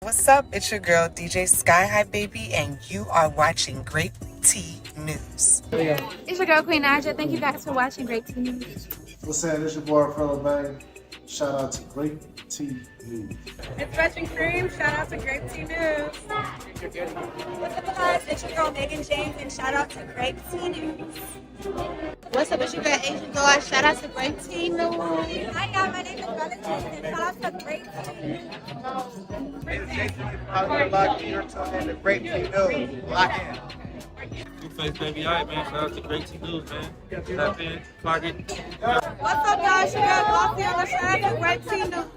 What's up? It's your girl, DJ Sky High Baby, and you are watching Grape Tea News. It's your girl, Queen Aja. Thank you guys for watching Grape Tea News. What's up? It's your boy, Fellow Bang. Shout out to Grape Tea News. It's Russian Cream. Shout out to Grape Tea News. What's up, guys? It's your girl, Megan James, and shout out to Grape Tea News. What's up? It's your girl, Asian Girl. Shout out to Grape Tea News. Hi, y'all. My name is Valentine, and shout out to Grape Tea News. You're Grape Tea News. Lock in. Blueface, baby, all right, man. Shout out to Grape Tea News, man. Tap in, clock it. What's up, y'all? It's your girl, Glossy, and shout out to Grape Tea News.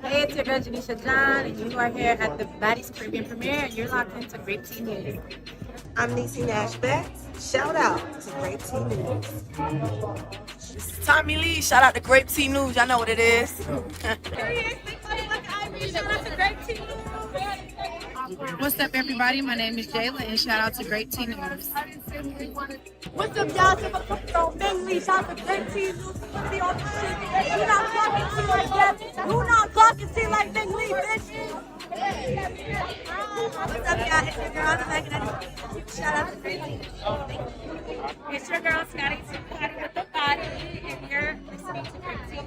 Hey, it's your girl, Janisha John, and you are here at the Baddies Caribbean premiere, and you're locked into Grape Tea News. I'm Niecy Nash Betts. Shout out to Grape Tea News. This is Tommy Lee. Shout out to Grape Tea News. Y'all know what it is. What's up, everybody? My name is Jayla, and shout out to Grape Tea News. What's up, y'all? It's your girl, Bing Lee. Shout out to Grape Tea News. Be on the shit. You're not talking to like that. You're not talking to like Bing Lee, bitch. What's up, y'all? It's your girl, Megan. Shout out to Grape Tea News. It's your girl, Scotty, Party with the Body, and you're listening to Grape Tea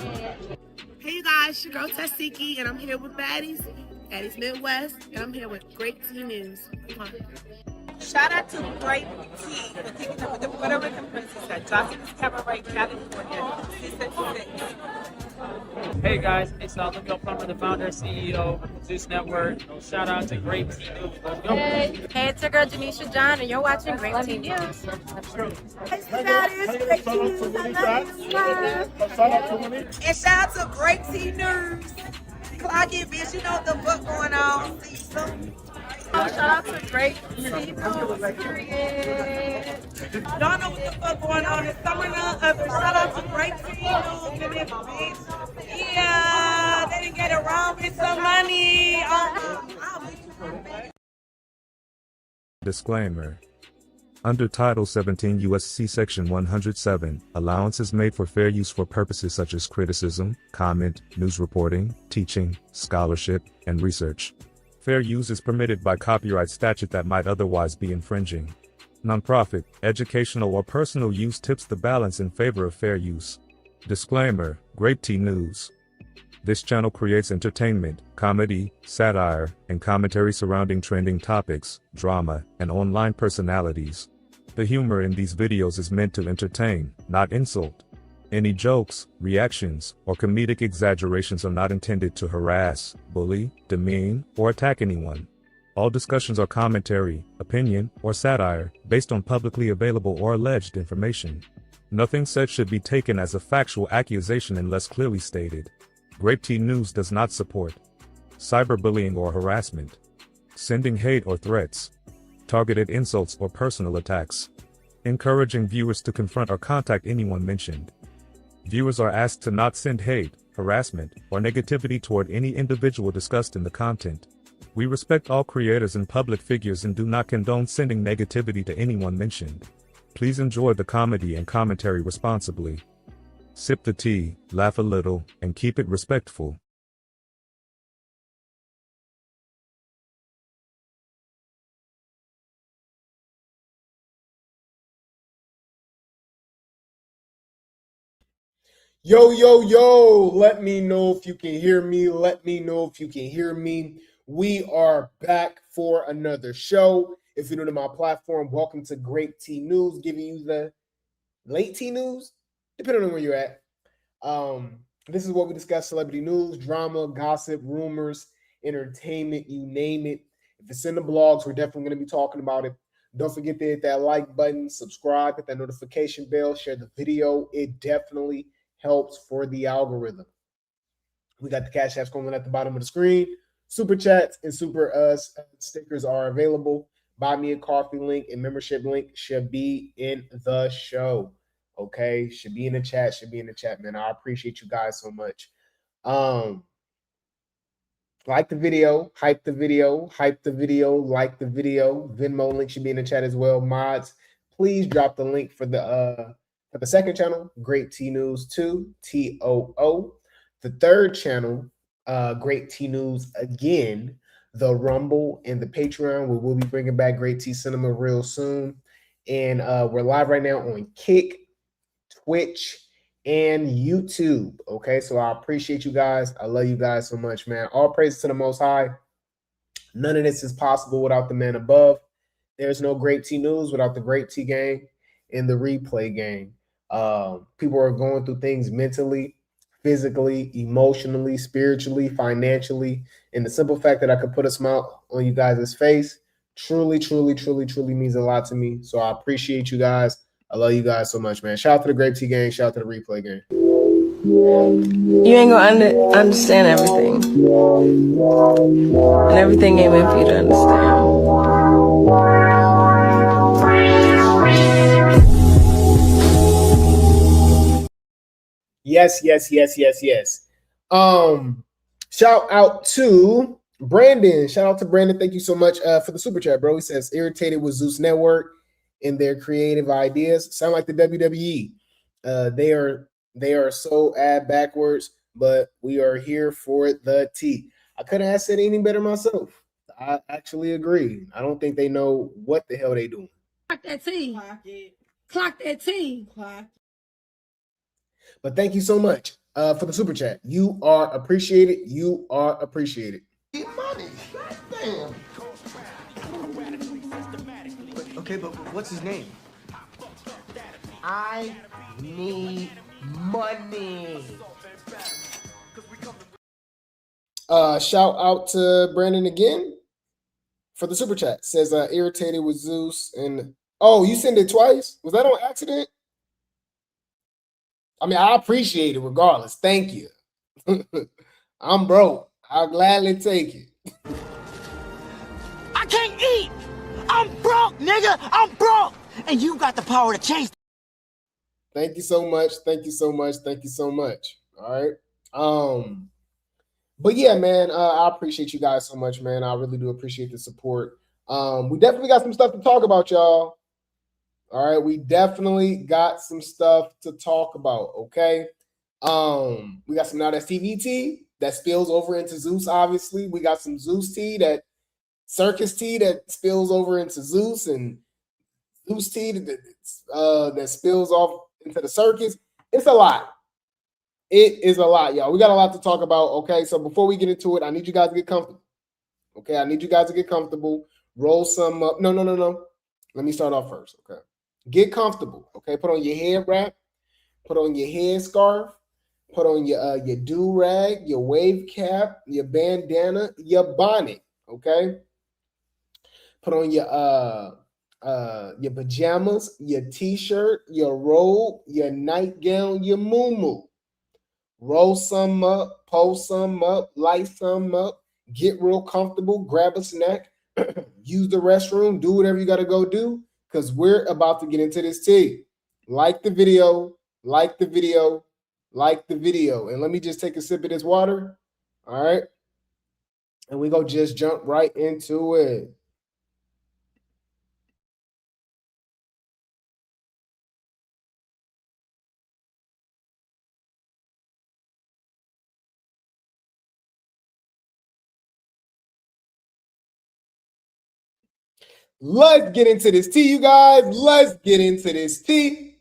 News. Hey you guys, your girl Tesehki, and I'm here with Baddies Midwest, and I'm here with Grape Tea News. Come on. Shout out to Grape Tea for kicking up with the Puerto Rican princess at Johnson Cabaret, California. 666. Hey guys, it's Leo Plummer, the founder and CEO of Zeus Network. Shout out to Grape Tea News. Let's go. Hey, it's your girl, Janisha John, and you're watching Grape Tea News. Hey, Baddies, Grape Tea News. I love you. And shout out to Grape Tea News. Clock it, bitch. You know what the fuck going on. See you soon. Shout out to Grape Tea News. Period. Don't know what the fuck going on. It's summer now. Shout out to Grape Tea News. And this bitch. Yeah, they didn't get it wrong with some money. Disclaimer. Under Title 17 U.S.C. Section 107, allowance is made for fair use for purposes such as criticism, comment, news reporting, teaching, scholarship, and research. Fair use is permitted by copyright statute that might otherwise be infringing. Nonprofit, educational, or personal use tips the balance in favor of fair use. Disclaimer, Grape Tea News. This channel creates entertainment, comedy, satire, and commentary surrounding trending topics, drama, and online personalities. The humor in these videos is meant to entertain, not insult. Any jokes, reactions, or comedic exaggerations are not intended to harass, bully, demean, or attack anyone. All discussions are commentary, opinion, or satire, based on publicly available or alleged information. Nothing said should be taken as a factual accusation unless clearly stated. Grape Tea News does not support cyberbullying or harassment, sending hate or threats, targeted insults or personal attacks, encouraging viewers to confront or contact anyone mentioned. Viewers are asked to not send hate, harassment, or negativity toward any individual discussed in the content. We respect all creators and public figures and do not condone sending negativity to anyone mentioned. Please enjoy the comedy and commentary responsibly. Sip the tea, laugh a little, and keep it respectful. Yo, yo, yo, let me know if you can hear me. Let me know if you can hear me. We are back for another show. If you're new to my platform, welcome to Grape Tea News, giving you the late tea news, depending on where you're at. This is what we discuss: celebrity news, drama, gossip, rumors, entertainment, you name it. If it's in the blogs, we're definitely going to be talking about it. Don't forget to hit that like button, subscribe, hit that notification bell, share the video. It definitely helps for the algorithm. We got the cash apps going at the bottom of the screen. Super chats and super stickers are available. Buy me a coffee link and membership link should be in the show. Okay, should be in the chat, man. I appreciate you guys so much. Like the video, hype the video, like the video. Venmo link should be in the chat as well. Mods, please drop the link for the second channel, Grape Tea News 2, TOO. The third channel, Great Tea News again, the Rumble and the Patreon. We will be bringing back Great Tea Cinema real soon. And we're live right now on Kick, Twitch, and YouTube. Okay, so I appreciate you guys. I love you guys so much, man. All praise to the Most High. None of this is possible without the man above. There's no Grape Tea News without the Grape Tea Gang and the Replay Gang. People are going through things mentally, physically, emotionally, spiritually, financially. And the simple fact that I could put a smile on you guys' face truly, truly, truly, truly means a lot to me. So I appreciate you guys. I love you guys so much, man. Shout out to the Grape Tea Gang. Shout out to the Replay Gang. You ain't gonna understand everything. And everything ain't meant for you to understand. Yes. Shout out to Brandon. Shout out to Brandon. Thank you so much for the super chat, bro. He says irritated with Zeus Network and their creative ideas. Sound like the WWE. They are so ad backwards, but we are here for the tea. I couldn't have said any better myself. I actually agree. I don't think they know what the hell they doing. Clock that tea. Clock that tea. But thank you so much for the super chat. You are appreciated. You are appreciated. Money. Damn. Okay, but what's his name? I need money. Shout out to Brandon again for the super chat. Says irritated with Zeus and you sent it twice. Was that on accident? I mean, I appreciate it regardless. Thank you. I'm broke. I'll gladly take it. I can't eat. I'm broke, nigga. I'm broke. And you got the power to change. Thank you so much. Thank you so much. Thank you so much. All right. But yeah, man, I appreciate you guys so much, man. I really do appreciate the support. We definitely got some stuff to talk about, y'all. All right, we definitely got some stuff to talk about, okay? We got some Now That's TV tea that spills over into Zeus, obviously. We got some Zeus tea, that circus tea that spills over into Zeus, and Zeus tea that spills off into the circus. It's a lot. It is a lot, y'all. We got a lot to talk about, okay? So before we get into it, I need you guys to get comfortable, okay? I need you guys to get comfortable. Roll some up. No. Let me start off first, okay? Get comfortable, okay? Put on your head wrap, put on your head scarf, put on your do-rag, your wave cap, your bandana, your bonnet, okay? Put on your pajamas, your t-shirt, your robe, your nightgown, your muumuu. Roll some up, pull some up, light some up, get real comfortable, grab a snack, use the restroom, do whatever you got to go do, because we're about to get into this tea. Like the video, like the video, like the video. And let me just take a sip of this water. All right. And we go just jump right into it. Let's get into this tea, you guys. Let's get into this tea.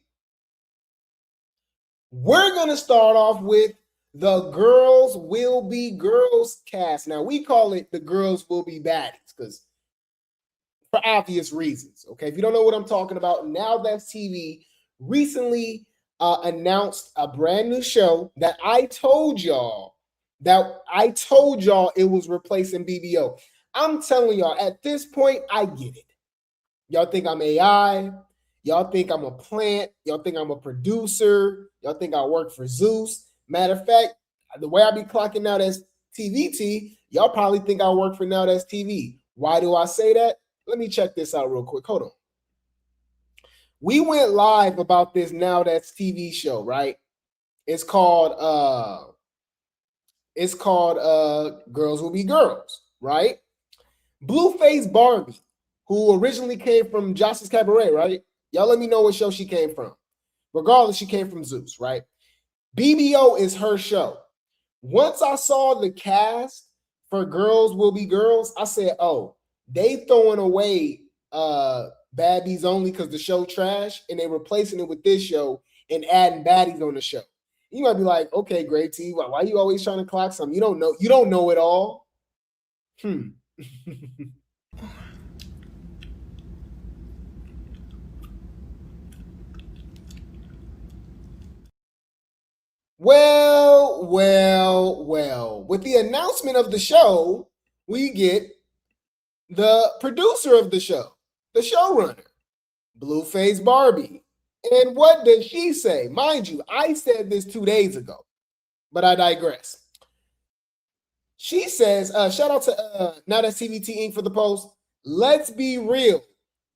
We're going to start off with the Girls Will Be Girls cast. Now, we call it the Girls Will Be Baddies because for obvious reasons, okay? If you don't know what I'm talking about, Now That's TV recently announced a brand new show that I told y'all it was replacing BBO. I'm telling y'all, at this point, I get it. Y'all think I'm AI. Y'all think I'm a plant. Y'all think I'm a producer. Y'all think I work for Zeus. Matter of fact, the way I be clocking Now That's TVT, y'all probably think I work for Now That's TV. Why do I say that? Let me check this out real quick. Hold on. We went live about this Now That's TV show, right? It's called Girls Will Be Girls, right? Blueface Barbie, who originally came from Josh's Cabaret, right? Y'all let me know what show she came from. Regardless, she came from Zeus, right? BBO is her show. Once I saw the cast for Girls Will Be Girls, I said, oh, they throwing away Baddies Only because the show trash, and they replacing it with this show and adding Baddies on the show. You might be like, okay, Grape Tea, why you always trying to clock something? You don't know it all. Well. With the announcement of the show, we get the producer of the show, the showrunner, Blueface Barbie. And what does she say? Mind you, I said this 2 days ago, but I digress. She says, shout out to Now That's CBT Inc. for the post. Let's be real.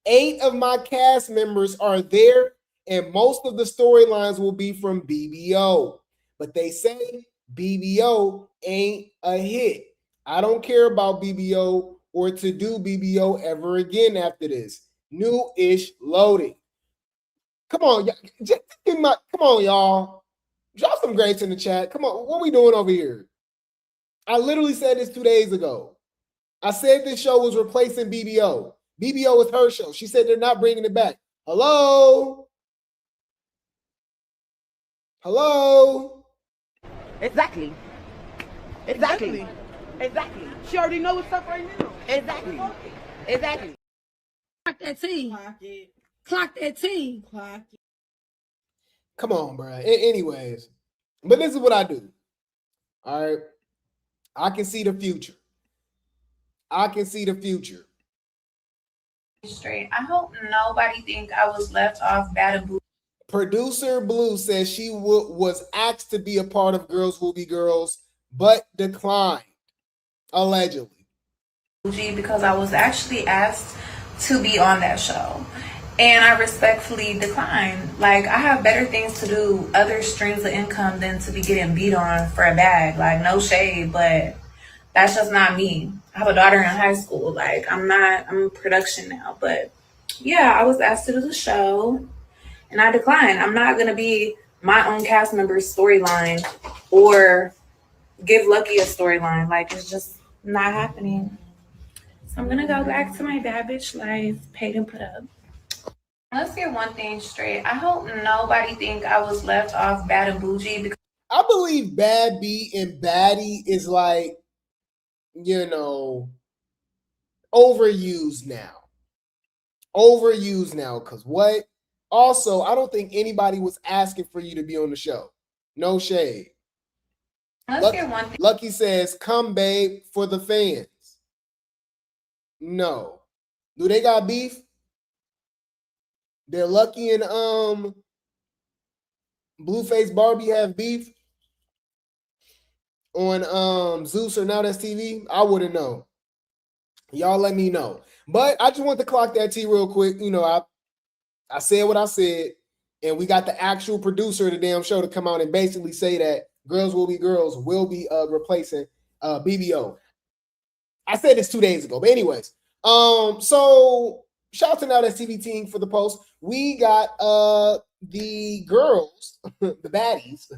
8 of my cast members are there, and most of the storylines will be from BBO. But they say BBO ain't a hit. I don't care about BBO or to do BBO ever again after this. New-ish loading. Come on, y'all. Drop some grapes in the chat. Come on, what are we doing over here? I literally said this 2 days ago. I said this show was replacing BBO. BBO is her show. She said they're not bringing it back. Hello? Exactly. She already knows what's up right now. Exactly. Clock that T. Clock that T. Come on, bro. Anyways, but this is what I do. All right. I can see the future. Straight. I hope nobody think I was left off bad and bougie Producer Blue says she was asked to be a part of Girls Will Be Girls, but declined, allegedly. because I was actually asked to be on that show. And I respectfully declined. Like, I have better things to do, other streams of income than to be getting beat on for a bag. Like, no shade, but that's just not me. I have a daughter in high school. Like, I'm in production now. But yeah, I was asked to do the show and I declined. I'm not going to be my own cast member's storyline or give Lucky a storyline. Like, it's just not happening. So I'm going to go back to my bad bitch life, paid and put up. Let's get one thing straight. I hope nobody think I was left off bad and bougie. Because I believe Bad B and Baddie is like, overused now. Because what? Also, I don't think anybody was asking for you to be on the show. No shade. get one thing. Lucky says, come, babe, for the fans. No. Do they got beef? They're Lucky and Blueface Barbie have beef on Zeus or Now That's TV. I wouldn't know. Y'all let me know. But I just want to clock that T real quick. I said what I said, and we got the actual producer of the damn show to come out and basically say that Girls Will Be Girls will be replacing BBO. I said this 2 days ago, but anyways, so shout out to Now That's TV team for the post. We got the girls, the baddies,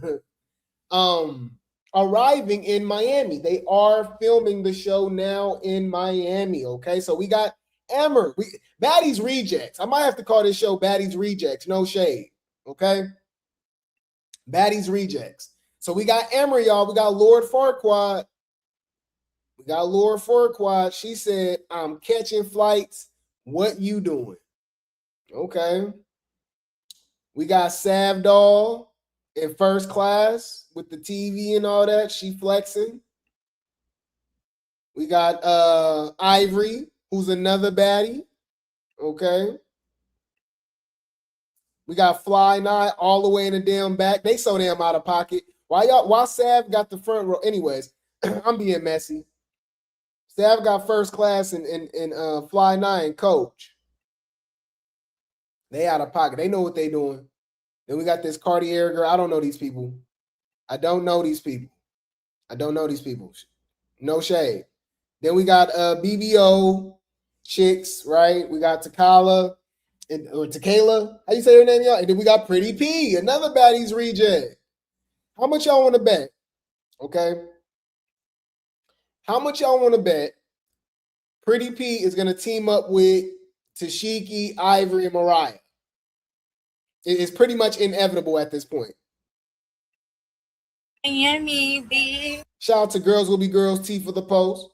arriving in Miami. They are filming the show now in Miami. Okay, so we got Emmer, Baddies Rejects. I might have to call this show Baddies Rejects. No shade. Okay, Baddies Rejects. So we got Emmer, y'all. We got Lord Farquaad. She said, I'm catching flights. What you doing? Okay. We got Savdoll in first class with the TV and all that. She flexing. We got Ivory, who's another baddie. Okay. We got Fly Night all the way in the damn back. They so damn out of pocket. Why Sav got the front row? Anyways, I'm being messy. Sav got first class and Fly 9 coach. They out of pocket. They know what they doing. Then we got this Cartier girl. I don't know these people. No shade. Then we got BBO chicks, right? We got Takala or Tequila. How you say her name, y'all? And then we got Pretty P, another Baddies reject. How much y'all want to bet? Okay. How much y'all want to bet Pretty P is going to team up with Tesehki, Ivory, and Mariah? It's pretty much inevitable at this point. Miami, bitch. Shout out to Girls Will Be Girls T for the post.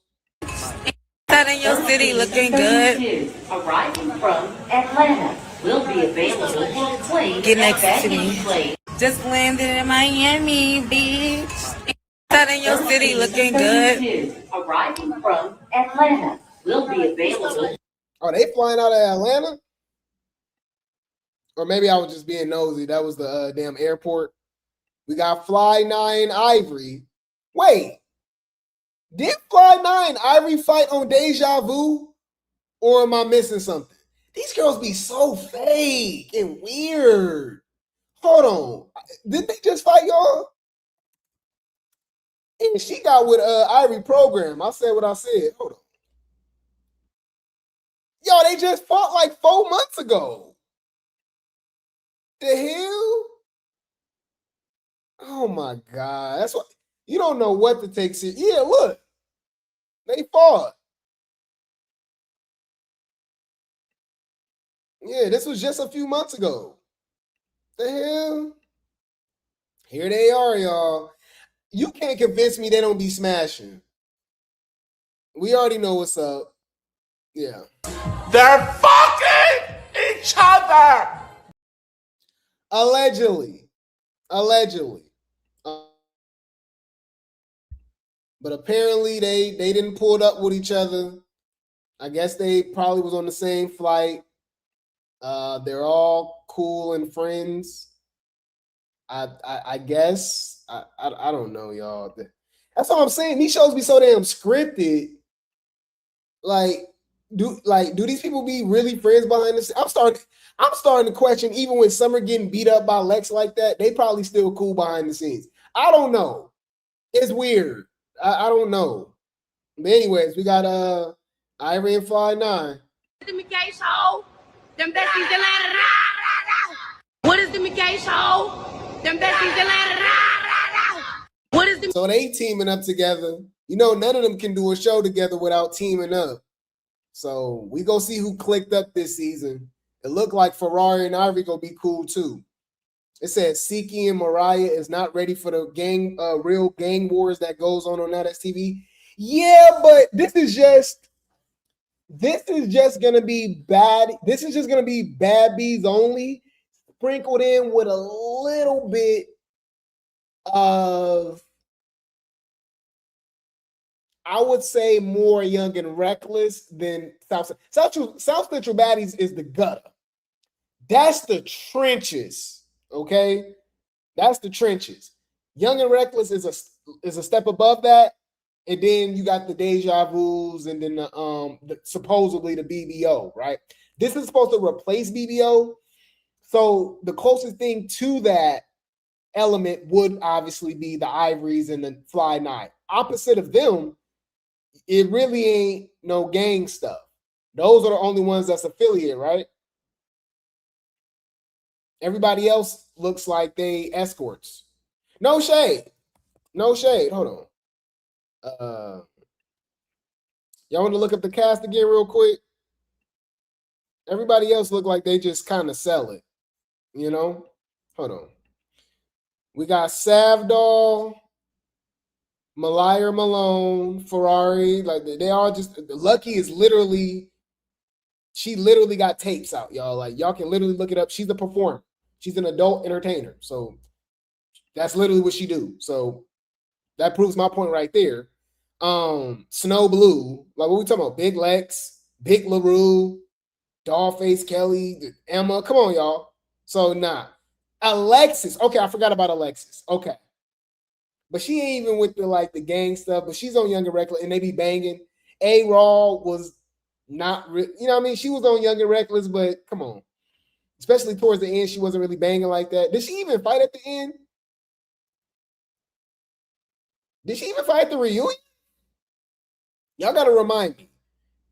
That in your city looking good. Arriving from Atlanta will be available for plane. Get next to me. Just landed in Miami, bitch. That in your city looking good. Arriving from Atlanta will be available. Are they flying out of Atlanta? Or maybe I was just being nosy. That was the damn airport. We got Fly 9 Ivory. Wait. Did Fly 9 Ivory fight on Deja Vu? Or am I missing something? These girls be so fake and weird. Hold on. Didn't they just fight y'all? And she got with Ivory program. I said what I said. Hold on. Yo, they just fought like 4 months ago. The hell? Oh my God. That's what you don't know what to take serious. Yeah, look. They fought. Yeah, this was just a few months ago. The hell? Here they are, y'all. You can't convince me they don't be smashing. We already know what's up. Yeah. They're fucking each other. Allegedly. But apparently they didn't pull it up with each other. I guess they probably was on the same flight. They're all cool and friends. I guess. I don't know, y'all. That's what I'm saying. These shows be so damn scripted. Do these people be really friends behind the scenes? I'm starting to question, even when some are getting beat up by Lex like that, they probably still cool behind the scenes. I don't know. It's weird. I don't know. But anyways, we got Ivory and Fly 9. The McKay show. Them besties Atlanta. What is the McKay show? Them besties Atlanta. What is the So they teaming up together. You know, none of them can do a show together without teaming up. So we go see who clicked up this season. It looked like Ferrari and Ivory gonna be cool too. It says Siki and Mariah is not ready for the real gang wars that goes on that STV. Yeah, but this is just gonna be bad. This is just gonna be bad bees only, sprinkled in with a little bit of, I would say, more Young and Reckless than South Central Baddies is the gutter. That's the trenches, okay? That's the trenches. Young and Reckless is a step above that, and then you got the Deja Vus, and then supposedly the BBO, right? This is supposed to replace BBO, so the closest thing to that element would obviously be the Ivories and the Fly 9. Opposite of them, it really ain't no gang stuff. Those are the only ones that's affiliated, right? Everybody else looks like they escorts. No shade. Hold on. Y'all want to look up the cast again real quick? Everybody else look like they just kind of sell it. You know? Hold on. We got Savdol, Malaya Malone, Ferrari. Like, they all just, Lucky is literally, she literally got tapes out, y'all. Like, y'all can literally look it up. She's a performer. She's an adult entertainer. So that's literally what she do. So that proves my point right there. Snow Blue, like, what we talking about? Big Lex, Big LaRue, Dollface Kelly, Emma. Come on, y'all. So Alexis. Okay, I forgot about Alexis. Okay. But she ain't even with the gang stuff, but she's on Young and Reckless and they be banging. A-Raw was not you know what I mean? She was on Young and Reckless, but come on. Especially towards the end, she wasn't really banging like that. Did she even fight at the end? Did she even fight at the reunion? Y'all got to remind me.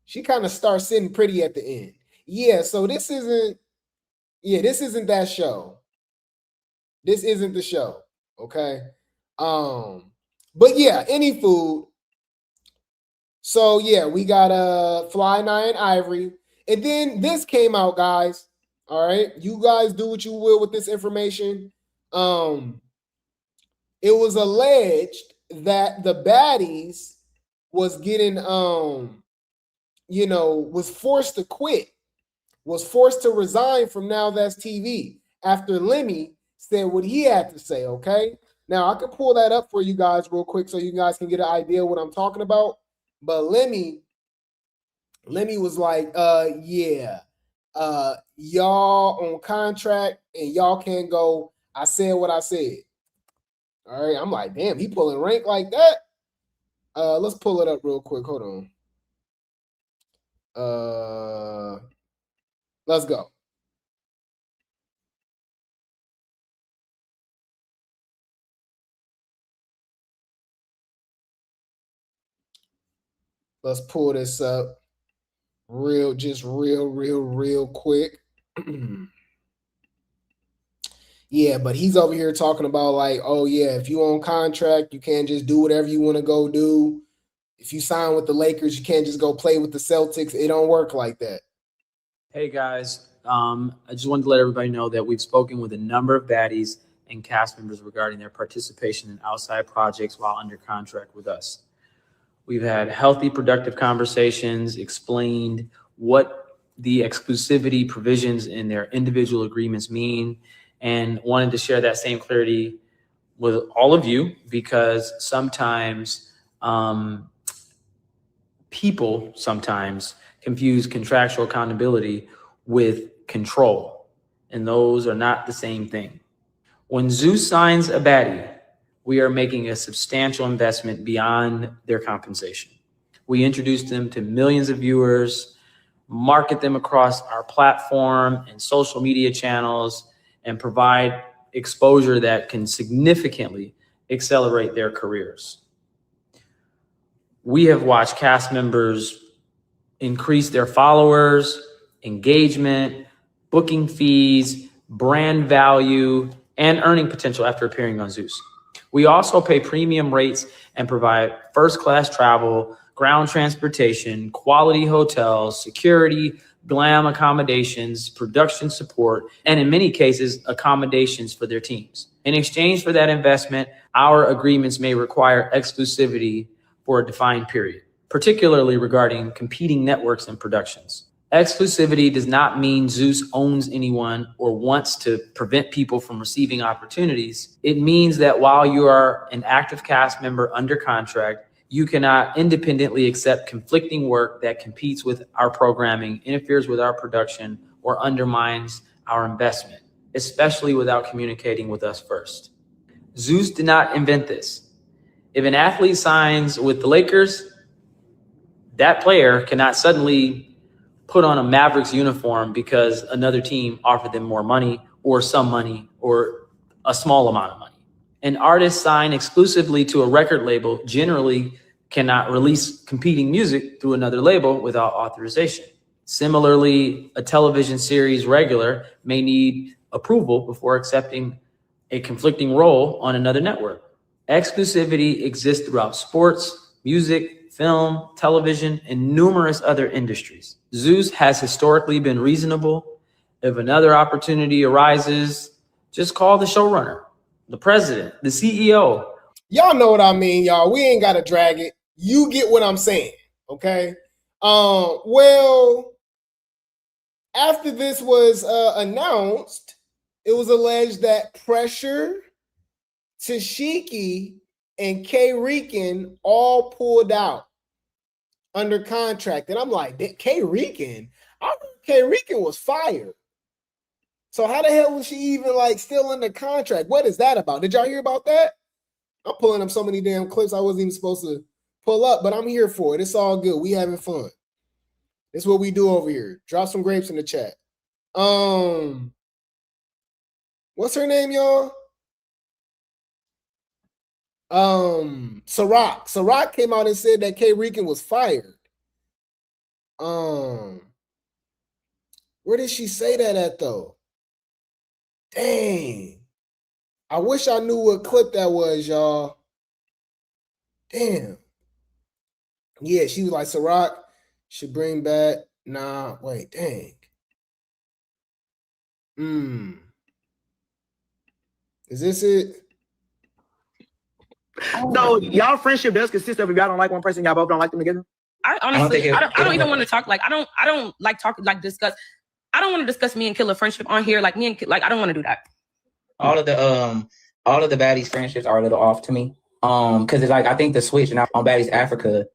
She kind of starts sitting pretty at the end. Yeah, so this isn't that show. This isn't the show, okay? But yeah, any food. So yeah, we got Fly Nine Ivory. And then this came out, guys. All right. You guys do what you will with this information. It was alleged that the Baddies was getting was forced to quit, was forced to resign from Now That's TV after Lemmy said what he had to say. Okay. Now I can pull that up for you guys real quick so you guys can get an idea of what I'm talking about. But Lemmy was like, y'all on contract and y'all can't go. I said what I said. All right. I'm like, damn, he pulling rank like that. Let's pull it up real quick. Hold on. Let's go. Let's pull this up real quick. Yeah, but he's over here talking about like, oh yeah, if you on contract, you can't just do whatever you want to go do. If you sign with the Lakers, you can't just go play with the Celtics. It don't work like that. Hey guys, I just wanted to let everybody know that we've spoken with a number of baddies and cast members regarding their participation in outside projects while under contract with us. We've had healthy, productive conversations, explained what the exclusivity provisions in their individual agreements mean, and wanted to share that same clarity with all of you because sometimes people confuse contractual accountability with control, and those are not the same thing. When Zeus signs a baddie, we are making a substantial investment beyond their compensation. We introduce them to millions of viewers, market them across our platform and social media channels, and provide exposure that can significantly accelerate their careers. We have watched cast members increase their followers, engagement, booking fees, brand value, and earning potential after appearing on Zeus. We also pay premium rates and provide first-class travel, ground transportation, quality hotels, security, glam accommodations, production support, and in many cases, accommodations for their teams. In exchange for that investment, our agreements may require exclusivity for a defined period, particularly regarding competing networks and productions. Exclusivity does not mean Zeus owns anyone or wants to prevent people from receiving opportunities. It means that while you are an active cast member under contract, you cannot independently accept conflicting work that competes with our programming, interferes with our production, or undermines our investment, especially without communicating with us first. Zeus did not invent this. If an athlete signs with the Lakers, that player cannot suddenly put on a Mavericks uniform because another team offered them more money or a small amount of money. An artist signed exclusively to a record label generally cannot release competing music through another label without authorization. Similarly, a television series regular may need approval before accepting a conflicting role on another network. Exclusivity exists throughout sports, music, film, television, and numerous other industries. Zeus has historically been reasonable. If another opportunity arises, just call the showrunner, the president, the CEO. Y'all know what I mean, y'all. We ain't got to drag it. You get what I'm saying, okay? Well, after this was announced, it was alleged that Pressure, Tesehki, and K-Rican all pulled out under contract. And I'm like, K-Rican? I heard K-Rican was fired. So how the hell was she even like still under contract? What is that about? Did y'all hear about that? I'm pulling up so many damn clips I wasn't even supposed to pull up, but I'm here for it. It's all good. We having fun. It's what we do over here. Drop some grapes in the chat. What's her name, y'all? Ciroc came out and said that K-Rican was fired. Where did she say that at though? Dang. I wish I knew what clip that was, y'all. Damn. Yeah, she was like, Ciroc should bring back. Nah, wait, dang. Is this it? So y'all friendship does consist of if y'all don't like one person, y'all both don't like them together? I honestly, I don't even want to talk. Like, I don't like talk, like discuss. I don't want to discuss me and Killer friendship on here. Like I don't want to do that. All of the Baddies friendships are a little off to me. Because it's like, I think the switch now on Baddies Africa,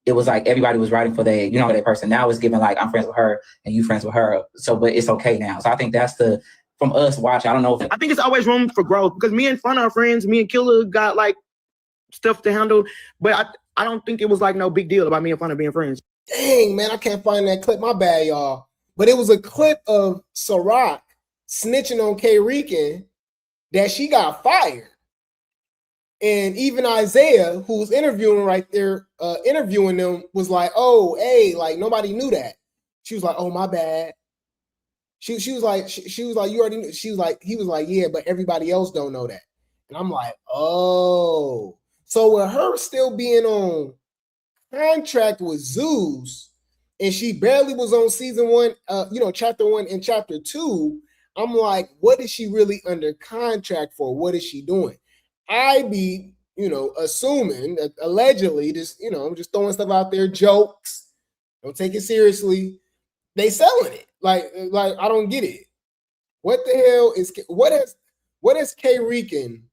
it was like everybody was writing for that person. Now it's given like, I'm friends with her and you friends with her. So, but it's okay now. So I think that's from us watching. I don't know. I think it's always room for growth because me and Fun are friends. Me and Killer got like stuff to handle, but I don't think it was like no big deal about me and Fun being friends. Dang, man, I can't find that clip. My bad, y'all. But it was a clip of Ciroc snitching on K-Rican that she got fired. And even Isaiah, who was interviewing right there, interviewing them, was like, oh, hey, like nobody knew that. She was like, oh, my bad. She was like, you already knew. She was like, he was like, yeah, but everybody else don't know that. And I'm like, oh. So with her still being on contract with Zeus, and she barely was on season 1, chapter 1 and chapter 2, I'm like, what is she really under contract for? What is she doing? I be, assuming that allegedly, I'm just throwing stuff out there, jokes. Don't take it seriously. They selling it. Like I don't get it. What the hell is what has K-Rican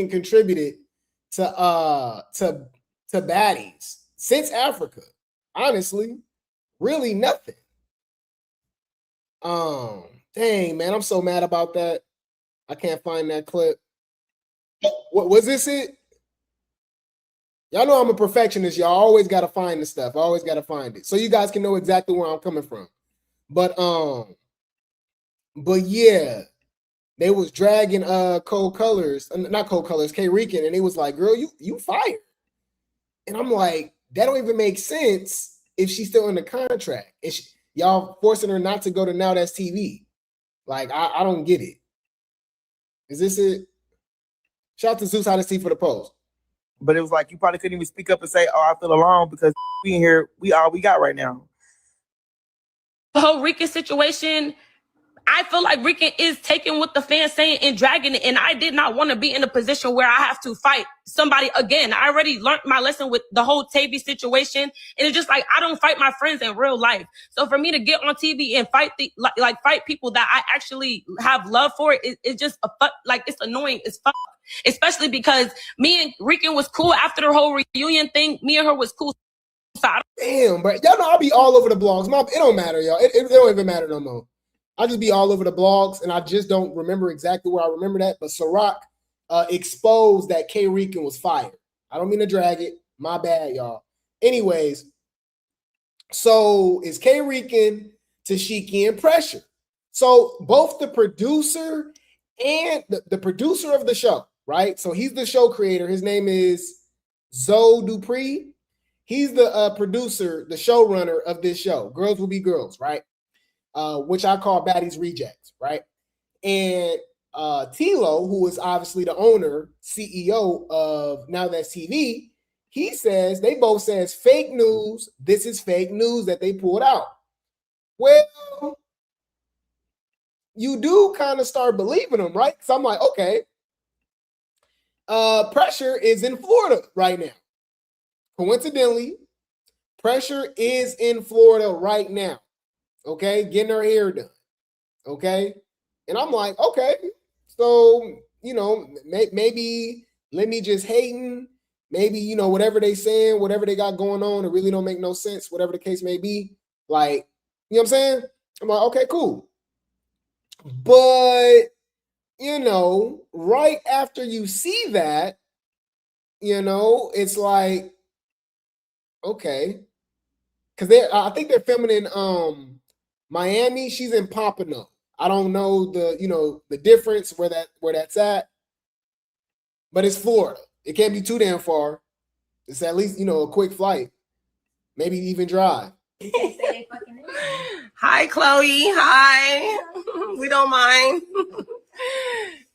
contributed to Baddies since Africa? Honestly, really nothing. Dang, man, I'm so mad about that. I can't find that clip. What was this it? Y'all know I'm a perfectionist. Y'all always got to find the stuff. I always got to find it. So you guys can know exactly where I'm coming from. But yeah, they was dragging not Cold Colors, K-Rican, and it was like, girl, you fired. And I'm like, that don't even make sense if she's still in the contract. Y'all forcing her not to go to Now That's TV. Like, I don't get it. Is this it? Shout out to Zeus How to See for the post. But it was like you probably couldn't even speak up and say, oh, I feel alone because we in here, we all we got right now. The whole Rican situation, I feel like Rican is taking what the fans saying and dragging it. And I did not want to be in a position where I have to fight somebody again. I already learned my lesson with the whole Tavy situation. And it's just like, I don't fight my friends in real life. So for me to get on TV and fight fight people that I actually have love for, it's just it's annoying as fuck. Especially because me and Rican was cool after the whole reunion thing. Me and her was cool. Damn, bro. Y'all know I'll be all over the blogs. It don't matter, y'all. It don't even matter no more. I'll just be all over the blogs, and I just don't remember exactly where I remember that. But Ciroc exposed that K-Rican was fired. I don't mean to drag it. My bad, y'all. Anyways, so it's K-Rican, Tesehki, and Pressure. So both the producer and the producer of the show, right? So he's the show creator. His name is Zoe Dupree. He's the producer, the showrunner of this show, Girls Will Be Girls, right? Which I call Baddies Rejects, right? And Tilo, who is obviously the owner, CEO of Now That's TV, he says, they both says fake news. This is fake news that they pulled out. Well, you do kind of start believing them, right? So I'm like, okay. Pressure is in Florida right now. Coincidentally, Pressure is in Florida right now. Okay, getting her hair done. Okay, and I'm like, okay, so maybe let me just hating. Maybe whatever they saying, whatever they got going on, it really don't make no sense. Whatever the case may be, like what I'm saying. I'm like, okay, cool. But right after you see that, it's like, okay, because I think they're filming in Miami. She's in Pompano. I don't know the difference where that's at, but it's Florida. It can't be too damn far. It's at least a quick flight, maybe even drive. Hi, Chloe. Hi. We don't mind.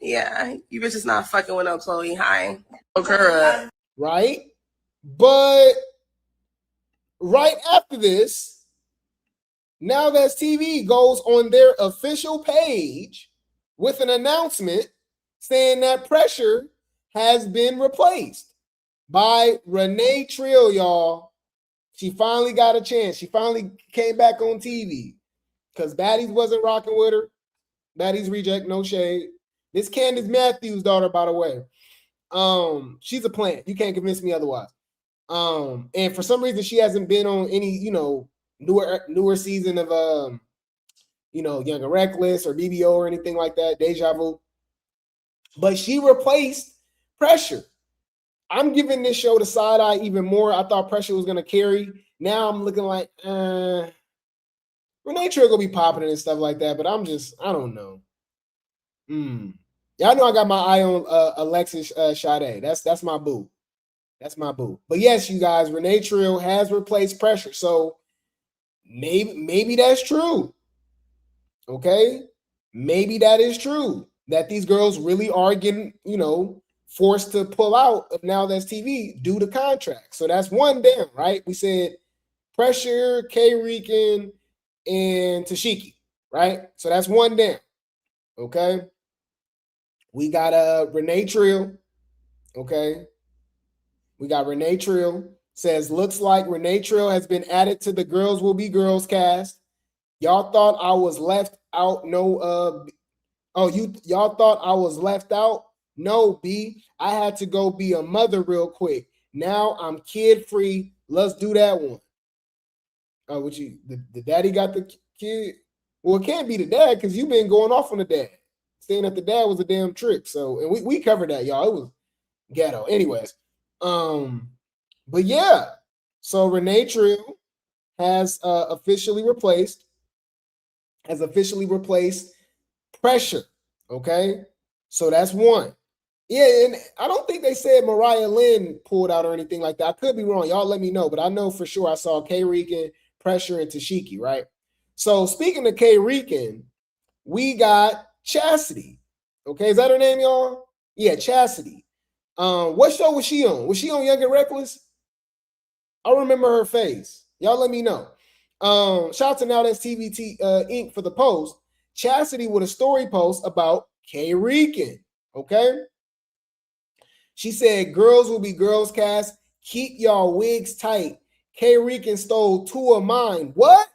Yeah, you bitches not fucking with no Chloe. Hi. Look her up. Right? But right after this, Now That's TV goes on their official page with an announcement saying that Pressure has been replaced by Renee Trill, y'all. She finally got a chance. She finally came back on TV because Baddies wasn't rocking with her. Baddies reject, no shade. This Candace Matthews' daughter, by the way. She's a plant. You can't convince me otherwise. And for some reason, she hasn't been on any, newer season of Young and Reckless or BBO or anything like that, Deja Vu. But she replaced Pressure. I'm giving this show the side eye even more. I thought Pressure was gonna carry. Now I'm looking like Renee Trill gonna be popping and stuff like that, but I don't know. Y'all know I got my eye on Alexis Sade. That's my boo. That's my boo. But yes, you guys, Renee Trill has replaced Pressure. So maybe that's true. Okay? Maybe that is true. That these girls really are getting, forced to pull out of Now That's TV due to contract. So that's one down, right? We said Pressure, K-Rican, and Tesehki, right? So that's one down. Okay. We got Renee Trill. Okay. We got Renee Trill. Says, looks like Renee Trill has been added to the Girls Will Be Girls cast. Y'all thought I was left out. Y'all thought I was left out? No, B. I had to go be a mother real quick. Now I'm kid free. Let's do that one. Oh, the daddy got the kid? Well, it can't be the dad because you've been going off on the dad. Saying that the dad was a damn trick. So, and we covered that, y'all. It was ghetto. Anyways, but yeah. So Renee Trill has officially replaced Pressure. Okay, so that's one. Yeah, and I don't think they said Mariah Lynn pulled out or anything like that. I could be wrong. Y'all let me know, but I know for sure I saw K-Rican, Pressure, and Tesehki, right? So speaking of K-Rican, we got Chastity. Okay, is that her name, y'all? Yeah, Chastity. What show was she on? Was she on Young and Reckless? I remember her face. Y'all let me know. Shout out to Now That's TVT Inc. for the post. Chastity with a story post about K-Rican. Okay. She said, Girls Will Be Girls cast. Keep y'all wigs tight. K-Rican stole 2 of mine. What?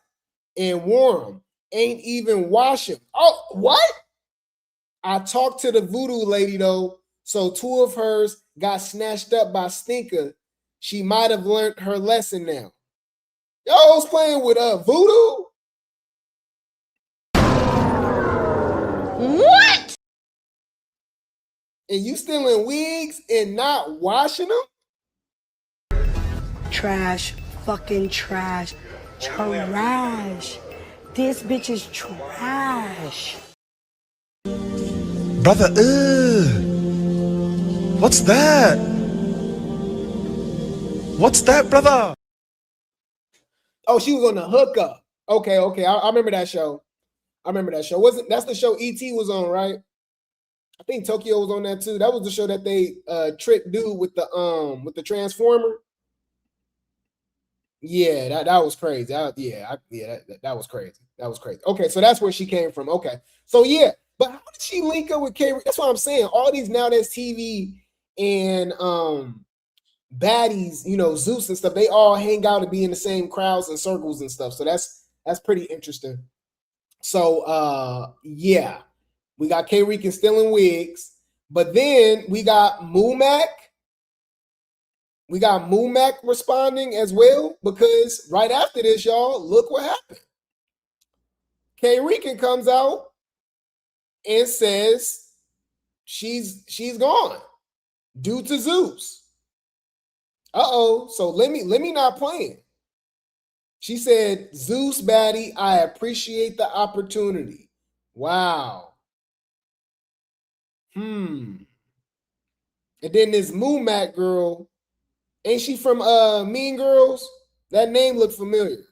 And wore them. Ain't even wash them. Oh, what? I talked to the voodoo lady though. So 2 of hers got snatched up by Stinker. She might have learned her lesson now. Y'all was playing with voodoo? What? And you stealing wigs and not washing them? Trash. Fucking trash. Trash. This bitch is trash. Brother, what's that? What's that, brother? Oh, she was on the hookup. Okay. I remember that show. That's the show E.T. was on, right? I think Tokyo was on that too. That was the show that they tricked dude with the transformer. Yeah, that was crazy. That was crazy. That was crazy. Okay, so that's where she came from. Okay, so yeah, but how did she link up with K? That's what I'm saying. All these Now That's TV and Baddies, Zeus and stuff, they all hang out and be in the same crowds and circles and stuff. So that's pretty interesting. So yeah, we got K-Rican stealing wigs, but then we got Moomac. We got Moomac responding as well, because right after this, y'all, look what happened. K-Rican comes out and says she's gone due to Zeus. So let me not playing. She said, Zeus baddie, I appreciate the opportunity. Wow. And then this Moomac girl, ain't she from Mean Girls? That name looked familiar.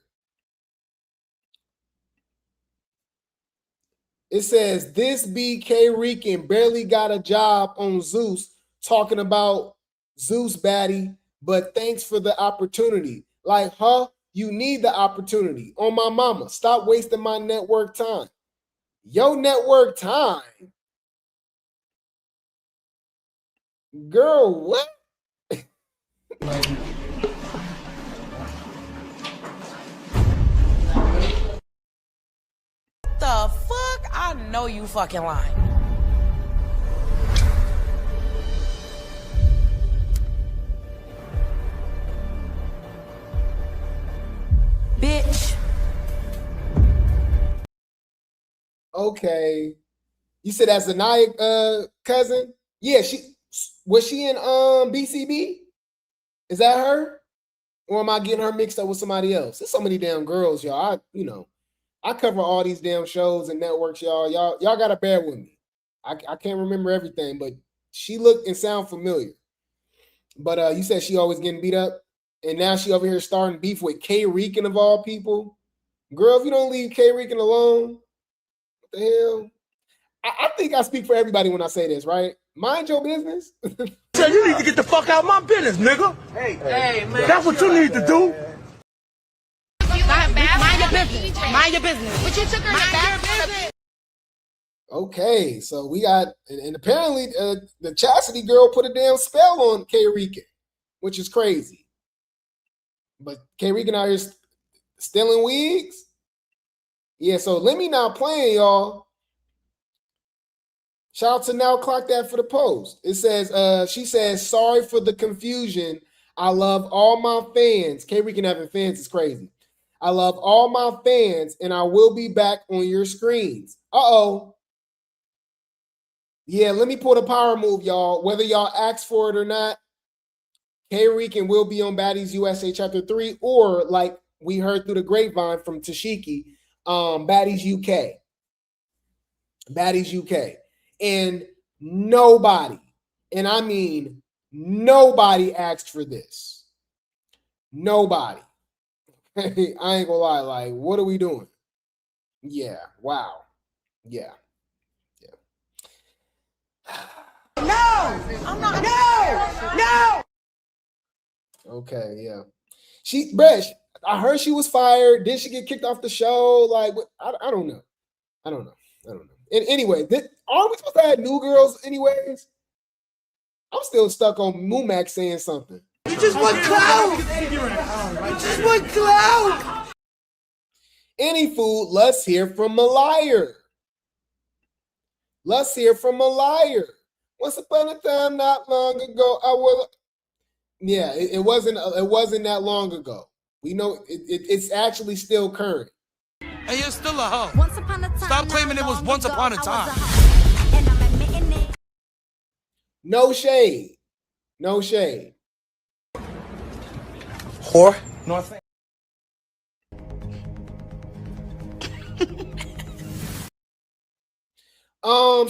It says, this BK Rican barely got a job on Zeus talking about Zeus baddie, but thanks for the opportunity. Like, huh? You need the opportunity. On my mama, stop wasting my network time. Yo, network time? Girl, what? The fuck? I know you fucking lying. Bitch. Okay. You said that's Anaya cousin? Yeah, was she in BCB? Is that her? Or am I getting her mixed up with somebody else? There's so many damn girls, y'all. I cover all these damn shows and networks, y'all. Y'all gotta bear with me. I can't remember everything, but she looked and sound familiar. But you said she always getting beat up, and now she over here starting beef with K Rican of all people. Girl, if you don't leave K Rican alone, what the hell? I think I speak for everybody when I say this, right? Mind your business. So you need to get the fuck out of my business, nigga. Hey, man. That's what you need to do. Mind your business. Mind your business. But you took her to bathroom. Okay, so we got, and apparently the Chastity girl put a damn spell on K Rican, which is crazy. But K Rican out here stealing wigs? Yeah, so let me not playing, y'all. Shout out to Now Clock That for the post. It says, she says, sorry for the confusion. I love all my fans. K Rican having fans is crazy. I love all my fans, and I will be back on your screens. Uh-oh. Yeah, let me pull the power move, y'all. Whether y'all ask for it or not, K Rican will be on Baddies USA Chapter 3, or like we heard through the grapevine from Tesehki, Baddies UK. Baddies UK. And nobody, and I mean nobody asked for this. Nobody. I ain't gonna lie, like, what are we doing? Yeah, wow. Yeah. No! I'm not. No! Okay, yeah. I heard she was fired. Did she get kicked off the show? Like, I don't know. I don't know. And anyway, aren't we supposed to have new girls anyways? I'm still stuck on Mumac saying something. You just want clout. You just want clout. Any food, let's hear from a liar. Let's hear from a liar. Once upon a time, not long ago, I was. Yeah, it wasn't that long ago. We know it's actually still current. And you're still a hoe. Once upon a time. Stop claiming it was once upon a time. No shade. No shade. Whore. North.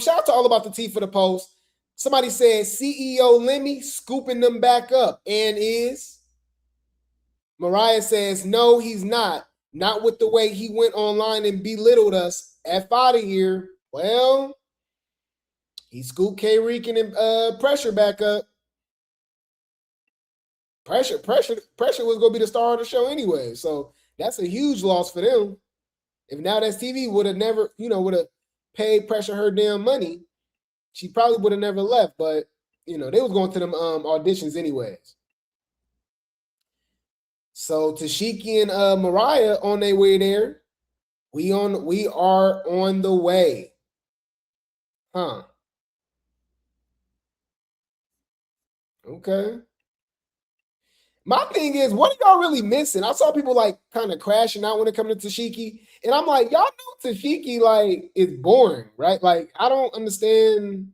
Shout out to All About the Tea for the post. Somebody said CEO Lemmy scooping them back up, and is. Mariah says, no, he's not. Not with the way he went online and belittled us. F out of here. Well, he scooped K Rican and Pressure back up. Pressure was gonna be the star of the show anyway. So that's a huge loss for them. If Now That's TV would have never, would have paid Pressure her damn money, she probably would have never left. But they was going to them auditions anyways. So Tesehki and Mariah on their way there. We are on the way. Huh. Okay. My thing is, what are y'all really missing? I saw people like kind of crashing out when it comes to Tesehki. And I'm like, y'all know Tesehki like is boring, right? Like, I don't understand.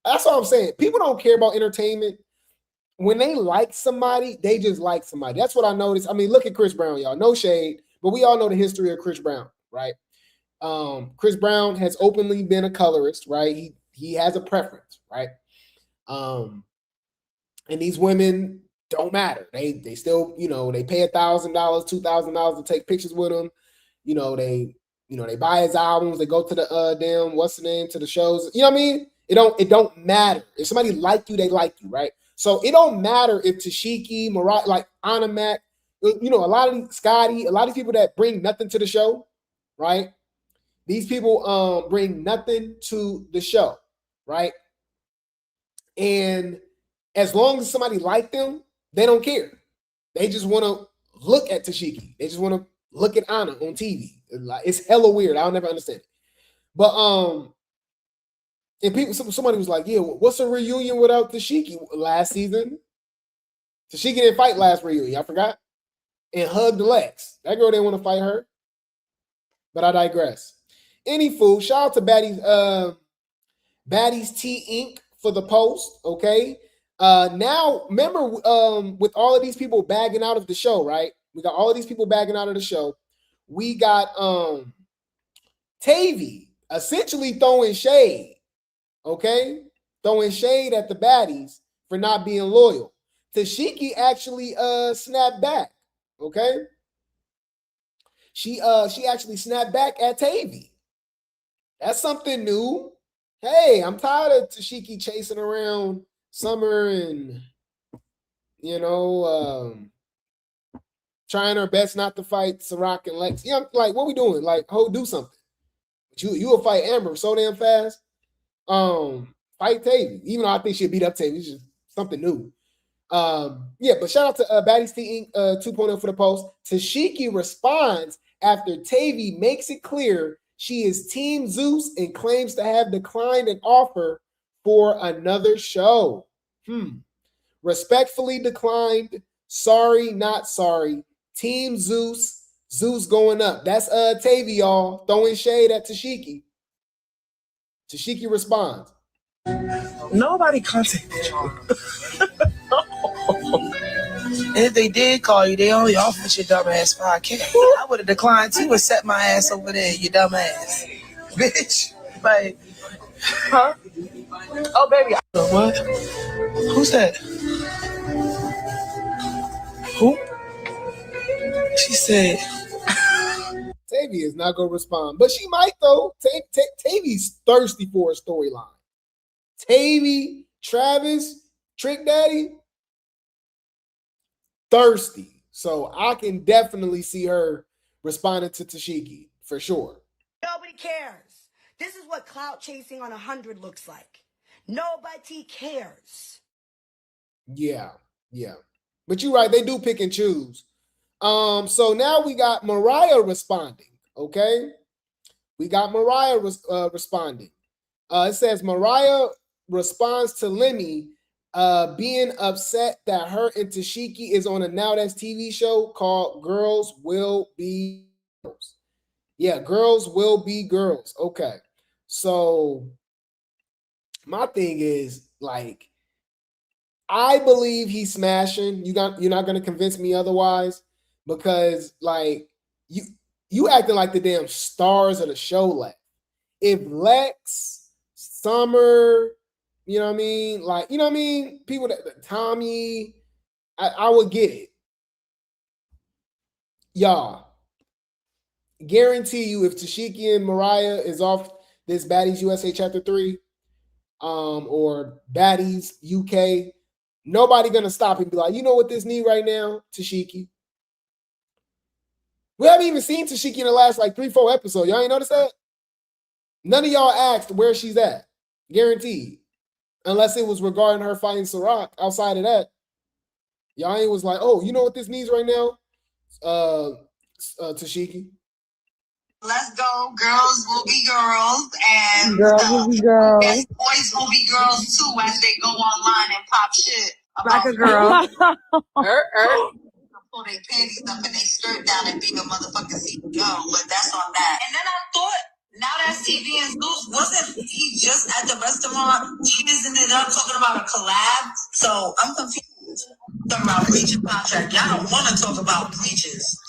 That's what I'm saying. People don't care about entertainment. When they like somebody, they just like somebody. That's what I noticed. I mean, look at Chris Brown, y'all. No shade, but we all know the history of Chris Brown, right? Chris Brown has openly been a colorist, right? He has a preference, right? And these women don't matter. They still, they pay $1,000, $2,000 to take pictures with him. You know, they buy his albums, they go to the damn, what's the name, to the shows. You know what I mean? It don't matter. If somebody like you, they like you, right? So it don't matter if Tesehki, Mariah, like Anna Mac, you know, a lot of Scotty, a lot of people that bring nothing to the show, right? These people bring nothing to the show, right? And as long as somebody like them, they don't care. They just want to look at Tesehki. They just want to look at Anna on TV. It's hella weird. I'll never understand it. But and people, somebody was like, yeah, what's a reunion without Tesehki last season? Tesehki didn't fight last reunion. I forgot. And hugged Lex. That girl didn't want to fight her. But I digress. Anywho, shout out to Baddies Tea Inc. for the post. Okay. Now remember, with all of these people bagging out of the show, right? We got all of these people bagging out of the show. We got Tavy essentially throwing shade. Okay, throwing shade at the baddies for not being loyal. Tesehki actually snapped back. Okay, she actually snapped back at Tavy. That's something new. Hey, I'm tired of Tesehki chasing around Summer and, you know, trying her best not to fight Ciroc and Lex. Yeah, like, what we doing? Like, do something. But you will fight Amber so damn fast. Fight Tavy. Even though I think she'll beat up Tavy. It's just something new. Yeah, but shout out to Baddies Tea Inc. 2.0 for the post. Tesehki responds after Tavy makes it clear she is Team Zeus and claims to have declined an offer for another show. Respectfully declined. Sorry, not sorry. Team Zeus. Zeus going up. That's Tavy, y'all, throwing shade at Tesehki. Tesehki responds. Nobody contacted you. And if they did call you, they only offered your dumb ass 5K. I would have declined too and set my ass over there, you dumb ass. Bitch. Like, huh? Oh, baby. What? Who's that? Who? She said. Tavy is not going to respond, but she might, though. Tavy's thirsty for a storyline. Tavy, Travis, Trick Daddy, thirsty. So I can definitely see her responding to Tesehki for sure. Nobody cares. This is what clout chasing on 100 looks like. Nobody cares. Yeah. But you're right, they do pick and choose. So now we got Mariah responding. Okay, we got Mariah responding. It says Mariah responds to Lemmy being upset that her and Tesehki is on a Now That's TV show called Girls Will Be Girls. Yeah, Girls Will Be Girls. Okay, so my thing is, like, I believe he's smashing. You're not gonna convince me otherwise, because like you acting like the damn stars of the show left. If Lex, Summer, you know what I mean? Like, you know what I mean? People that Tommy, I would get it. Y'all, guarantee you if Tesehki and Mariah is off this Baddies USA Chapter 3, or Baddies UK, nobody gonna stop and be like, you know what this need right now? Tesehki. We haven't even seen Tesehki in the last like 3-4 episodes. Y'all ain't noticed that? None of y'all asked where she's at. Guaranteed. Unless it was regarding her fighting Ciroc. Outside of that, y'all ain't was like, oh, you know what this needs right now? Tesehki. Let's go. Girls will be girls. And Girls will be girls. yes, boys will be girls too as they go online and pop shit. Like a girl. Pull their panties up and they skirt down and be a motherfucking CEO, but that's on that. And then I thought, Now That's TV and Zeus, wasn't he just at the restaurant cheesing it up, talking about a collab? So I'm confused. Talking about breach of contract. Y'all don't want to talk about breaches.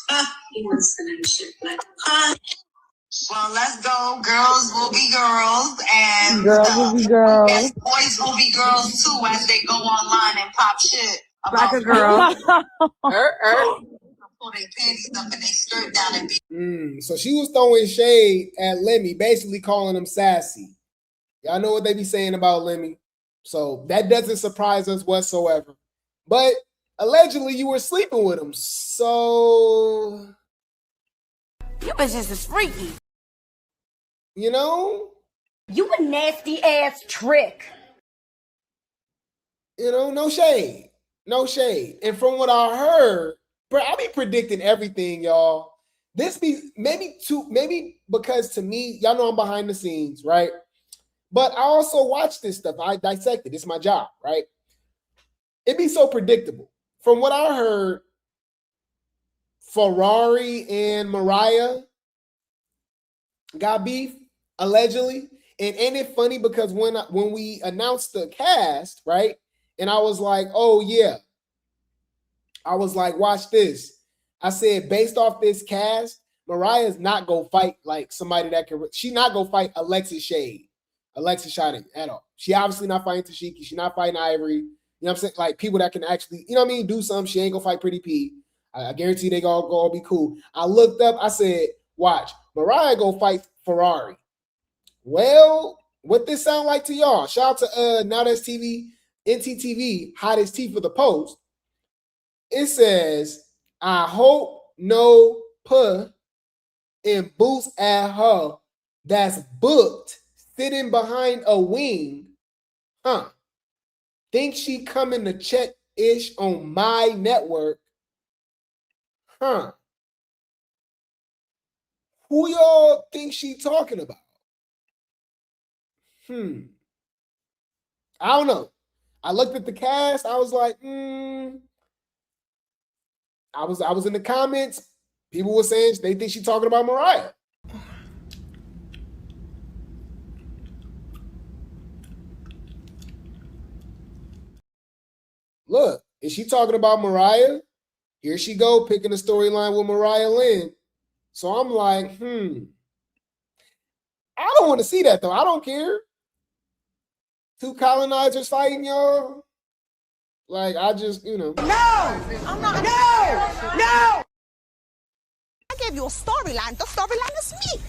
Well, let's go. Girls will be girls. And Girls will be girls. yes, boys will be girls too as they go online and pop shit. Like a girl. Pull pull their panties up and they skirt down and be. So she was throwing shade at Lemmy, basically calling him sassy. Y'all know what they be saying about Lemmy. So that doesn't surprise us whatsoever. But allegedly you were sleeping with him. So You bitches is freaky. you know? You a nasty ass trick. You know, no shade. No shade. And from what I heard, bro, I be predicting everything, y'all. This be maybe because to me, y'all know I'm behind the scenes, right? But I also watch this stuff. I dissect it. It's my job, right? It be so predictable. From what I heard, Ferrari and Mariah got beef, allegedly. And ain't it funny because when we announced the cast, right? And I was like, oh yeah. I was like, watch this. I said, based off this cast, Mariah's not gonna fight like somebody that can. She not gonna fight Alexis Shade at all. She obviously not fighting Tesehki. She not fighting Ivory. You know what I'm saying? Like people that can actually, you know what I mean, do something. She ain't gonna fight Pretty P. I guarantee they gonna all be cool. I looked up. I said, watch, Mariah go fight Ferrari. Well, what this sound like to y'all? Shout out to Now That's TV, NTTV, Hottest Tea for the Post. It says, I hope no puh in boots at her that's booked sitting behind a wing. Think she coming to check ish on my network. Who y'all think she talking about? I don't know. I looked at the cast. I was like, I was in the comments. People were saying they think she's talking about Mariah. Look, is she talking about Mariah? Here she go, picking a storyline with Mariah Lynn. So I'm like, I don't want to see that though. I don't care. Two colonizers fighting, y'all. Like, I just, you know. No! I'm not. No! I gave you a storyline. The storyline is me.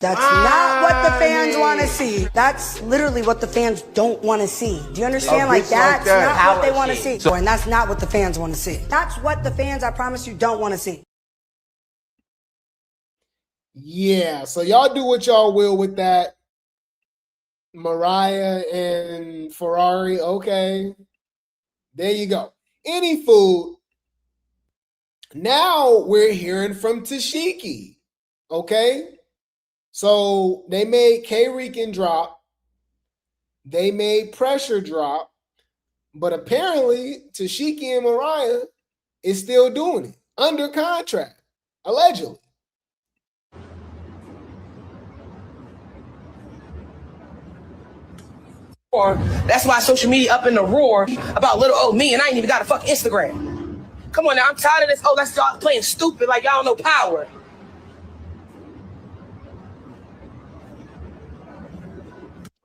That's not what the fans want to see. That's literally what the fans don't want to see. Do you understand? Like, that's not what they want to see. And that's not what the fans want to see. That's what the fans, I promise you, don't want to see. Yeah, so y'all do what y'all will with that. Mariah and Ferrari, okay. There you go. Any food. Now we're hearing from Tesehki, okay? So they made K-Rican drop. They made Pressure drop. But apparently, Tesehki and Mariah is still doing it under contract, allegedly. That's why social media up in the roar about little old me, and I ain't even got a fucking Instagram. Come on now, I'm tired of this. Oh, that's y'all playing stupid like y'all don't know power.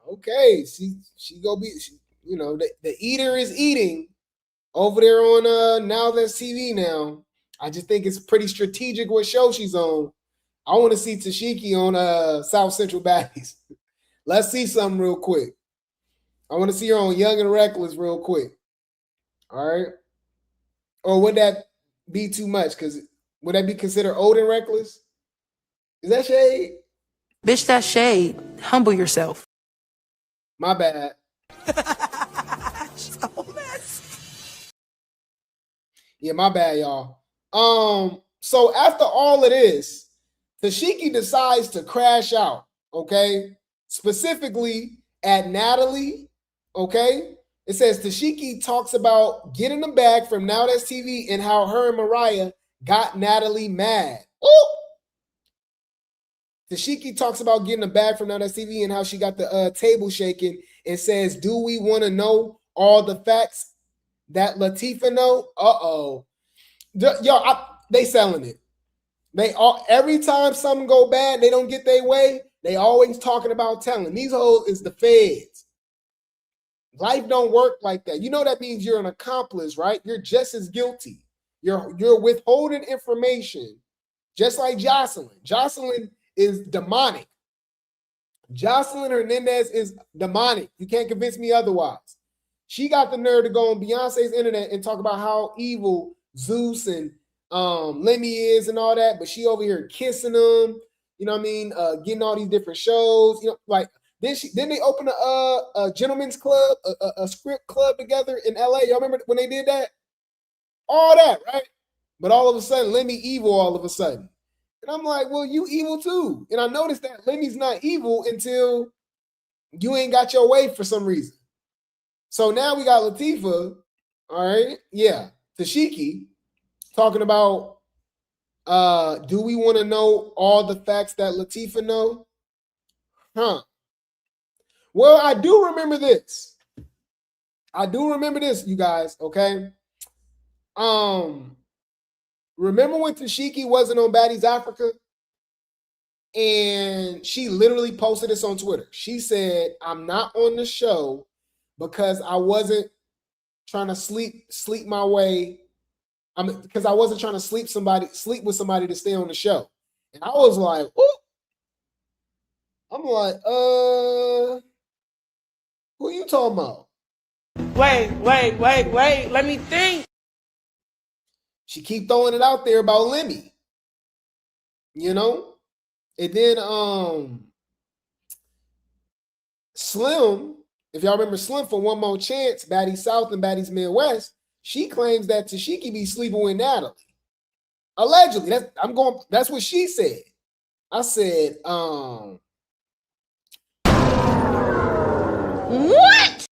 Okay, she go be, you know, the eater is eating over there on Now That's TV now. I just think it's pretty strategic what show she's on. I want to see Tesehki on South Central Baddies. Let's see something real quick. I want to see her on Young and Reckless real quick. All right. Or would that be too much? Because would that be considered old and reckless? Is that shade? Bitch, that's shade. Humble yourself. My bad. Yeah, my bad, y'all. So after all of this, Tesehki decides to crash out, okay? Specifically at Natalie, okay? It says Tesehki talks about getting the bag from Now That's TV and how her and Mariah got Natalie mad. Ooh! Tesehki talks about getting a bag from Now That's TV and how she got the table shaking and says, do we want to know all the facts that Latifah know? Uh-oh. They selling it. Every time something go bad, they don't get their way, they always talking about telling. These hoes is the feds. Life don't work like that. You know that means you're an accomplice, right? You're just as guilty. You're withholding information, just like Jocelyn. Jocelyn is demonic. Jocelyn Hernandez is demonic. You can't convince me otherwise. She got the nerve to go on Beyonce's internet and talk about how evil Zeus and Lemmy is and all that, but she over here kissing them. You know what I mean? Getting all these different shows. You know, like then they open a gentleman's club, a script club together in LA. Y'all remember when they did that? All that, right? But all of a sudden, Lemmy evil all of a sudden. And I'm like, well, you evil too. And I noticed that Lemmy's not evil until you ain't got your way for some reason. So now we got Latifah, all right? Yeah, Tesehki, talking about, do we want to know all the facts that Latifah know? Well, I do remember this. You guys, okay? Remember when Tesehki wasn't on Baddies Africa? And she literally posted this on Twitter. She said, I'm not on the show because I wasn't trying to sleep my way. Because I wasn't trying to sleep with somebody to stay on the show. And I was like, ooh. I'm like, who you talking about? Wait. Let me think. She keep throwing it out there about Lemmy. You know? And then Slim, if y'all remember Slim for One More Chance, Baddies South and Baddies Midwest, she claims that Tesehki be sleeping with Natalie. Allegedly. That's what she said. I said, What?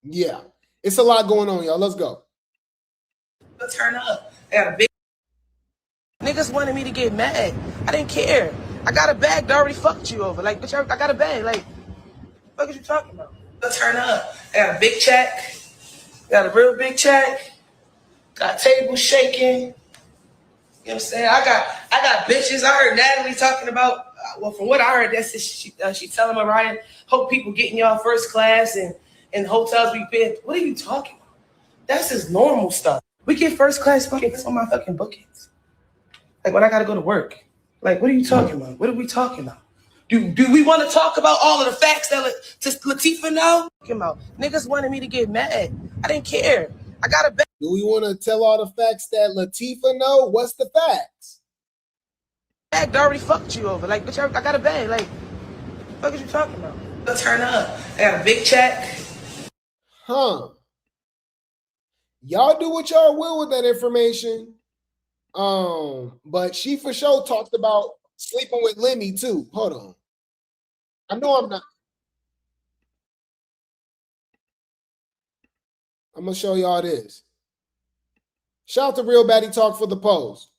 Yeah. It's a lot going on, y'all. Let's go. Turn up. I got a big niggas wanted me to get mad. I didn't care. I got a bag that already fucked you over. Like, bitch, I got a bag. Like, what are you talking about? Turn up. I got a big check. Got a real big check. Got tables shaking. You know what I'm saying? I got bitches. I heard Natalie talking about. Well, from what I heard, that's she telling Mariah, hope people getting y'all first class and hotels we been. What are you talking about? That's just normal stuff. We get first class bookings on my fucking bookings. Like when I gotta go to work. Like, what are you talking about? What are we talking about? Do we want to talk about all of the facts that Latifah know? Niggas wanted me to get mad. I didn't care. I got a bag. Do we want to tell all the facts that Latifah know? What's the facts? Bag that already fucked you over. Like, bitch, I got a bag. Like, what are you talking about? Turn up. I got a big check. Y'all do what y'all will with that information. But she for sure talked about sleeping with Lemmy too. Hold on. I know I'm not. I'm gonna show y'all this. Shout out to Real Baddie Talk for the post.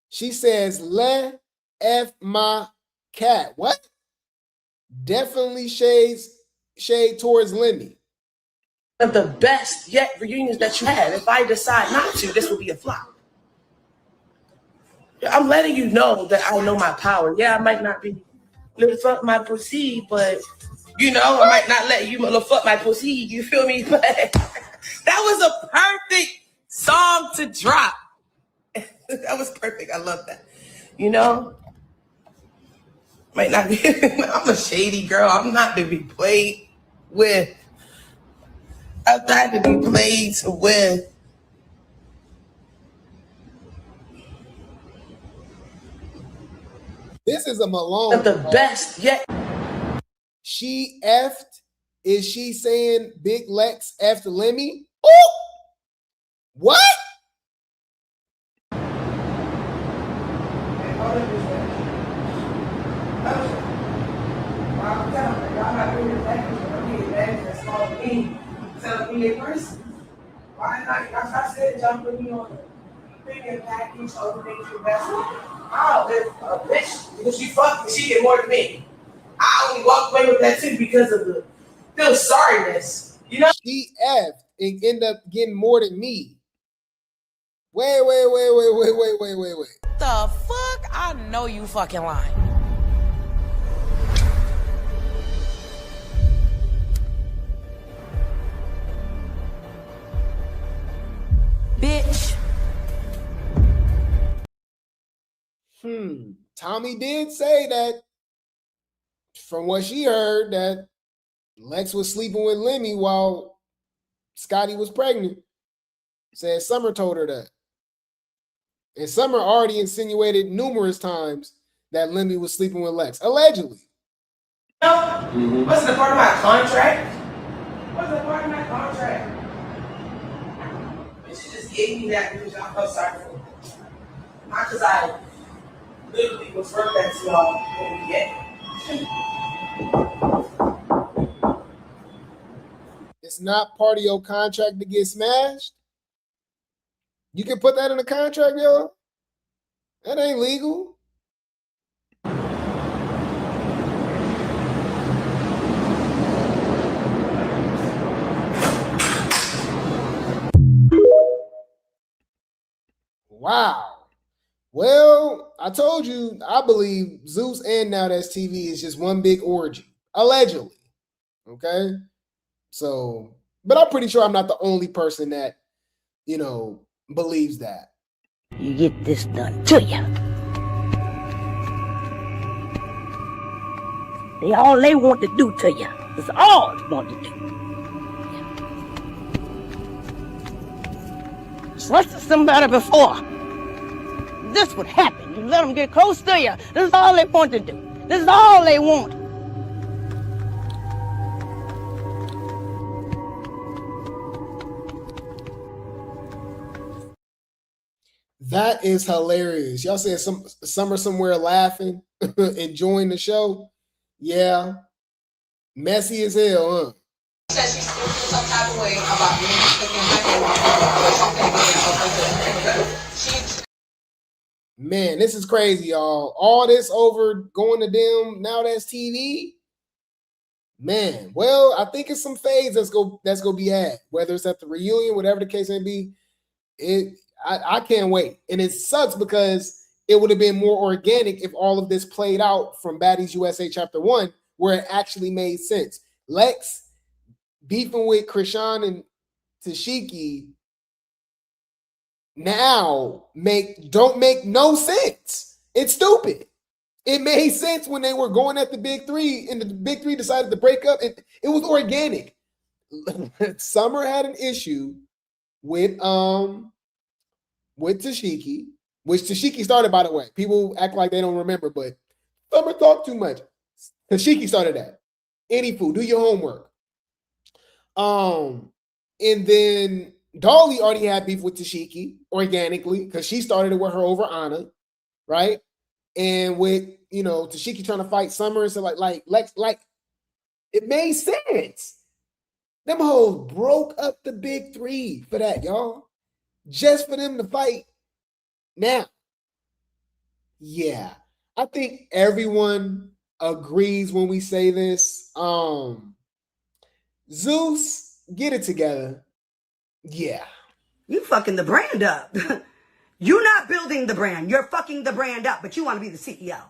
She says, "Le F my cat." What? Definitely shade towards Lemmy. Of the best yet reunions that you had. If I decide not to, this will be a flop. I'm letting you know that I know my power. Yeah, I might not be lift up my pussy, but you know, I might not let you lift up my pussy. You feel me? But that was a perfect song to drop. That was perfect. I love that. You know, might not be. I'm a shady girl. I'm not to be played with. I'm not to be played with. This is a Malone. The best yet. She effed. Is she saying Big Lex effed Lemmy? Oh, what? Why not? Like I said, y'all put me on a premium package, overpaid your investment. I'll live a bitch because she fucked me. She get more than me. I only walk away with that too because of the feel sorriness. You know? She effed and end up getting more than me. Wait. The fuck? I know you fucking lying. Bitch. Tommy did say that, from what she heard, that Lex was sleeping with Lemmy while Scotty was pregnant. Said Summer told her that. And Summer already insinuated numerous times that Lemmy was sleeping with Lex, allegedly. Wasn't a part of my contract. Wasn't a part of my contract. And she just gave me that news. I felt sorry for her. Not because I literally referred that to y'all when we get. It's not part of your contract to get smashed. You can put that in the contract, yo. That ain't legal. Wow. Well, I told you, I believe Zeus and Now That's TV is just one big orgy. Allegedly. Okay? So, but I'm pretty sure I'm not the only person that, believes that. You get this done to you. All they want to do to you. That's all they want to do. Trusted somebody before. This would happen. You let them get close to you. This is all they want to do. This is all they want. That is hilarious. Y'all said Summer somewhere laughing, enjoying the show. Yeah. Messy as hell, huh? She said she still feels some type of way about me sticking Man, this is crazy, y'all. All this over going to them Now That's TV. Man, well, I think it's some fades that's gonna be had, whether it's at the reunion, whatever the case may be. I can't wait. And it sucks because it would have been more organic if all of this played out from Baddies USA Chapter 1, where it actually made sense. Lex beefing with Chrisean and Tesehki now don't make no sense. It's stupid. It made sense when they were going at the big three, and the big three decided to break up. It was organic. Summer had an issue with Tesehki, which Tesehki started, by the way. People act like they don't remember, but Summer talked too much. Tesehki started that. Any fool, do your homework. And then Dolly already had beef with Tesehki organically because she started it with her over Anna, right? And with Tesehki trying to fight Summer, and so like it made sense. Them hoes broke up the big three for that, y'all. Just for them to fight now. Yeah. I think everyone agrees when we say this. Zeus, get it together. Yeah. You fucking the brand up. You're not building the brand. You're fucking the brand up, but you want to be the CEO.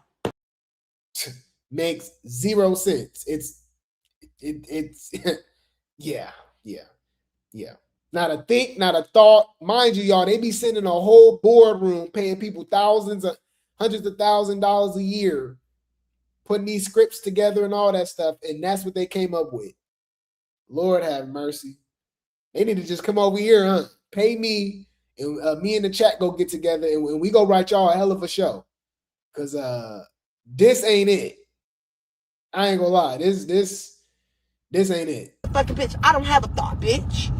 Makes zero sense. It's yeah. Not a think, not a thought. Mind you, y'all, they be sitting in a whole boardroom paying people thousands of hundreds of $1,000s a year, putting these scripts together and all that stuff, and that's what they came up with. Lord have mercy. They need to just come over here, huh? Pay me, and me and the chat go get together, and we go write y'all a hell of a show. Because this ain't it. I ain't gonna lie. This ain't it. Fucking bitch, I don't have a thought, bitch.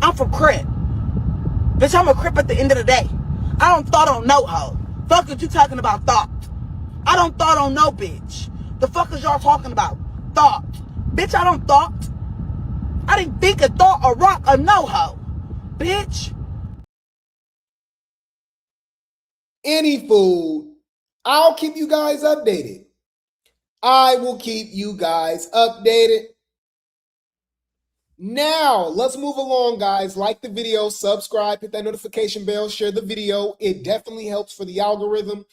I'm from Crip. Bitch, I'm a Crip at the end of the day. I don't thought on no hoe. Fuck what you talking about thought. I don't thought on no bitch. The fuck is y'all talking about? Thought. Bitch, I don't thought. I didn't think a thought or rock a no hoe. Bitch. Any fool, I'll keep you guys updated. I will keep you guys updated. Now, let's move along, guys. Like the video, subscribe, hit that notification bell, share the video. It definitely helps for the algorithm.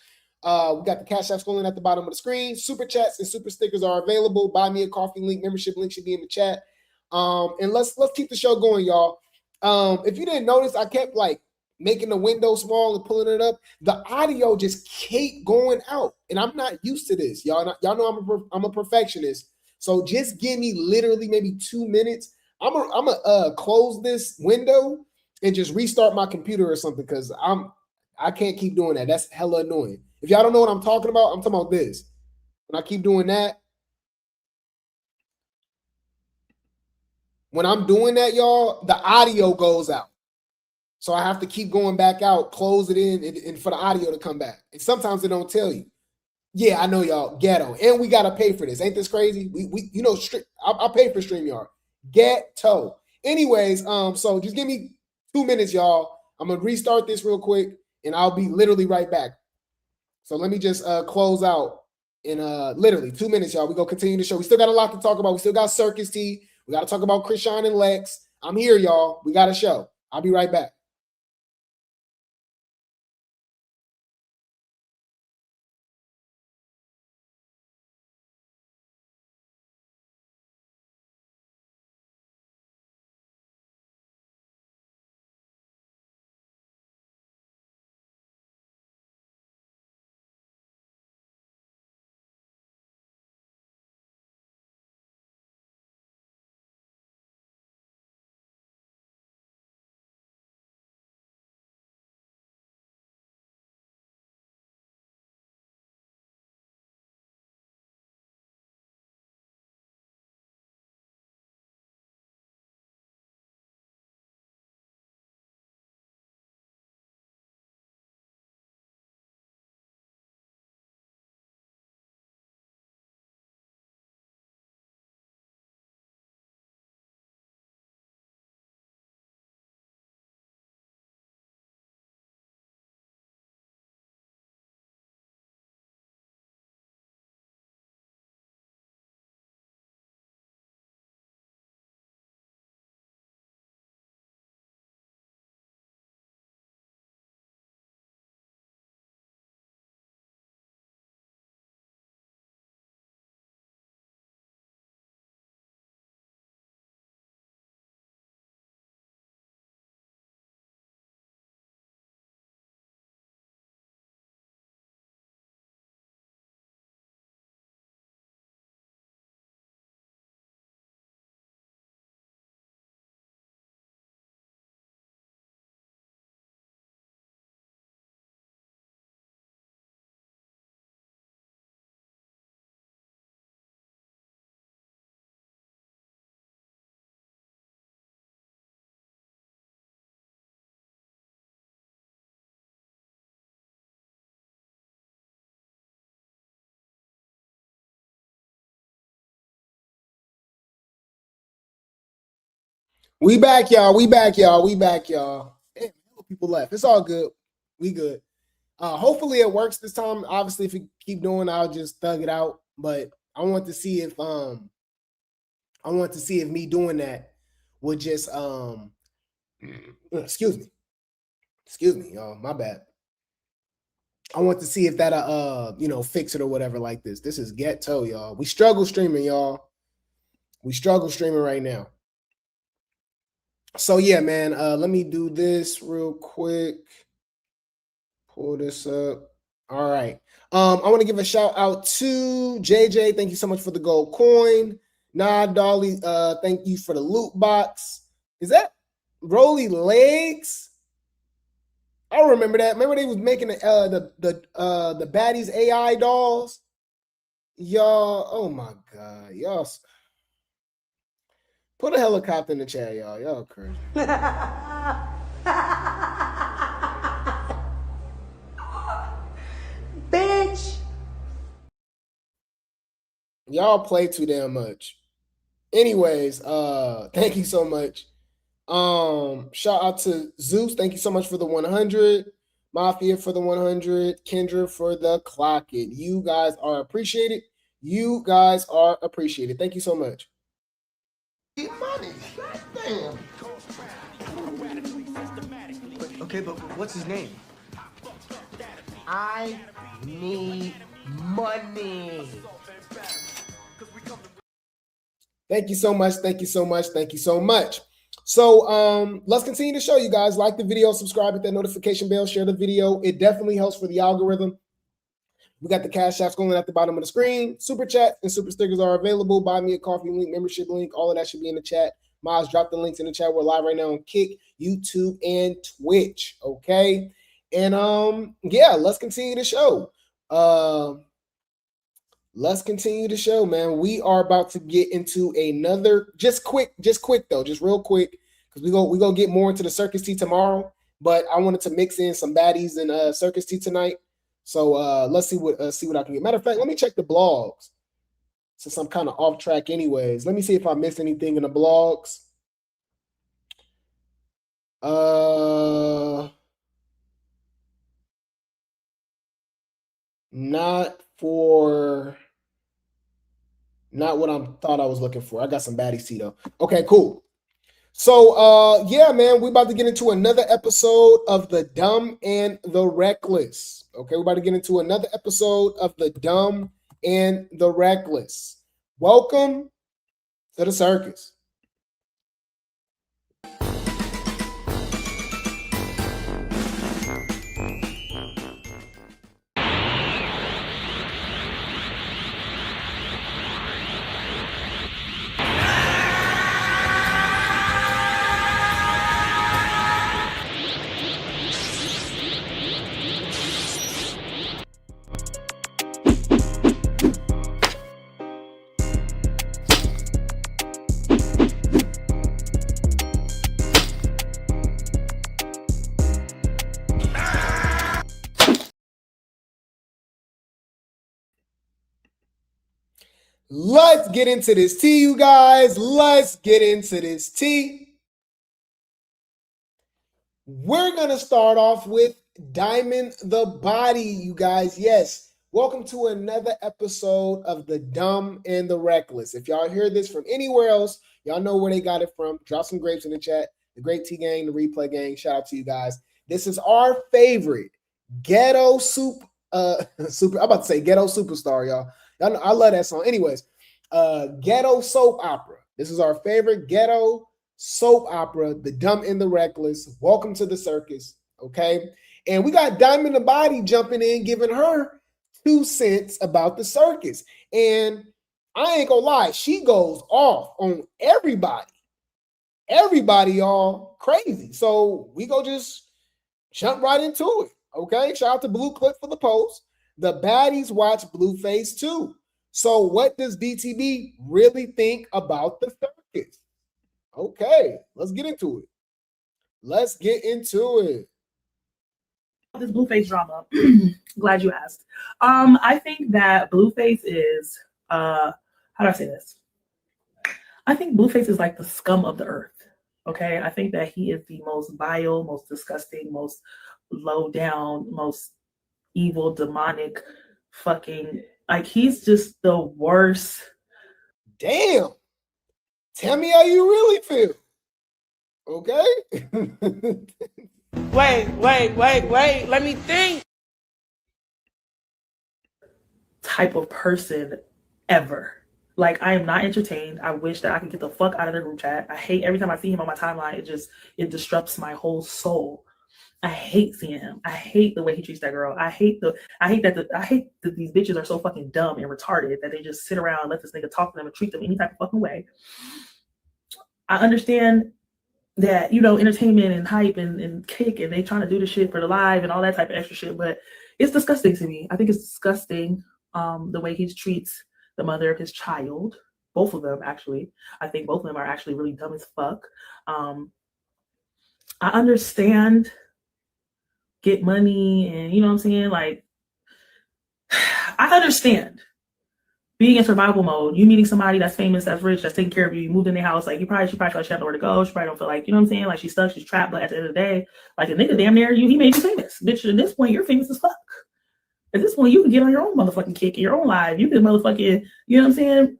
We got the Cash App scrolling at the bottom of the screen. Super chats and super stickers are available. Buy me a coffee link, membership link should be in the chat. And let's keep the show going, y'all. if you didn't notice, I kept like making the window small and pulling it up. The audio just kept going out, and I'm not used to this. Y'all know I'm a perfectionist. So just give me literally maybe 2 minutes. I'm gonna close this window and just restart my computer or something, because I can't keep doing that. That's hella annoying. If y'all don't know what I'm talking about this. When I keep doing that, when I'm doing that, y'all, the audio goes out. So I have to keep going back out, close it in, and for the audio to come back. And sometimes they don't tell you. Yeah, I know, y'all, ghetto. And we got to pay for this. Ain't this crazy? We you know, I pay for StreamYard. Ghetto. Anyways, so just give me 2 minutes, y'all. I'm going to restart this real quick, and I'll be literally right back. So let me just close out in literally 2 minutes, y'all. We're going to continue the show. We still got a lot to talk about. We still got Circus Tea. We got to talk about Chrisean and Lex. I'm here, y'all. We got a show. I'll be right back. We back, y'all. We back, y'all. We back, y'all. Damn, people left. It's all good. We good. Hopefully it works this time. Obviously, if we keep doing, I'll just thug it out. But I want to see if me doing that would just excuse me, y'all. My bad. I want to see if that fix it or whatever like this. This is ghetto, y'all. We struggle streaming, y'all. We struggle streaming right now. So yeah, man, let me do this real quick. Pull this up. All right. I want to give a shout out to JJ. Thank you so much for the gold coin. Nah, Dolly, thank you for the loot box. Is that Rolly Legs? I remember that. Remember they was making the Baddies AI dolls? Y'all, oh my God. Y'all. Put a helicopter in the chat, y'all. Y'all crazy. Bitch. Y'all play too damn much. Anyways, thank you so much. Shout out to Zeus. Thank you so much for the 100. Mafia for the 100. Kendra for the clock it. You guys are appreciated. You guys are appreciated. Thank you so much. Get money. Damn. Okay, but what's his name? I need money. Thank you so much. Thank you so much. Thank you so much. So let's continue to show you guys. Like the video, subscribe, hit that notification bell, share the video. It definitely helps for the algorithm. We got the cash apps going at the bottom of the screen. Super chat and super stickers are available. Buy me a coffee link, membership link, all of that should be in the chat. Miles, drop the links in the chat. We're live right now on Kick, YouTube, and Twitch. Okay. And yeah, let's continue the show. Let's continue the show, man. We are about to get into another, just quick though, just real quick, because we gonna get more into the circus tea tomorrow. But I wanted to mix in some baddies and circus tea tonight. So let's see what I can get. Matter of fact, let me check the blogs. Since I'm kind of off track anyways. Let me see if I missed anything in the blogs. Not what I thought I was looking for. I got some baddies tea though. Okay, cool. So yeah, man, we're about to get into another episode of The Dumb and the Reckless. Okay, we're about to get into another episode of The Dumb and the Reckless. Welcome to the circus. Let's get into this tea, you guys. Let's get into this tea. We're going to start off with Diamond the Body, you guys. Yes, welcome to another episode of The Dumb and the Reckless. If y'all hear this from anywhere else, y'all know where they got it from. Drop some grapes in the chat. The Grape Tea gang, the Replay gang, shout out to you guys. This is our favorite ghetto super. I'm about to say ghetto superstar, y'all. I love that song. Anyways, ghetto soap opera. This is our favorite ghetto soap opera, The Dumb and the Reckless. Welcome to the circus, okay? And we got Diamond the Body jumping in, giving her 2 cents about the circus. And I ain't gonna lie, she goes off on everybody. Everybody, y'all, crazy. So we go just jump right into it, okay? Shout out to Blue Clip for the post. The baddies watch Blueface too. So what does DTB really think about the circus? Okay, let's get into it. Let's get into it. This Blueface drama. Glad you asked. I think that Blueface is how do I say this? I think Blueface is like the scum of the earth. Okay, I think that he is the most vile, most disgusting, most low down, most evil, demonic, fucking, like, he's just the worst. Damn. Tell me how you really feel. Okay? Wait. Let me think. Type of person ever. Like, I am not entertained. I wish that I could get the fuck out of the group chat. I hate every time I see him on my timeline. It disrupts my whole soul. I hate seeing him. I hate the way he treats that girl. I hate that these bitches are so fucking dumb and retarded that they just sit around and let this nigga talk to them and treat them any type of fucking way. I understand that, you know, entertainment and hype and kick, and they trying to do the shit for the live and all that type of extra shit, but it's disgusting to me. I think it's disgusting the way he treats the mother of his child. Both of them, actually. I think both of them are actually really dumb as fuck. I understand get money and, you know what I'm saying? Like, I understand being in survival mode. You meeting somebody that's famous, that's rich, that's taking care of you. You moved in their house. Like, she probably feel like she have nowhere to go. She probably don't feel like, you know what I'm saying? Like, she's stuck, she's trapped. But at the end of the day, like, a nigga damn near you, he made you famous. Bitch, at this point, you're famous as fuck. At this point, you can get on your own motherfucking kick, your own live. You can motherfucking, you know what I'm saying?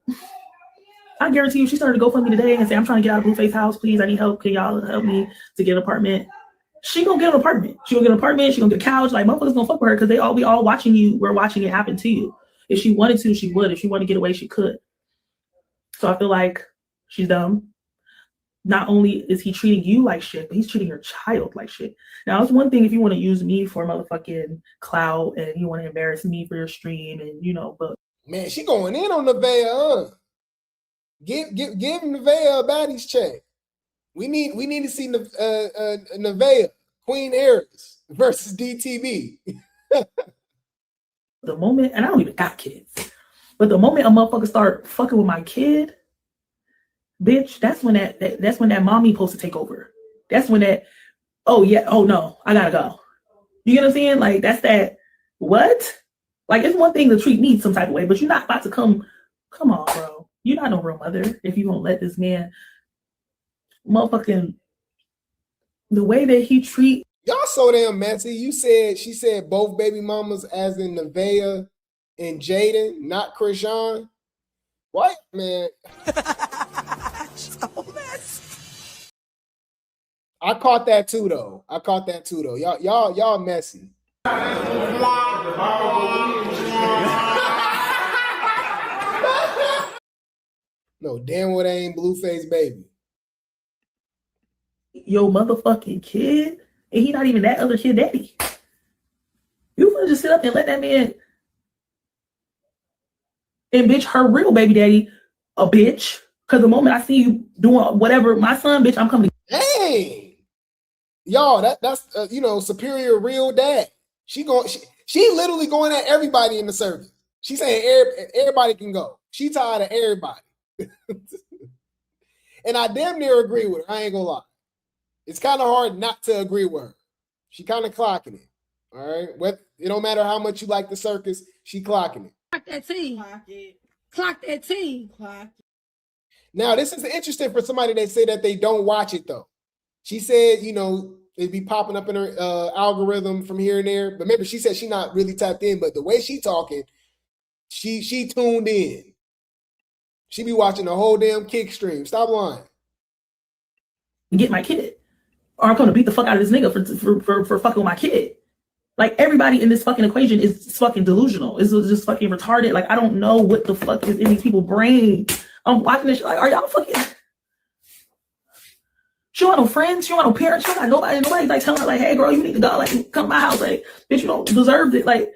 I guarantee you, she started to go for me today and say, I'm trying to get out of Blueface house, please. I need help. Can y'all help me to get an apartment? She gonna get an apartment. She gonna get an apartment. She gonna get a couch. Like, motherfuckers gonna fuck with her because we all watching you. We're watching it happen to you. If she wanted to, she would. If she wanted to get away, she could. So I feel like she's dumb. not only is he treating you like shit, but he's treating your child like shit. Now, it's one thing if you want to use me for motherfucking clout and you want to embarrass me for your stream and, you know, but. Man, she going in on Nevaeh, Give Nevaeh a Baddies check. We need to see Nevaeh, Queen Heiress versus DTB. The moment, and I don't even got kids, but the moment a motherfucker start fucking with my kid, bitch, that's when that mommy supposed to take over. That's when that, oh yeah, oh no, I gotta go. You get what I'm saying? Like that's that, what? Like it's one thing to treat me some type of way, but you're not about to come on, bro. You're not no real mother if you won't let this man motherfucking, the way that he treat. Y'all so damn messy. She said both baby mamas as in Nevaeh and Jaden, not Chrisean. What, man? So messy. I caught that too though. Y'all messy. No, damn well they ain't Blueface baby. Your motherfucking kid, and he not even that other kid daddy. You gonna just sit up and let that man and bitch her real baby daddy a bitch? Cause the moment I see you doing whatever, my son, bitch, I'm coming. Hey, y'all, that's superior real dad. She literally going at everybody in the service. She saying everybody can go. She tired of everybody. And I damn near agree with her. I ain't gonna lie. It's kind of hard not to agree with her. She kind of clocking it. All right. It don't matter how much you like the circus, she clocking it. Clock that T. Clock that T. Now, this is interesting for somebody that say that they don't watch it though. She said, it'd be popping up in her algorithm from here and there. But remember, she said she not really tapped in, but the way she talking, she tuned in. She be watching the whole damn kick stream. Stop lying. Get my kid. Or I'm gonna beat the fuck out of this nigga for fucking with my kid. Like everybody in this fucking equation is fucking delusional. It's just fucking retarded. Like I don't know what the fuck is in these people's brain. I'm watching this shit like, are y'all fucking? She don't have no friends. She don't have no parents. She don't have nobody. Nobody's like telling her like, hey girl, you need to go. Like come to my house. Like bitch, you don't deserve it. Like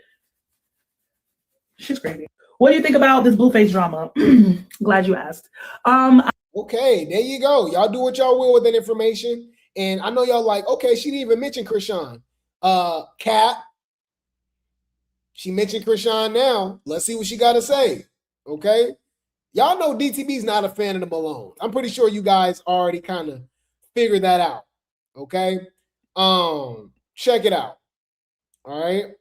shit's crazy. What do you think about this Blueface drama? Glad you asked. Okay, there you go. Y'all do what y'all will with that information. And I know y'all like, okay, she didn't even mention Chrisean. Kat. She mentioned Chrisean now. Let's see what she got to say. Okay. Y'all know DTB's not a fan of the Malone. I'm pretty sure you guys already kind of figured that out. Okay. Check it out. All right.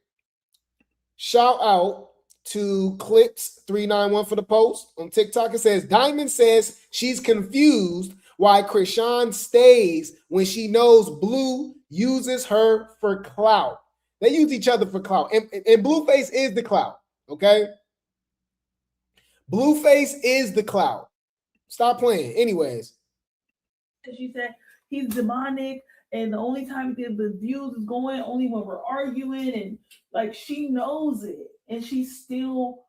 Shout out to Clips391 for the post on TikTok. It says, Diamond says she's confused why Chrisean stays when she knows Blue uses her for clout. They use each other for clout. And Blueface is the clout, okay? Blueface is the clout. Stop playing. Anyways. She said he's demonic, and the only time the views is going only when we're arguing, and like she knows it, and she's still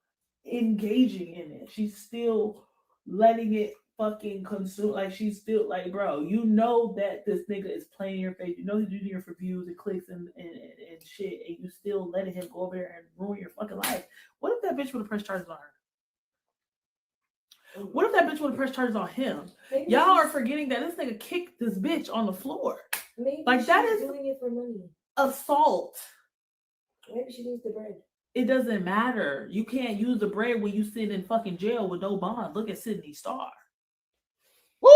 engaging in it. She's still letting it fucking consume. Like she's still like, bro, you know that this nigga is playing in your face. You know he's using your for views and clicks and shit, and you still letting him go over there and ruin your fucking life. What if that bitch would have pressed charges on her? What if that bitch would have pressed charges on him? Maybe y'all are forgetting that this nigga kicked this bitch on the floor. Maybe like that is doing it for money. Assault. Maybe she needs the bread. It doesn't matter. You can't use the bread when you sit in fucking jail with no bond. Look at Sydney Starr. Woo!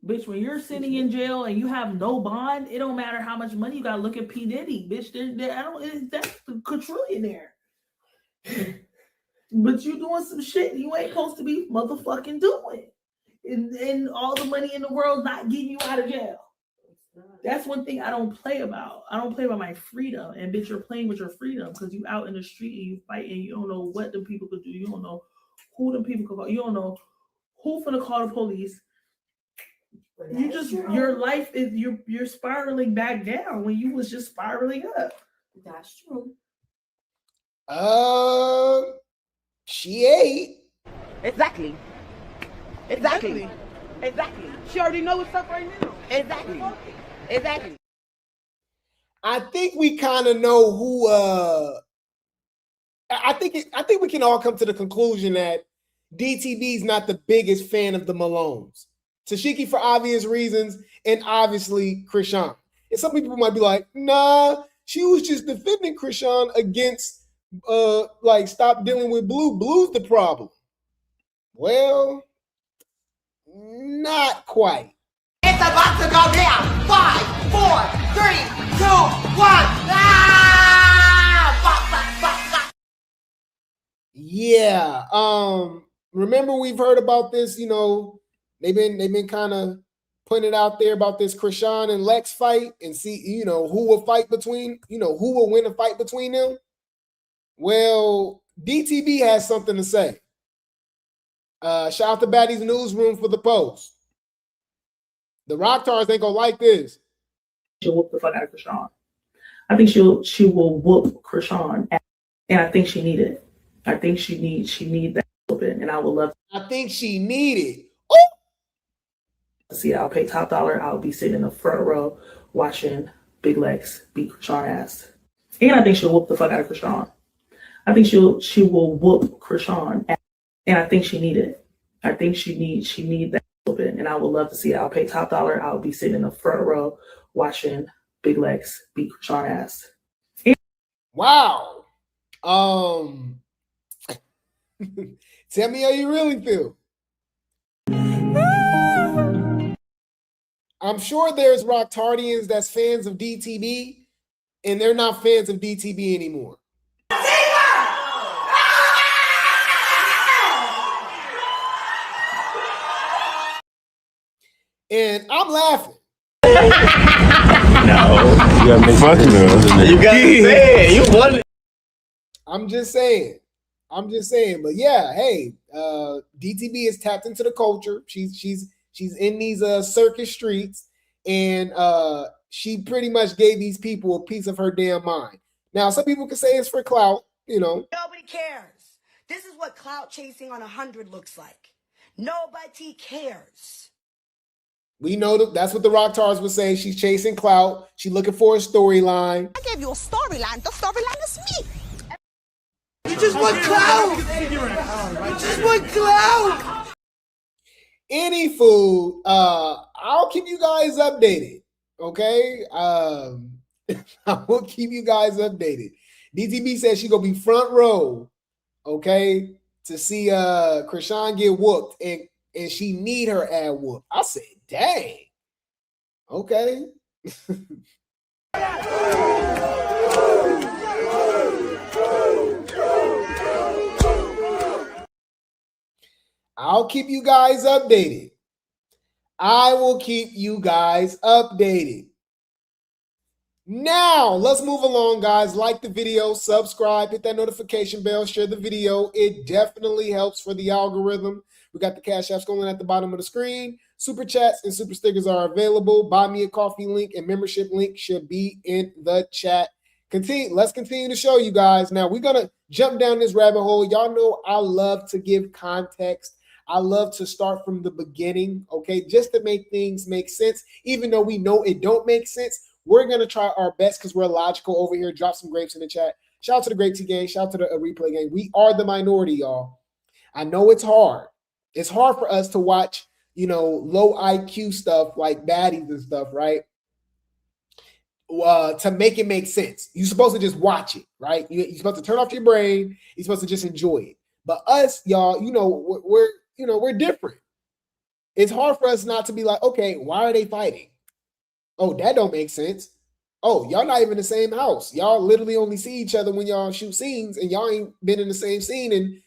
Bitch, when you're sitting in jail and you have no bond, it don't matter how much money you got. Look at P. Diddy, bitch. That's the quadrillionaire. But you doing some shit you ain't supposed to be motherfucking doing. And all the money in the world not getting you out of jail. That's one thing I don't play about. I don't play about my freedom. And bitch, you're playing with your freedom because you out in the street and you fight and you don't know what them people could do. You don't know who them people could call. You don't know who finna call the police. You just your life is you're spiraling back down when you was just spiraling up. That's true. She ate. Exactly. Exactly. She already knows what's up right now. Exactly. Exactly. I think we kind of know who. I think we can all come to the conclusion that DTB is not the biggest fan of the Malones. Tesehki for obvious reasons, and obviously Chrisean. And some people might be like, nah, she was just defending Chrisean against like stop dealing with Blue. Blue's the problem. Well, not quite. It's about to go down. 5, 4, 3, 2, 1. Yeah. Remember we've heard about this, you know, they've been kind of putting it out there about this Chrisean and Lex fight and see, you know, who will fight between, you know, who will win a fight between them. Well, DTB has something to say. Shout out to Baddies Newsroom for the post. The Rocktars ain't gonna like this. She'll whoop the fuck out of Chrisean. I think she will whoop Chrisean, and I think she need it. I think she need that whooping, and I would love. I think she need it. To see, I'll pay top dollar. I'll be sitting in the front row watching Big Lex beat Chrisean ass, and I think she'll whoop the fuck out of Chrisean. I think she will whoop Chrisean, and I think she need it. I think she need that whooping, and I would love to see it. I'll pay top dollar. I'll be sitting in the front row watching Big Lex beat Chrisean ass. Wow. Tell me how you really feel. I'm sure there's Rocktardians that's fans of DTB, and they're not fans of DTB anymore. And I'm laughing. No. Fuck no. You gotta say it. You won it. I'm just saying. But yeah, hey, DTB is tapped into the culture. She's in these circus streets, and she pretty much gave these people a piece of her damn mind. Now, some people could say it's for clout, you know. Nobody cares. This is what clout chasing on 100 looks like. Nobody cares. We know that's what the Rocktars would say. She's chasing clout. She's looking for a storyline. I gave you a storyline. The storyline is me. You just want clout. You just want clout. Any food, I'll keep you guys updated. Okay. I will keep you guys updated. DTB says she's gonna be front row, okay, to see Chrisean get whooped, and she need her ad whooped. I said, dang. Okay. I'll keep you guys updated. I will keep you guys updated. Now, let's move along, guys. Like the video, subscribe, hit that notification bell, share the video. It definitely helps for the algorithm. We got the Cash App scrolling at the bottom of the screen. Super chats and super stickers are available. Buy me a coffee link and membership link should be in the chat. Let's continue to show you guys. Now, we're going to jump down this rabbit hole. Y'all know I love to give context. I love to start from the beginning, okay, just to make things make sense. Even though we know it don't make sense, we're going to try our best because we're logical over here. Drop some grapes in the chat. Shout out to the Grape Tea gang. Shout out to the replay gang. We are the minority, y'all. I know it's hard. It's hard for us to watch, you know, low IQ stuff like Baddies and stuff, right? To make it make sense. You're supposed to just watch it, right? You're supposed to turn off your brain. You're supposed to just enjoy it. But us, y'all, you know, we're different. It's hard for us not to be like, okay, why are they fighting? Oh, that don't make sense. Oh, y'all not even in the same house. Y'all literally only see each other when y'all shoot scenes, and y'all ain't been in the same scene in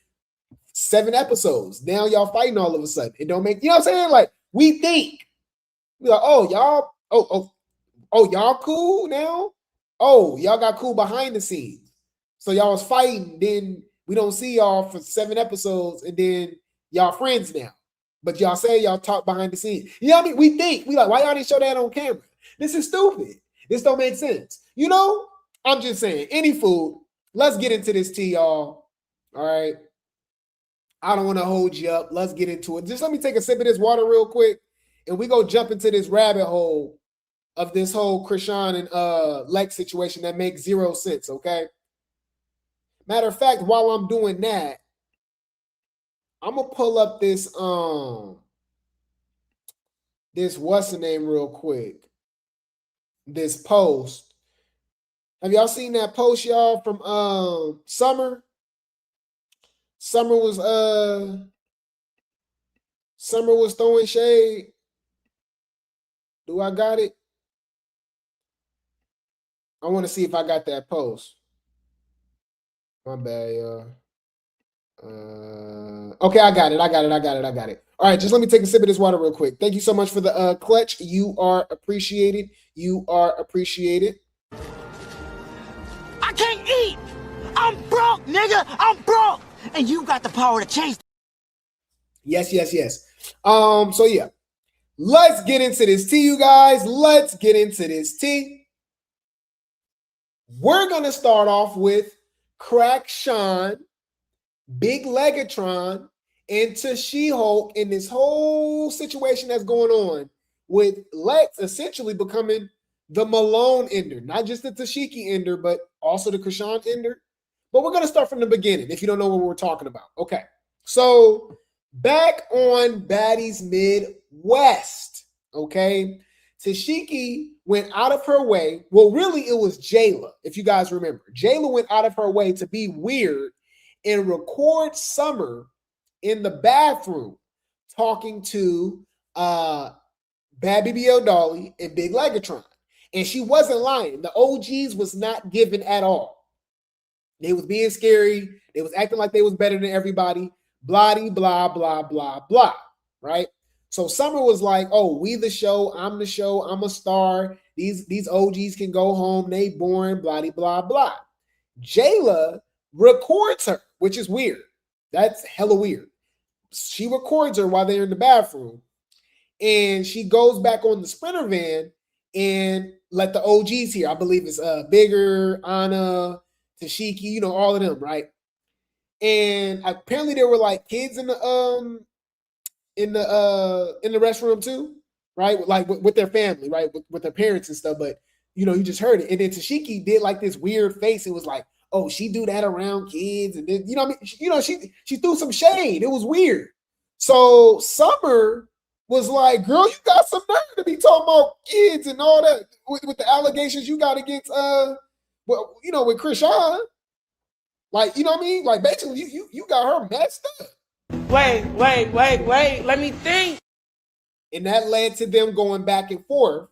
7 episodes. Now y'all fighting all of a sudden. It don't make, you know what I'm saying? Like, we think. We're like, oh, y'all, y'all cool now? Oh, y'all got cool behind the scenes. So y'all was fighting, then we don't see y'all for 7 episodes, and then y'all friends now. But y'all say y'all talk behind the scenes. You know what I mean? We think. We like, why y'all didn't show that on camera? This is stupid. This don't make sense. You know? I'm just saying. Any food. Let's get into this tea, y'all. All right. I don't want to hold you up. Let's get into it. Just let me take a sip of this water real quick, and we go jump into this rabbit hole of this whole Chrisean and Lex situation that makes zero sense, okay? Matter of fact, while I'm doing that, I'm gonna pull up this what's the name real quick. This post. Have y'all seen that post, y'all, from Summer? Summer was throwing shade. Do I got it? I want to see if I got that post. My bad, y'all. Okay, I got it. All right, just let me take a sip of this water real quick. Thank you so much for the clutch. You are appreciated. I can't eat. I'm broke, nigga. I'm broke. And you got the power to change. Yes. So yeah, let's get into this tea, you guys. Let's get into this tea. We're gonna start off with Crack Sean, Big Legatron, and She-Hulk in this whole situation that's going on with Lex essentially becoming the Malone ender, not just the Tesehki ender, but also the Chrisean ender. But we're going to start from the beginning if you don't know what we're talking about. Okay, so back on Baddies Midwest, okay, Tesehki went out of her way. Well, really, it was Jayla, if you guys remember. Jayla went out of her way to be weird and record Summer in the bathroom talking to Bad BBL Dolly and Big Legatron. And she wasn't lying. The OGs was not given at all. They was being scary. They was acting like they was better than everybody. Blah, blah, blah, blah, blah. Right? So Summer was like, oh, we the show. I'm the show. I'm a star. These OGs can go home. They boring. Blah, blah, blah. Jayla records her, which is weird. That's hella weird. She records her while they're in the bathroom. And she goes back on the Sprinter van and let the OGs hear. I believe it's Bigger, Anna, Tesehki, you know, all of them, right? And apparently there were like kids in the restroom too, right? Like with their family, right? With their parents and stuff. But you know, you just heard it. And then Tesehki did like this weird face. It was like, oh, she do that around kids, and then she threw some shade. It was weird. So Summer was like, girl, you got some nerve to be talking about kids and all that with the allegations you got against with Chrisean. Like, you know what I mean? Like, basically, you got her messed up. Wait. Let me think. And that led to them going back and forth,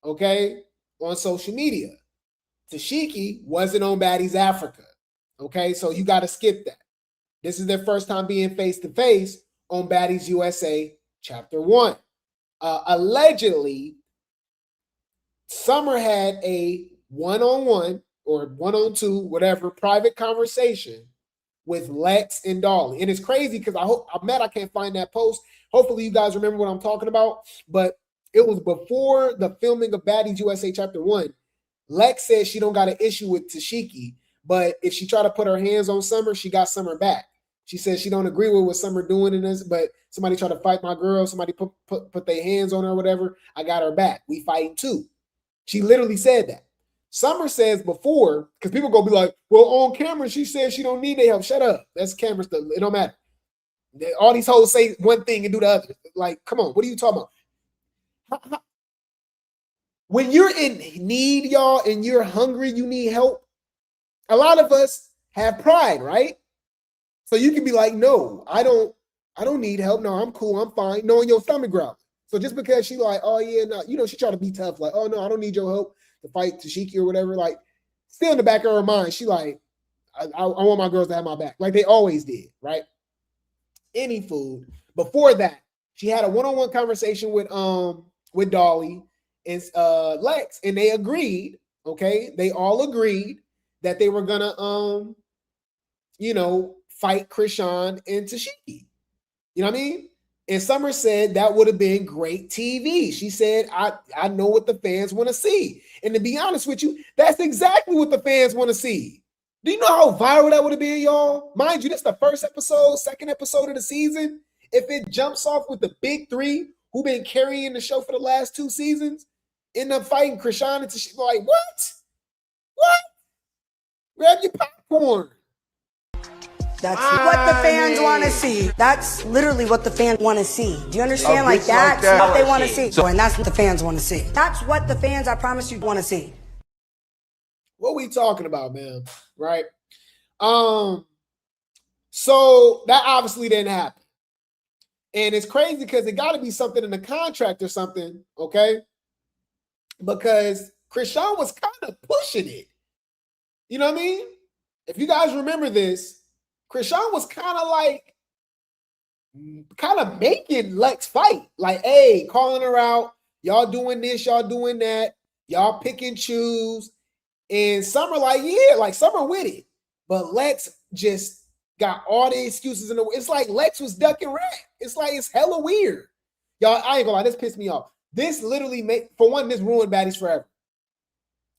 okay, on social media. Tesehki wasn't on Baddies Africa, okay? So you got to skip that. This is their first time being face-to-face on Baddies USA Chapter 1. Allegedly, Summer had a one-on-one or one-on-two, whatever, private conversation with Lex and Dolly. And it's crazy because I can't find that post. Hopefully you guys remember what I'm talking about. But it was before the filming of Baddies USA Chapter 1. Lex said she don't got an issue with Tesehki, but if she try to put her hands on Summer, she got Summer back. She says she don't agree with what Summer doing in this, but somebody try to fight my girl, somebody put their hands on her or whatever, I got her back. We fighting too. She literally said that. Summer says before, because people gonna be like, well, on camera, she said she don't need their help. Shut up. That's camera stuff. It don't matter. All these hoes say one thing and do the other. Like, come on, what are you talking about? When you're in need, y'all, and you're hungry, you need help. A lot of us have pride, right? So you can be like, no, I don't need help. No, I'm cool. I'm fine. Knowing your stomach growling. So just because she like, oh yeah, no, you know, she try to be tough. Like, oh no, I don't need your help to fight Tesehki or whatever. Like, still in the back of her mind, she like, I want my girls to have my back. Like they always did, right? Any food. Before that, she had a one-on-one conversation with Dolly and Lex, and they agreed, okay? They all agreed that they were gonna fight Chrisean and Tesehki. You know what I mean? And Summer said that would have been great TV. She said, I know what the fans want to see. And to be honest with you, that's exactly what the fans want to see. Do you know how viral that would have been, y'all? Mind you, this is the first episode, second episode of the season. If it jumps off with the big three who been carrying the show for the last 2 seasons, end up fighting Chrisean and Tesehki, like, what? What? Grab your popcorn. That's what the fans want to see. That's literally what the fans want to see. Do you understand? Like that's what they want to see. And that's what the fans want to see. That's what the fans, I promise you, want to see. What we talking about, man? Right? So that obviously didn't happen. And it's crazy because it got to be something in the contract or something, okay? Because Chrisean was kind of pushing it. You know what I mean? If you guys remember this, Chrisean was kind of making Lex fight. Like, hey, calling her out. Y'all doing this, y'all doing that. Y'all pick and choose. And Summer like, yeah, like Summer with it. But Lex just got all the excuses in the way. It's like Lex was ducking rat. It's like, it's hella weird. Y'all, I ain't gonna lie, this pissed me off. This literally for one, this ruined Baddies forever.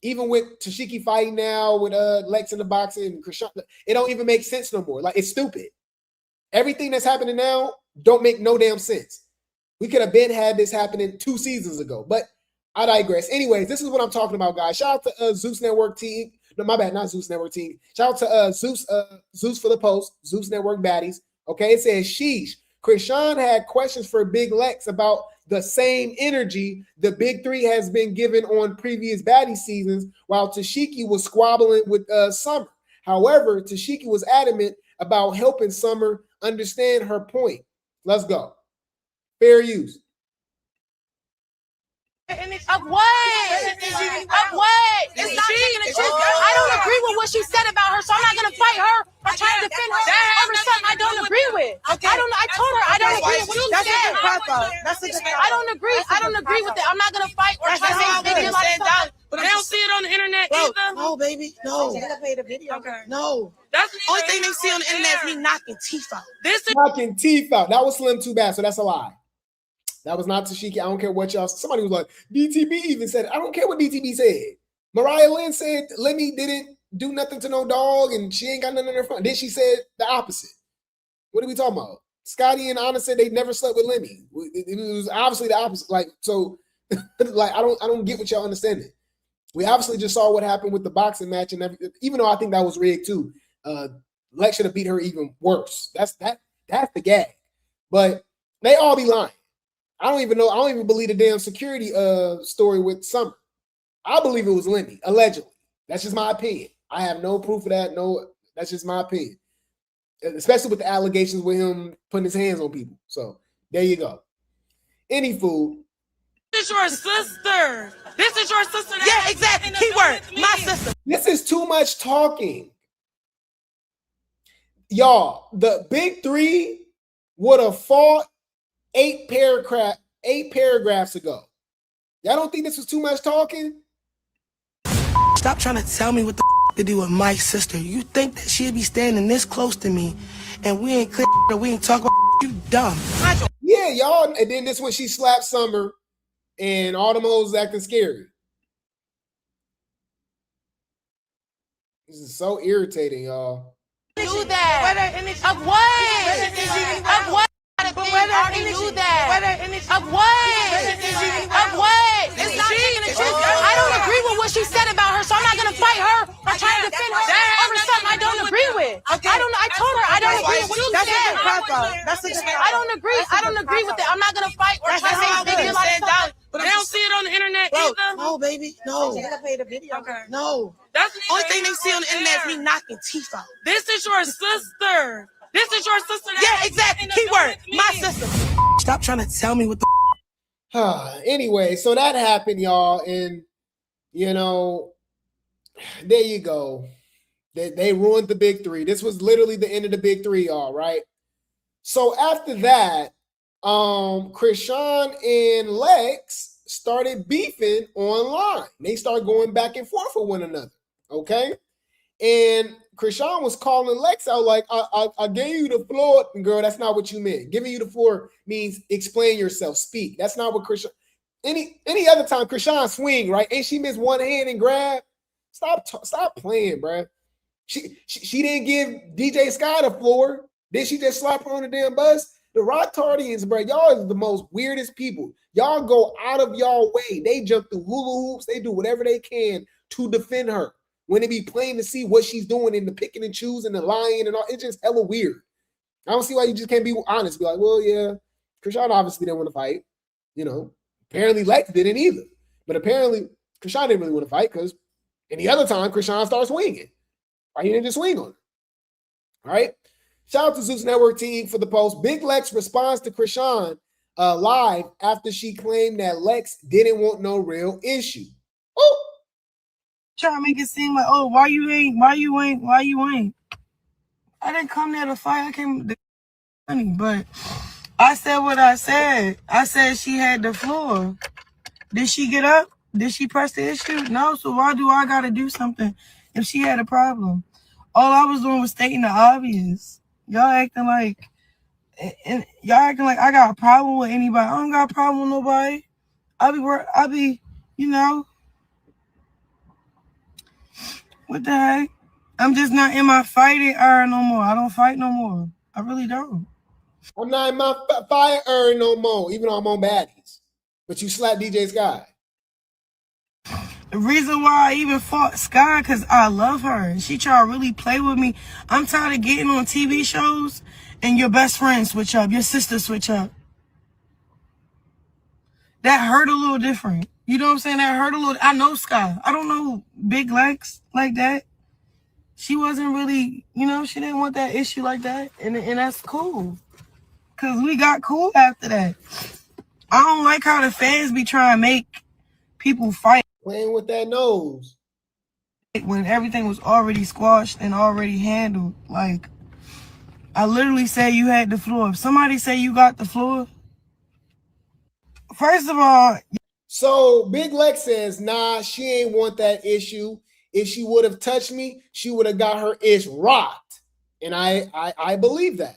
Even with Tesehki fighting now, with Lex in the boxing and Chrisean, it don't even make sense no more. Like, it's stupid. Everything that's happening now don't make no damn sense. We could have been had this happening 2 seasons ago, but I digress. Anyways, this is what I'm talking about, guys. Shout out to Zeus Network team. No, my bad, not Zeus Network team. Shout out to Zeus for the post, Zeus Network Baddies. Okay, it says, sheesh. Chrisean had questions for Big Lex about the same energy the big three has been given on previous Baddie seasons, while Tesehki was squabbling with Summer. However, Tesehki was adamant about helping Summer understand her point. Let's go. Fair use. Of what? Of what? It's not taking a chance. I don't agree with what she said about her, so I'm not gonna fight her or try to defend her over something I don't agree with. I told her I don't agree with what she said. I don't agree. I don't agree with it. I'm not gonna fight or try to make a big deal out of something. But they don't see it on the internet either. No, baby, no. Okay. No. That's the only thing they see on the internet is me knocking teeth out. Knocking teeth out. That was Slim Too Bad, so that's a lie. That was not Tesehki. I don't care what y'all. Somebody was like, DTB even said it. I don't care what DTB said. Mariah Lynn said Lemmy didn't do nothing to no dog and she ain't got nothing in her front. Then she said the opposite. What are we talking about? Scotty and Anna said they never slept with Lemmy. It was obviously the opposite. Like, so, like, I don't get what y'all understanding. We obviously just saw what happened with the boxing match and everything. Even though I think that was rigged too. Lex should have beat her even worse. That's the gag. But they all be lying. I don't even know. I don't even believe the damn security story with Summer. I believe it was Lemmy, allegedly. That's just my opinion. I have no proof of that. No, that's just my opinion. Especially with the allegations with him putting his hands on people. So there you go. Any fool. This is your sister. This is your sister. Yeah, exactly. Keyword, my sister. This is too much talking. Y'all, the big three would have fought 8 paragraphs ago. Y'all don't think this was too much talking? Stop trying to tell me what the to do with my sister. You think that she'd be standing this close to me and we ain't clear, we ain't talking about you dumb. Yeah, y'all. And then this when she slapped Summer and all the hoes acting scary. This is so irritating, y'all. Do that. Of what? Of what? Of what? Of what? It's not taking a chance. I don't agree with what she said about her, so I'm not gonna fight her or try to defend her over something I don't agree with. I told her I don't agree with what she said. I don't agree. I don't agree with it. I'm not gonna fight or try to make a big deal out of something. But they don't see it on the internet either. No, baby, no. Okay. No. That's the only thing they see on the internet is me knocking teeth out. This is your sister. This is your sister. Yeah, exactly. Keyword, my sister. Stop trying to tell me what the anyway, so that happened, y'all, and you know, there you go. They ruined the big three. This was literally the end of the big three, y'all, right? So after that, Chrisean and Lex started beefing online. They started going back and forth with one another. Okay. And Chrisean was calling Lex out like, I gave you the floor. Girl, that's not what you meant. Giving you the floor means explain yourself, speak. That's not what Chrisean. Any other time Chrisean swing, right? And she missed one hand and grab. Stop playing, bruh. She didn't give DJ Sky the floor. Then she just slap her on the damn bus. The Rocktardians, bro, y'all is the most weirdest people. Y'all go out of y'all way. They jump through hula hoops. They do whatever they can to defend her. When it be plain to see what she's doing in the picking and choosing, the lying and all, it's just hella weird. I don't see why you just can't be honest. Be like, well, yeah, Chrisean obviously didn't want to fight. You know, apparently Lex didn't either. But apparently Chrisean didn't really want to fight because any other time Chrisean starts swinging. Why he didn't just swing on her? All right. Shout out to Zeus Network team for the post. Big Lex responds to Chrisean live after she claimed that Lex didn't want no real issue. Oh, Trying to make it seem like, oh, why you ain't? I didn't come there to fight. I came to money, but I said what I said. I said she had the floor. Did she get up? Did she press the issue? No, so why do I gotta do something if she had a problem? All I was doing was stating the obvious. Y'all acting like I got a problem with anybody. I don't got a problem with nobody. I be, you know, what the heck? I'm just not in my fighting era no more. I don't fight no more. I really don't. I'm not in my fire era no more, even though I'm on Baddies. But you slapped DJ Sky. The reason why I even fought Sky, because I love her. And she try to really play with me. I'm tired of getting on TV shows and your best friend switch up, your sister switch up. That hurt a little different. You know what I'm saying? That hurt a little. I know Sky. I don't know Big Lex like that. She wasn't really, you know, she didn't want that issue like that. And that's cool. Because we got cool after that. I don't like how the fans be trying to make people fight. Playing with that nose. When everything was already squashed and already handled. Like, I literally say you had the floor. If somebody say you got the floor, first of all. So Big Lex says, nah, she ain't want that issue. If she would have touched me, she would have got her ish rocked. And I believe that.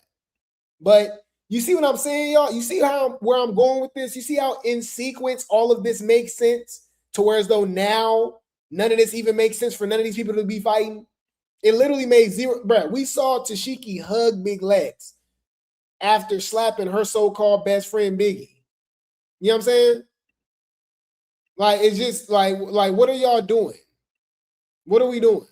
But you see what I'm saying, y'all? You see where I'm going with this? You see how in sequence all of this makes sense? To where as though now none of this even makes sense for none of these people to be fighting. It literally made zero. Bruh, we saw Tesehki hug Big Lex after slapping her so-called best friend Biggie. You know what I'm saying? Like, it's just like what are y'all doing? What are we doing?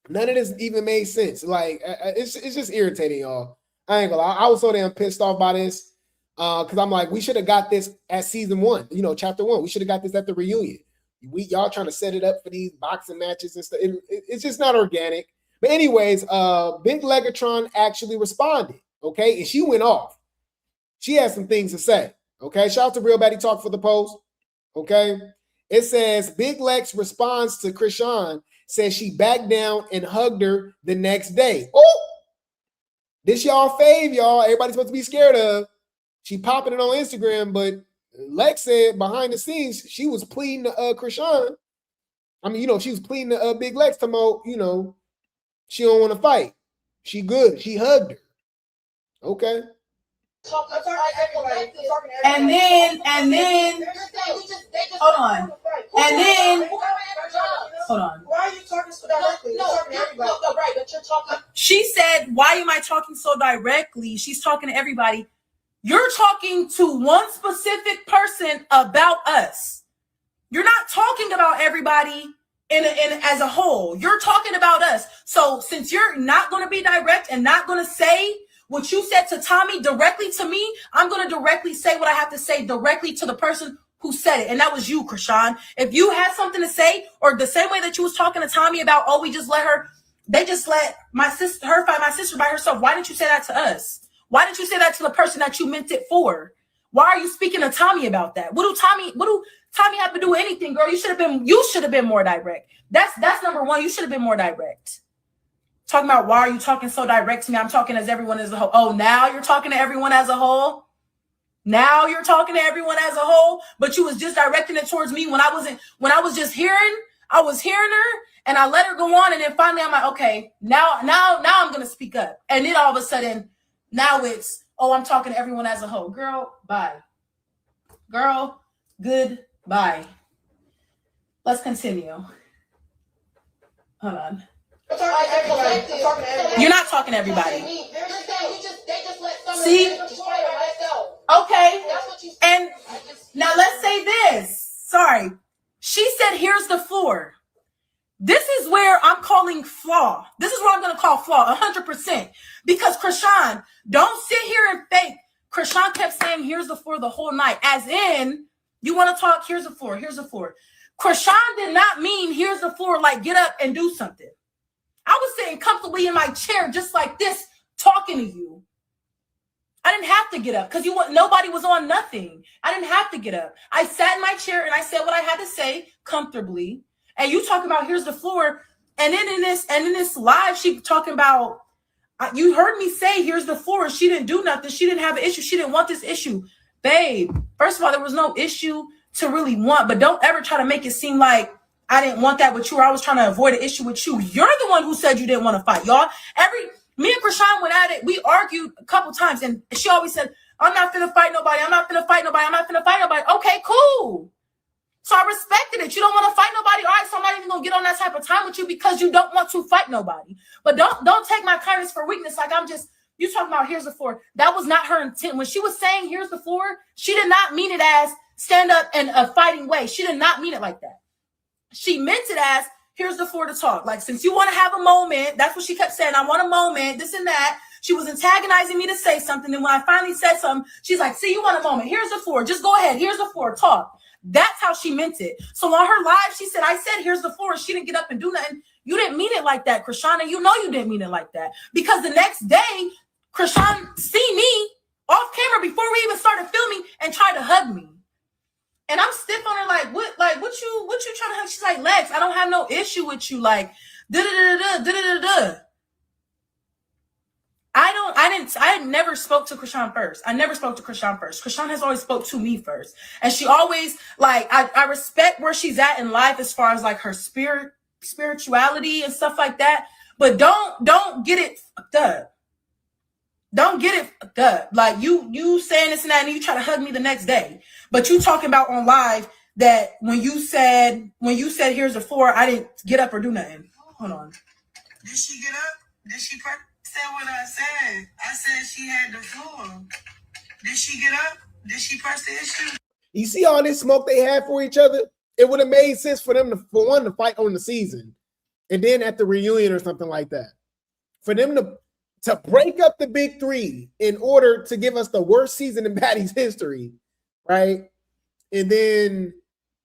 None of this even made sense. Like, it's just irritating, y'all. I ain't gonna lie. I was so damn pissed off by this. Because I'm like, we should have got this at season 1, you know, chapter 1. We should have got this at the reunion. Y'all trying to set it up for these boxing matches and stuff. It's just not organic. But anyways, Big Legatron actually responded, okay? And she went off. She had some things to say, okay? Shout out to Real Baddie Talk for the post, okay? It says, Big Lex responds to Chrisean, says she backed down and hugged her the next day. Oh! This y'all fave, y'all. Everybody's supposed to be scared of. She popping it on Instagram, but Lex said behind the scenes, she was pleading to Chrisean. I mean, you know, she was pleading to Big Lex to mo, you know, she don't want to fight. She good. She hugged her. Okay. And then, hold on. And then, hold on. Why are you talking so directly? No, right, but you're talking. She said, why am I talking so directly? She's talking to everybody. You're talking to one specific person about us. You're not talking about everybody in as a whole. You're talking about us. So since you're not going to be direct and not going to say what you said to Tommy directly to me, I'm going to directly say what I have to say directly to the person who said it. And that was you, Chrisean. If you had something to say, or the same way that you was talking to Tommy about, oh, they just let her fight my sister by herself. Why didn't you say that to us? Why didn't you say that to the person that you meant it for? Why are you speaking to Tommy about that? What do Tommy have to do with anything, girl? You should have been more direct. That's number one. You should have been more direct. Talking about why are you talking so direct to me? I'm talking as everyone as a whole. Oh, now you're talking to everyone as a whole? Now you're talking to everyone as a whole, but you was just directing it towards me when I was just hearing, I was hearing her and I let her go on, and then finally I'm like, okay, now I'm gonna speak up. And then all of a sudden, now it's, oh, I'm talking to everyone as a whole. Girl, bye. Girl, goodbye. Let's continue. Hold on. You're not talking to everybody. See? Okay. And now let's say this. Sorry. She said, here's the floor. This is where I'm calling flaw. This is what I'm going to call flaw, 100%. Because Chrisean, don't sit here and fake. Chrisean kept saying, here's the floor the whole night. As in, you want to talk, here's the floor, here's the floor. Chrisean did not mean, here's the floor, like get up and do something. I was sitting comfortably in my chair just like this, talking to you. I didn't have to get up because nobody was on nothing. I didn't have to get up. I sat in my chair and I said what I had to say comfortably. And you talk about here's the floor, and then in this live, she talking about you heard me say here's the floor. She didn't do nothing. She didn't have an issue. She didn't want this issue, babe. First of all, there was no issue to really want, but don't ever try to make it seem like I didn't want that with you, or I was trying to avoid an issue with you. You're the one who said you didn't want to fight, y'all. Me and Chrisean went at it. We argued a couple times, and she always said, "I'm not finna fight nobody. I'm not finna fight nobody. I'm not finna fight nobody." Okay, cool. So I respected it. You don't want to fight nobody. All right, so I'm not even gonna get on that type of time with you because you don't want to fight nobody. But don't take my kindness for weakness. Like you talking about here's the floor. That was not her intent. When she was saying here's the floor, she did not mean it as stand up in a fighting way. She did not mean it like that. She meant it as here's the floor to talk. Like, since you want to have a moment, that's what she kept saying. I want a moment, this and that. She was antagonizing me to say something. And when I finally said something, she's like, see, you want a moment. Here's the floor. Just go ahead. Here's the floor. Talk. That's how she meant it. So on her live, she said, I said, here's the floor. She didn't get up and do nothing. You didn't mean it like that, Chrisean. And you know you didn't mean it like that. Because the next day, Chrisean see me off camera before we even started filming and tried to hug me. And I'm stiff on her, like, what you trying to hug? She's like, Lex, I don't have no issue with you. Like, da-da-da-da-da-da-da-da. I never spoke to Chrisean first. I never spoke to Chrisean first. Chrisean has always spoke to me first. And she always, like, I respect where she's at in life as far as, like, her spirituality and stuff like that. But don't get it fucked up. Don't get it fucked up. Like, you saying this and that, and you try to hug me the next day. But you talking about on live that when you said here's the floor, I didn't get up or do nothing. Hold on. Did she get up? Did she say what I said? I said she had the floor. Did she get up? Did she press the issue? You see all this smoke they had for each other? It would have made sense for them for one to fight on the season, and then at the reunion or something like that. For them to break up the big three in order to give us the worst season in Baddies history, right? And then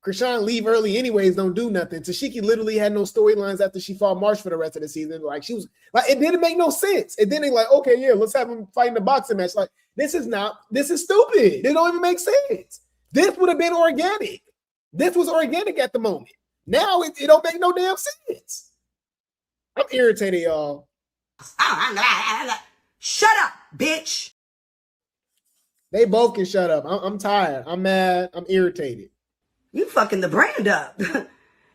Chrisean leave early anyways, don't do nothing. Tesehki literally had no storylines after she fought Marsh for the rest of the season. Like, she was like, it didn't make no sense. And then they like, okay, yeah, let's have them fight in the boxing match. Like, this is stupid. It don't even make sense. This would have been organic. This was organic at the moment. Now it don't make no damn sense. I'm irritated, y'all. Shut up, bitch. They both can shut up. I'm tired. I'm mad. I'm irritated. You fucking the brand up.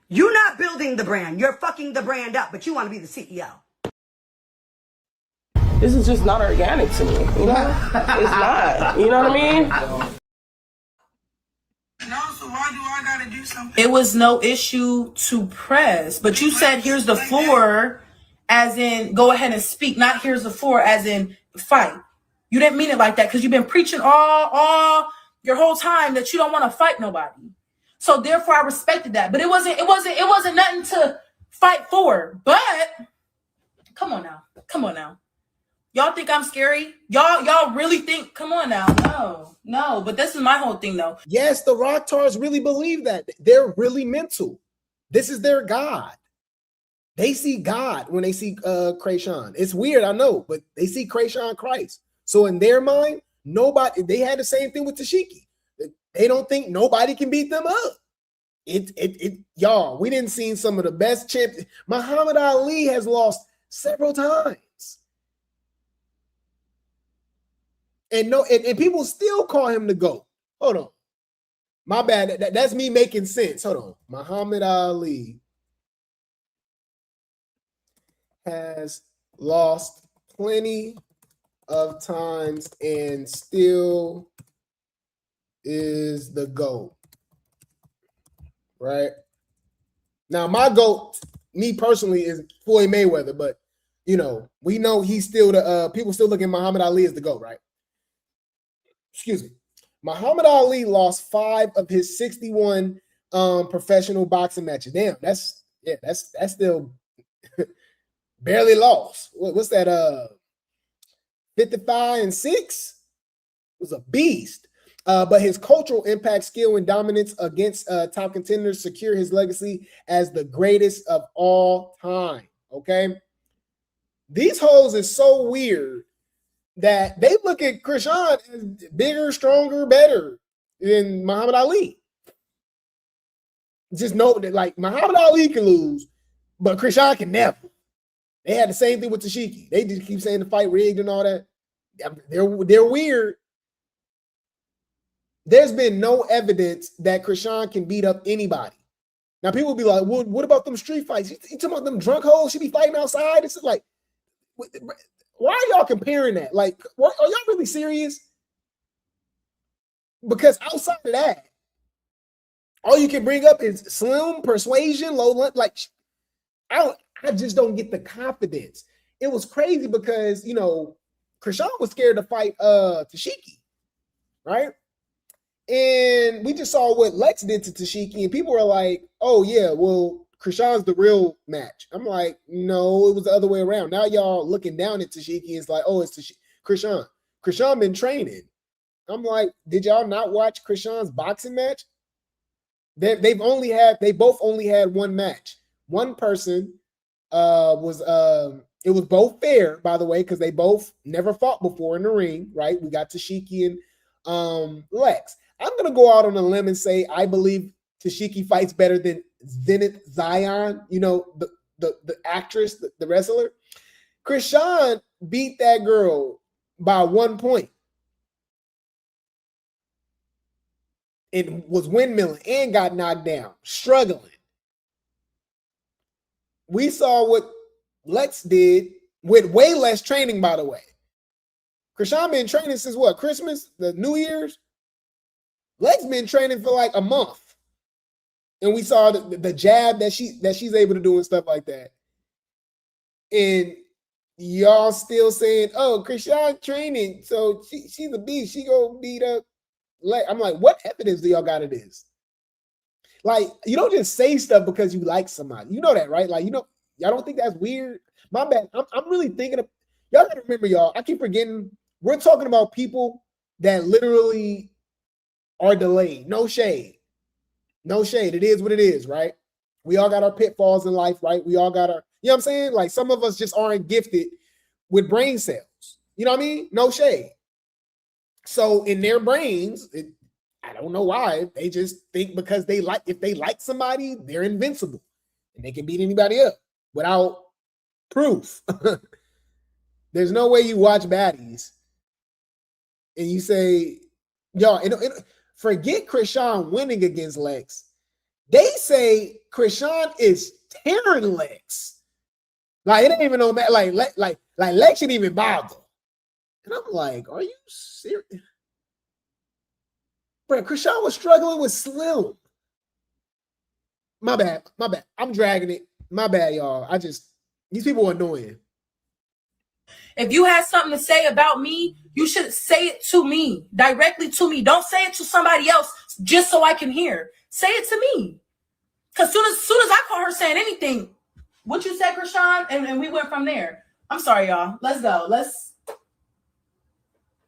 You're not building the brand. You're fucking the brand up, but you want to be the CEO. This is just not organic to me, you know? It's not. You know what I mean? No, so why do I gotta do something? It was no issue to press, but you said here's the floor, as in go ahead and speak, not here's the floor, as in fight. You didn't mean it like that because you've been preaching all your whole time that you don't want to fight nobody. So therefore, I respected that. But it wasn't nothing to fight for. But come on now. Y'all think I'm scary? Y'all really think? Come on now. No. But this is my whole thing, though. Yes, the Rocktars really believe that. They're really mental. This is their God. They see God when they see Chrisean. It's weird, I know, but they see Chrisean Christ. So in their mind, they had the same thing with Tesehki. They don't think nobody can beat them up. Y'all, we didn't see some of the best champions. Muhammad Ali has lost several times. And people still call him the GOAT. Hold on. My bad. That's me making sense. Hold on. Muhammad Ali has lost plenty of times and still is the GOAT. Right? Now, my GOAT me personally is Floyd Mayweather, but you know, we know he's still the people still look at Muhammad Ali as the GOAT, right? Excuse me. Muhammad Ali lost 5 of his 61 professional boxing matches. Damn, that's still barely lost. What's that? 55-6 was a beast. But his cultural impact, skill, and dominance against top contenders secure his legacy as the greatest of all time. Okay, these hoes is so weird that they look at Chrisean as bigger, stronger, better than Muhammad Ali. Just know that, like, Muhammad Ali can lose, but Chrisean can never. They had the same thing with Tesehki. They just keep saying the fight rigged and all that. They're weird. There's been no evidence that Chrisean can beat up anybody. Now, people will be like, well, what about them street fights? You talking about them drunk hoes? She be fighting outside? It's like, why are y'all comparing that? Like, are y'all really serious? Because outside of that, all you can bring up is slim, persuasion, low, like, I just don't get the confidence. It was crazy because, you know, Chrisean was scared to fight Tesehki, right? And we just saw what Lex did to Tesehki, and people were like, oh, yeah, well, Chrisean's the real match. I'm like, no, it was the other way around. Now y'all looking down at Tesehki, it's like, oh, it's Chrisean. Chrisean been training. I'm like, did y'all not watch Chrisean's boxing match? They both only had one match. One person it was both fair, by the way, because they both never fought before in the ring, right? We got Tesehki and Lex. I'm going to go out on a limb and say I believe Tesehki fights better than Zenith Zion, you know, the actress, the wrestler. Chrisean beat that girl by 1 point and was windmilling and got knocked down, struggling. We saw what Lex did with way less training, by the way. Chrisean been training since what? Christmas? The New Year's? Lex been training for like a month. And we saw the jab that she's able to do and stuff like that. And y'all still saying, oh, Chrisean training, so she's a beast. She gonna beat up Lex. I'm like, what evidence do y'all got of this? Like, you don't just say stuff because you like somebody. You know that, right? Like, you know, y'all don't think that's weird? My bad. I'm really thinking of, y'all gotta remember, y'all, I keep forgetting, we're talking about people that literally are delayed. No shade. No shade. It is what it is, right? We all got our pitfalls in life, right? We all got our, you know what I'm saying? Like, some of us just aren't gifted with brain cells. You know what I mean? No shade. So in their brains, I don't know why, they just think because if they like somebody, they're invincible and they can beat anybody up without proof. There's no way you watch Baddies and you say, y'all, forget Chrisean winning against Lex. They say Chrisean is tearing Lex. Like, it ain't even no matter. Like Lex shouldn't even bother. And I'm like, are you serious? Bro, Chrisean was struggling with Slim. My bad. I'm dragging it. My bad, y'all. These people are annoying. If you had something to say about me, you should say it to me, directly to me. Don't say it to somebody else just so I can hear. Say it to me. Because soon as I caught her saying anything, what you said, Chrisean, and we went from there. I'm sorry, y'all. Let's go. Let's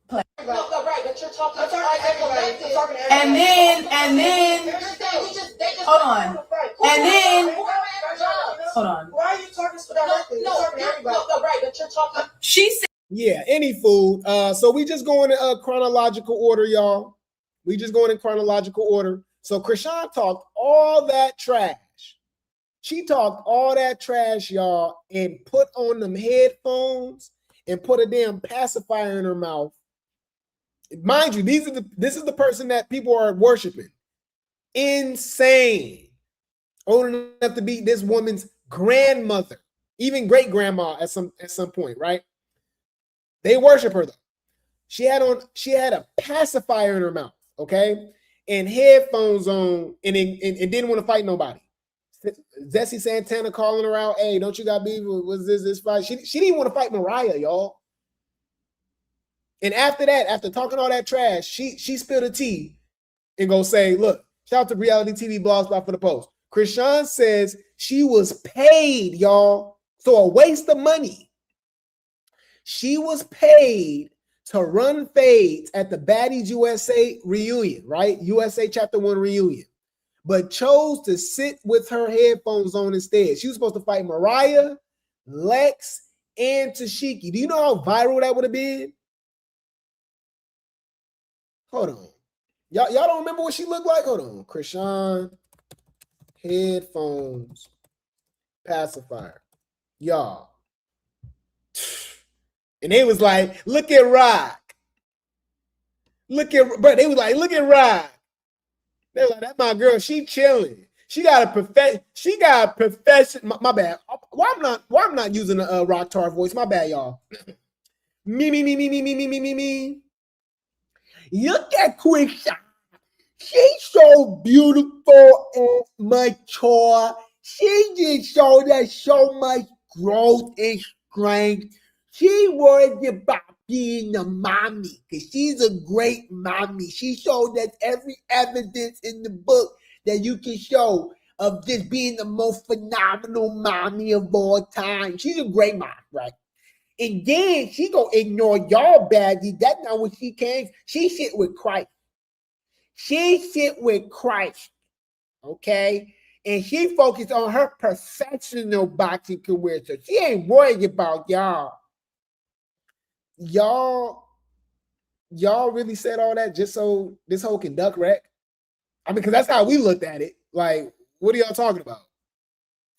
play. No, right, but you're talking to And then, hold on. And then, hold on. Why are you talking so directly? You're talking to everybody. No, right, but you're talking. She said, yeah, any food. So we just going in chronological order, y'all. We just going in chronological order. So Chrisean talked all that trash. She talked all that trash, y'all, and put on them headphones and put a damn pacifier in her mouth. Mind you, this is the person that people are worshiping. Insane. Old enough to be this woman's grandmother, even great grandma at some point, right? They worship her though. She had a pacifier in her mouth, okay, and headphones on, and didn't want to fight nobody. Zessie Santana calling her out. Hey, don't you got beef? Was this fight? She didn't even want to fight Mariah, y'all. And after that, after talking all that trash, she spilled a tea and go say, look, shout out to Reality TV Blog Spot for the post. Chrisean says she was paid, y'all. So a waste of money. She was paid to run fades at the Baddies USA reunion, right? USA Chapter 1 reunion. But chose to sit with her headphones on instead. She was supposed to fight Mariah, Lex, and Tesehki. Do you know how viral that would have been? Hold on. Y'all don't remember what she looked like? Hold on. Chrisean, headphones, pacifier. Y'all. And they was like, look at Rock. But they was like, look at Rock. They were like, that's my girl. She chilling. She got a profession. My bad. Why I'm not using a Rock Tar voice? My bad, y'all. Me. Look at Chrisean. She's so beautiful and mature. She just showed us so much growth and strength. She worried about being a mommy because she's a great mommy. She showed us every evidence in the book that you can show of just being the most phenomenal mommy of all time. She's a great mom, right? And then she gonna ignore y'all baddies. That's not what she came. She sit with Christ. She sit with Christ, okay? And she focused on her professional boxing career. So she ain't worried about y'all. Y'all really said all that just so this whole can duck wreck? I mean, because that's how we looked at it. Like, what are y'all talking about?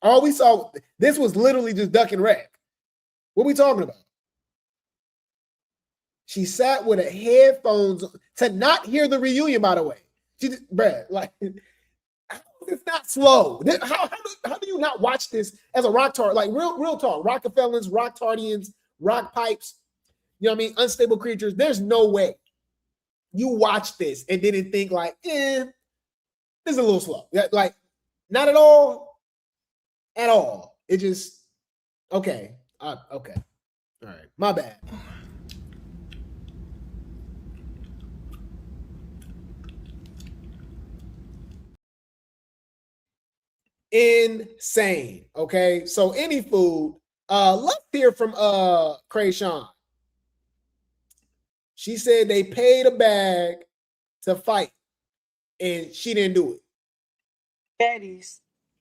All we saw, this was literally just duck and wreck. What are we talking about? She sat with her headphones to not hear the reunion, by the way. She just, bruh, like, it's not slow. How do you not watch this as a rock tart? Like, real talk. Rockefellers, rock tardians, rock pipes, you know what I mean? Unstable creatures. There's no way you watch this and didn't think like, this is a little slow. Like, not at all. At all. It just, okay. Okay. All right. My bad. Insane. Okay. So any food. Let's hear from Chrisean. She said they paid a bag to fight and she didn't do it. Baddies.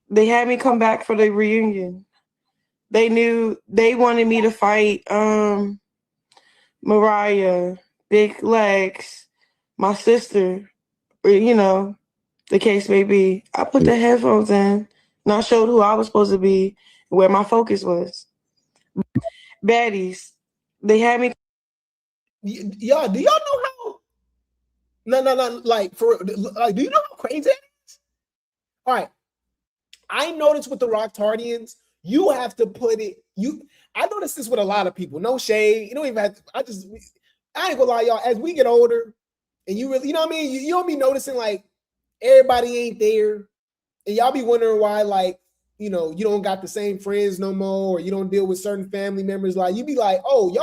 They had me come back for the reunion. They knew they wanted me to fight Mariah, Big Lex, my sister, or, you know, the case may be. I put the headphones in and I showed who I was supposed to be, where my focus was. Baddies. They had me. Y'all, do y'all know how? No. Like, do you know how crazy that is? All right. I noticed with the Rock Tardians, you have to put it. I noticed this with a lot of people. No shade. You don't even have to. I ain't gonna lie, y'all. As we get older, and you really, you know what I mean? You don't be noticing like everybody ain't there, and y'all be wondering why, like, you know, you don't got the same friends no more, or you don't deal with certain family members. Like, you be like, oh,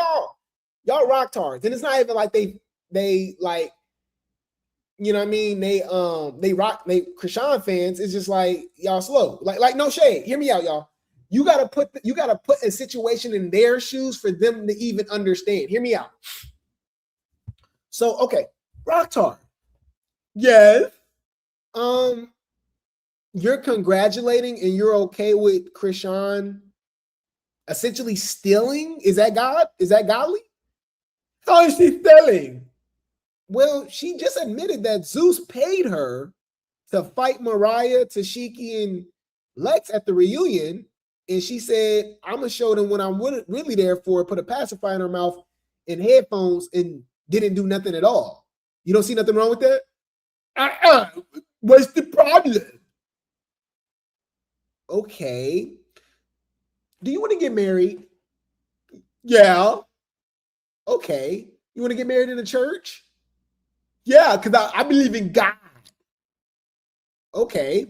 y'all rock tards, and it's not even like they like, you know what I mean? They Chrisean fans. It's just like y'all slow. Like no shade. Hear me out, y'all. You gotta put a situation in their shoes for them to even understand. Hear me out. So okay, rock tard. Yes. You're congratulating and you're okay with Chrisean essentially stealing? Is that God? Is that godly? How is she stealing? Well, she just admitted that Zeus paid her to fight Mariah, Tesehki, and Lex at the reunion. And she said, I'm going to show them what I'm really there for, put a pacifier in her mouth and headphones, and didn't do nothing at all. You don't see nothing wrong with that? What's the problem? Okay. Do you want to get married? Yeah. Okay. You want to get married in a church? Yeah, because I believe in God. Okay.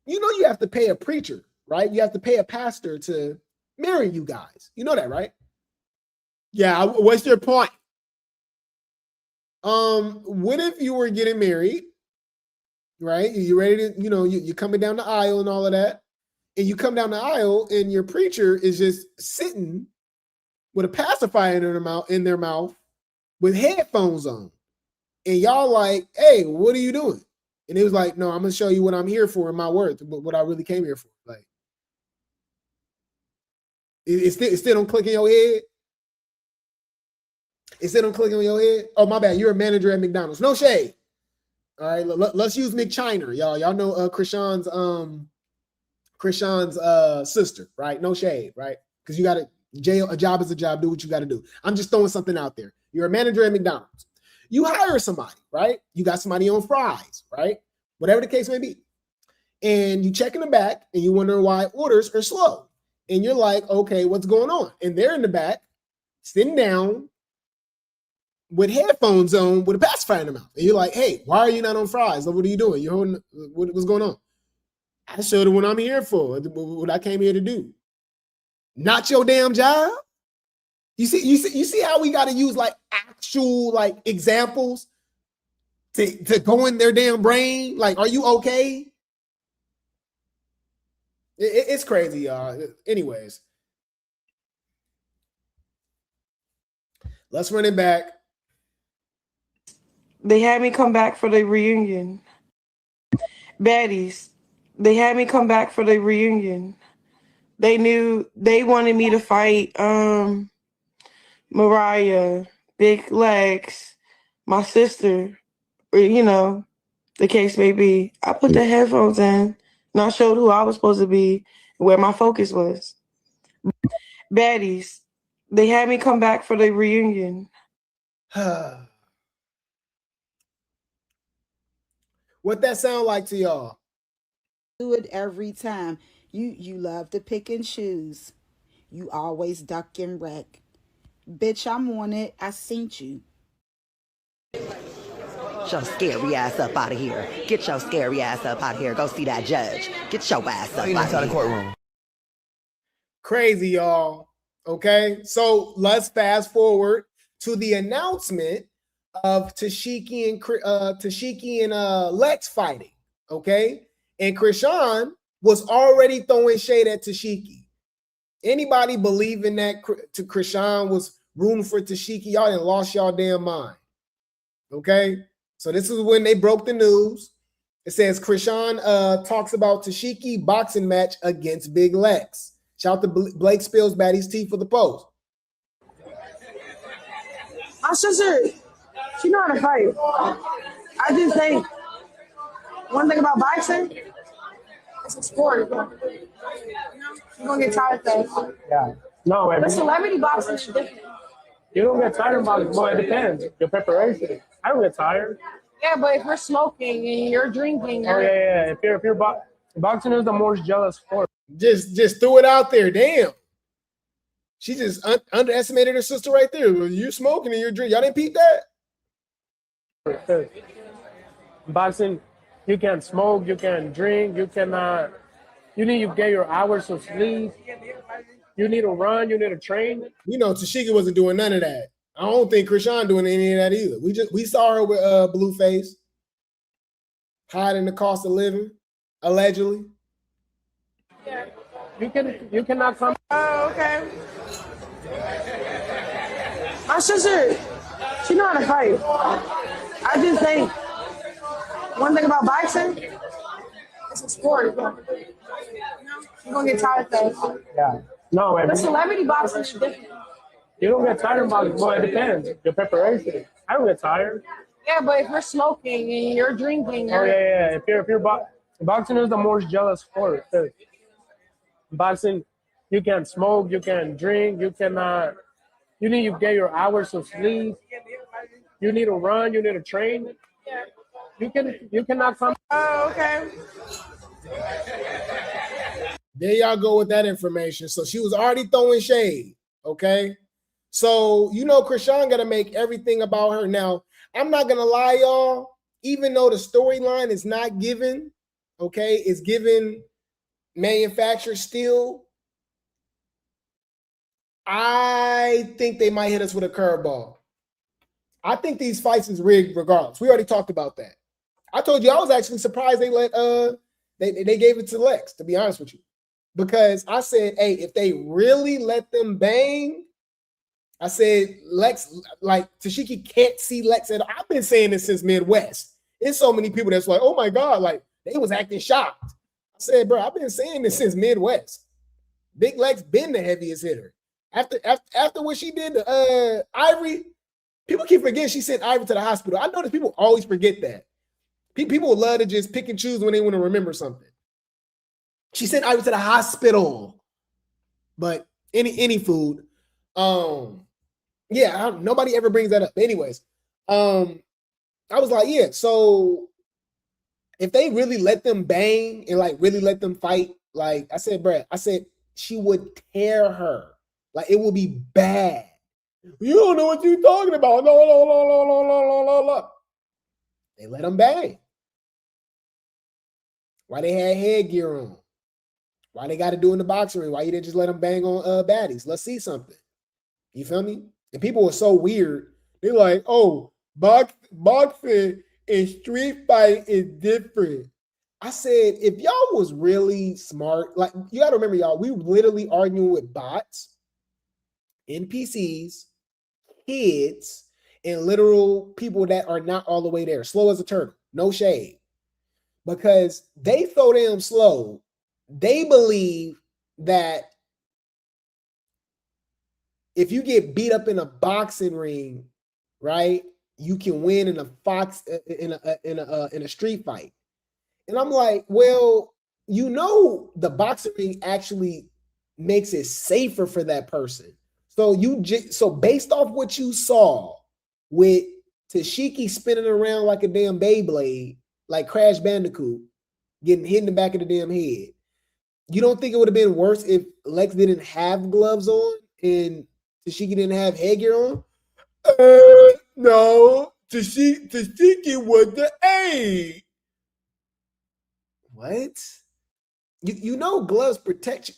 you know, you have to pay a preacher, right? You have to pay a pastor to marry you guys. You know that, right? Yeah. What's your point? What if you were getting married, right? You ready to, you know, you're coming down the aisle and all of that. And you come down the aisle and your preacher is just sitting with a pacifier in their mouth with headphones on. And y'all like, hey, what are you doing? And it was like, no, I'm going to show you what I'm here for in my words, but what I really came here for. Like, it still don't click in your head. It still don't click in your head. Oh, my bad. You're a manager at McDonald's. No shade. All right, let's use McChiner. Y'all know Chrisean's sister, right? No shade, right? Because you got to a job is a job. Do what you got to do. I'm just throwing something out there. You're a manager at McDonald's. You hire somebody, right? You got somebody on fries, right? Whatever the case may be. And you check in the back and you wonder why orders are slow. And you're like, okay, what's going on? And they're in the back, sitting down with headphones on with a pacifier in their mouth. And you're like, hey, why are you not on fries? What are you doing? You're holding, what's going on? I showed them what I'm here for, what I came here to do. Not your damn job. You see how we got to use like actual like examples to go in their damn brain? Like, are you okay? It's crazy, y'all. Anyways, let's run it back. They had me come back for the reunion. Baddies, they had me come back for the reunion. They knew they wanted me to fight Mariah, Big Legs, my sister, or, you know, the case may be. I put the headphones in and I showed who I was supposed to be and where my focus was. Baddies, they had me come back for the reunion. What that sound like to y'all? Do it every time. You love to pick and choose. You always duck and wreck. Bitch, I'm on it. I seen you. Get your scary ass up out of here. Get your scary ass up out of here. Go see that judge. Get your ass up out of the courtroom. Crazy, y'all. Okay, so let's fast forward to the announcement of Tesehki and Lex fighting. Okay, and Chrisean was already throwing shade at Tesehki. Anybody believing that Chrisean was rooting for Tesehki, y'all done lost y'all damn mind. Okay, so this is when they broke the news. It says Chrisean talks about Tesehki boxing match against Big Lex. Shout out to Blake spills Baddies Tea for the post. My sister, she know how to fight. I just think one thing about boxing, it's a sport. You're gonna get tired fast. Yeah. No, but celebrity boxing is different. You don't get tired of boxing. Well, it depends. Your preparation. I don't get tired. Yeah, but if you're smoking and you're drinking, oh yeah. If you're boxing is the most jealous sport. Just threw it out there. Damn. She just underestimated her sister right there. You're smoking and you're drinking. Y'all didn't peep that? Boxing, you can smoke, you can drink, you cannot. You need to get your hours of sleep. You need to run. You need to train. You know, Tesehki wasn't doing none of that. I don't think Chrisean doing any of that either. We saw her with Blueface hiding the cost of living, allegedly. Yeah. You cannot come. Oh, okay. My sister, she know how to fight. I just think one thing about boxing, it's a sport. You're gonna get tired fast. Yeah. No, but celebrity boxing is different. You don't get tired of boxing. Well, it depends. Your preparation. I don't get tired. Yeah, but if you're smoking and you're drinking. Oh yeah. If you're boxing is the most jealous sport. Boxing, you can smoke, you can drink, you cannot. You need to get your hours of sleep. You need to run. You need to train. You cannot come. Oh, okay. There y'all go with that information. So she was already throwing shade. Okay. So, you know, Chrisean got to make everything about her. Now, I'm not going to lie, y'all. Even though the storyline is not given, okay, is given manufactured still, I think they might hit us with a curveball. I think these fights is rigged regardless. We already talked about that. I told you I was actually surprised they let they gave it to Lex, to be honest with you. Because I said, hey, if they really let them bang, I said Lex, like Tesehki can't see Lex at all. I've been saying this since Midwest. There's so many people that's like, oh my God, like they was acting shocked. I said, bro, I've been saying this since Midwest. Big Lex been the heaviest hitter. After what she did to Ivory, people keep forgetting she sent Ivory to the hospital. I notice people always forget that. People love to just pick and choose when they want to remember something. She sent Ivory to the hospital. But any food. Yeah, nobody ever brings that up. Anyways, I was like, yeah, so if they really let them bang and like really let them fight, like I said, Brad, I said she would tear her. Like it will be bad. You don't know what you're talking about. No. They let them bang. Why they had headgear on? Why they got to do in the boxing ring? Why you didn't just let them bang on baddies? Let's see something. You feel me? And people were so weird. They're like, oh, boxing and street fight is different. I said, if y'all was really smart, like you got to remember, y'all, we literally arguing with bots, NPCs, kids, and literal people that are not all the way there. Slow as a turtle. No shade. Because they so damn slow, they believe that if you get beat up in a boxing ring, right, you can win in a street fight. And I'm like, well, you know, the boxing ring actually makes it safer for that person. So based off what you saw with Tesehki spinning around like a damn Beyblade, like Crash Bandicoot, getting hit in the back of the damn head, you don't think it would have been worse if Lex didn't have gloves on and Tesehki didn't have headgear on? No, Tesehki was the A. What? You know gloves protect you.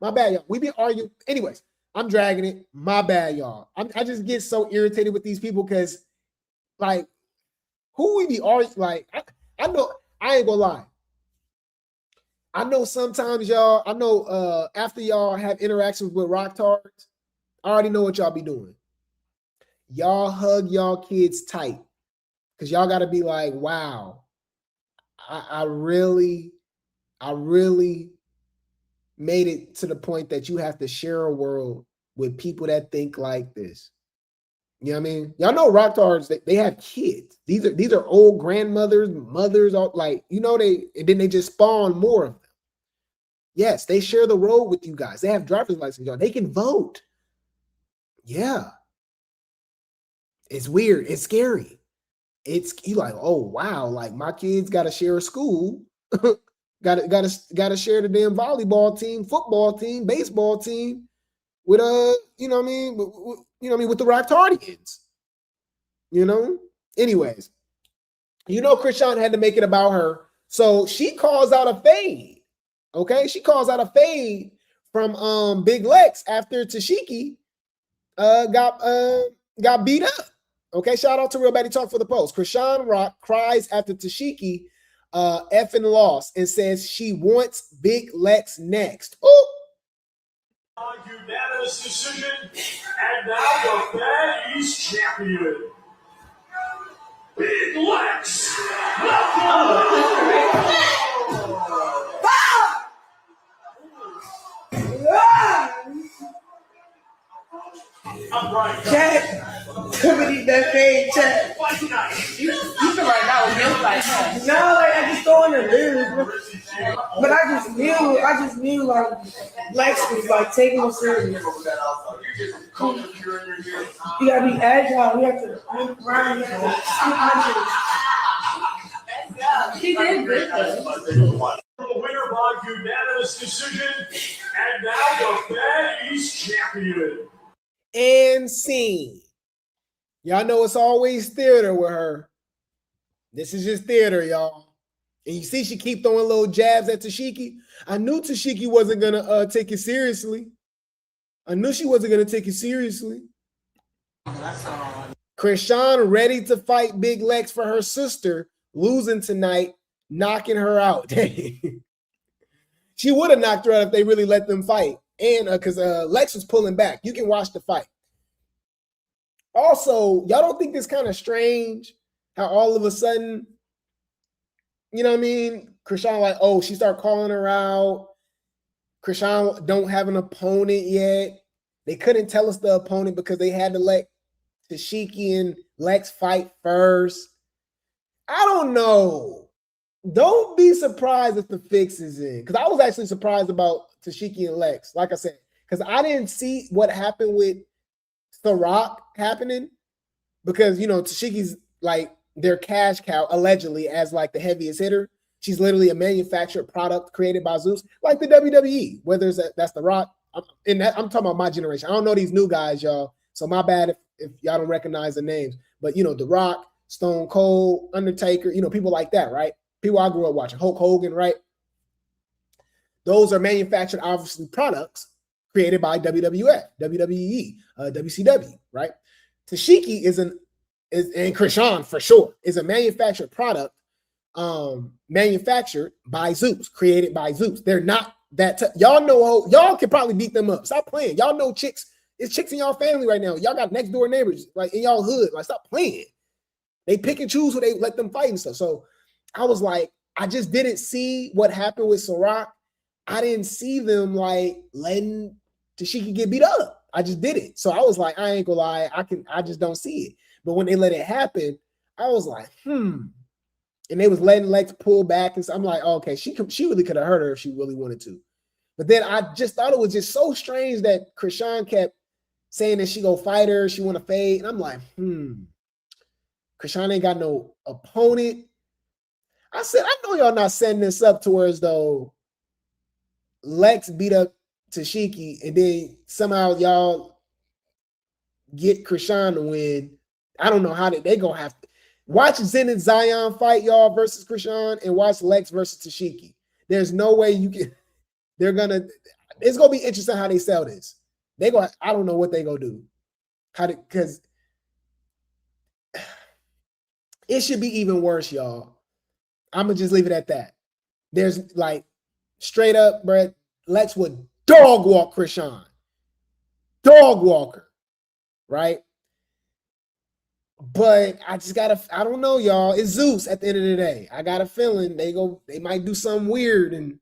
My bad, y'all. We be arguing. Anyways, I'm dragging it. My bad, y'all. I just get so irritated with these people because, like, who we be arguing? Like, I know, I ain't gonna lie. I know sometimes y'all, after y'all have interactions with rock tards, I already know what y'all be doing. Y'all hug y'all kids tight because y'all got to be like, wow, I really made it to the point that you have to share a world with people that think like this. You know what I mean? Y'all know rock tards, they have kids. These are old grandmothers, mothers, all, like, you know, and then they just spawn more of them. Yes, they share the road with you guys. They have driver's license, y'all. They can vote. Yeah. It's weird. It's scary. You like, oh wow, like my kids got to share a school. got to share the damn volleyball team, football team, baseball team with you know what I mean, with the Rocktardians. You know? Anyways, you know Chrisean had to make it about her. So she calls out a fade. Okay? She calls out a fade from Big Lex after Tesehki got beat up. Okay, shout out to Real Baddie Talk for the post. Chrisean Rock cries after Tesehki effing lost and says she wants Big Lex next. Oh, unanimous decision, and now the Baddies champion, Big Lex. I'm right. Chat, somebody that fade chat. You feel like that was your fight. No, like I just don't want to lose, but I just knew like Lex was like taking it serious. You gotta be agile. You have to move around. She did good though. The winner by unanimous decision, and now the Baddies champion. And scene. Y'all know it's always theater with her. This is just theater, y'all. And you see she keep throwing little jabs at Tesehki. I knew Tesehki wasn't going to take it seriously. I knew she wasn't going to take it seriously. Chrisean ready to fight Big Lex for her sister, losing tonight, knocking her out. She would have knocked her out if they really let them fight. And because Lex was pulling back. You can watch the fight. Also, y'all don't think this kind of strange how all of a sudden, you know what I mean? Chrisean like, oh, she started calling her out. Chrisean don't have an opponent yet. They couldn't tell us the opponent because they had to let Tesehki and Lex fight first. I don't know. Don't be surprised if the fix is in. Because I was actually surprised about Tesehki and Lex, like I said, because I didn't see what happened with The Rock happening. Because, you know, Tesehki's like their cash cow, allegedly, as like the heaviest hitter. She's literally a manufactured product created by Zeus, like the WWE, whether that's The Rock. I'm talking about my generation. I don't know these new guys, y'all. So my bad if y'all don't recognize the names. But, you know, The Rock, Stone Cold, Undertaker, you know, people like that, right? People I grew up watching. Hulk Hogan, right? Those are manufactured, obviously, products created by WWF, WWE, WCW, right? Tesehki and Chrisean, for sure, is a manufactured product manufactured by Zeus, created by Zeus. They're not that y'all know. Y'all can probably beat them up. Stop playing. Y'all know chicks. It's chicks in y'all family right now. Y'all got next door neighbors like in y'all hood. Like, stop playing. They pick and choose who they let them fight and stuff. So I was like, I just didn't see what happened with Ciroc. I didn't see them like letting Tesehki get beat up. I just didn't. So I was like, I ain't gonna lie. I just don't see it. But when they let it happen, I was like, And they was letting Lex pull back, and so I'm like, oh, okay, she really could have hurt her if she really wanted to. But then I just thought it was just so strange that Chrisean kept saying that she go fight her, she want to fade, and I'm like, Chrisean ain't got no opponent. I said, I know y'all not setting this up towards though Lex beat up Tesehki, and then somehow y'all get Chrisean to win. I don't know how they gonna have to. Watch Zen and Zion fight y'all versus Chrisean, and watch Lex versus Tesehki. There's no way you can. It's gonna be interesting how they sell this. I don't know what they gonna do. Because it should be even worse, y'all. I'm gonna just leave it at that. There's like straight up, bro. Lex would dog walk Chrisean. Dog walker, right? But I don't know, y'all. It's Zeus at the end of the day. I got a feeling they might do something weird and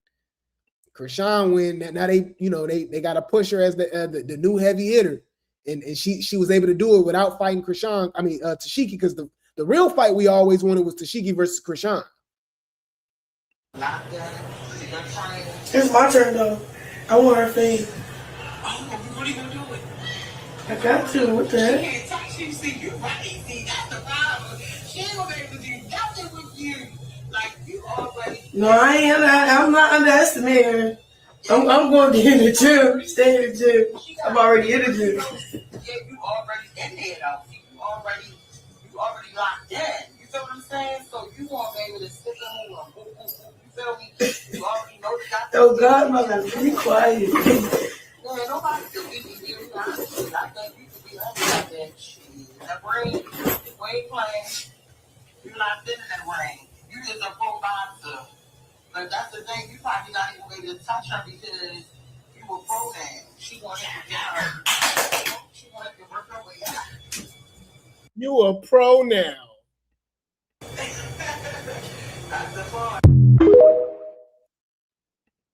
Chrisean win. Now they got to push her as the new heavy hitter. And she was able to do it without fighting Tesehki, because the real fight we always wanted was Tesehki versus Chrisean. It's my turn though. I want her fade. Oh, you really gonna do it? I got to. What the heck? She can't touch you. See, you right. See, that's the problem. She ain't gonna be able to do nothing with you. Like, you already. No, I'm not underestimating her. I'm going to get in the gym. Stay in the gym. I'm already in the gym. Yeah, you already in there though. See, you already locked in. You feel what I'm saying? So you won't be able to stick and move. You feel me? You already know you got. Oh God, mother, be quiet. Yeah, nobody can beat you. I think you could be under that bitch. That ring, we ain't playing. You're not sitting in that ring. You just a pro boxer. But that's the thing, you probably not even able to touch her because you were pro now. She wanted to get her. She wanted to work her way out. You a pro now. That's the fun.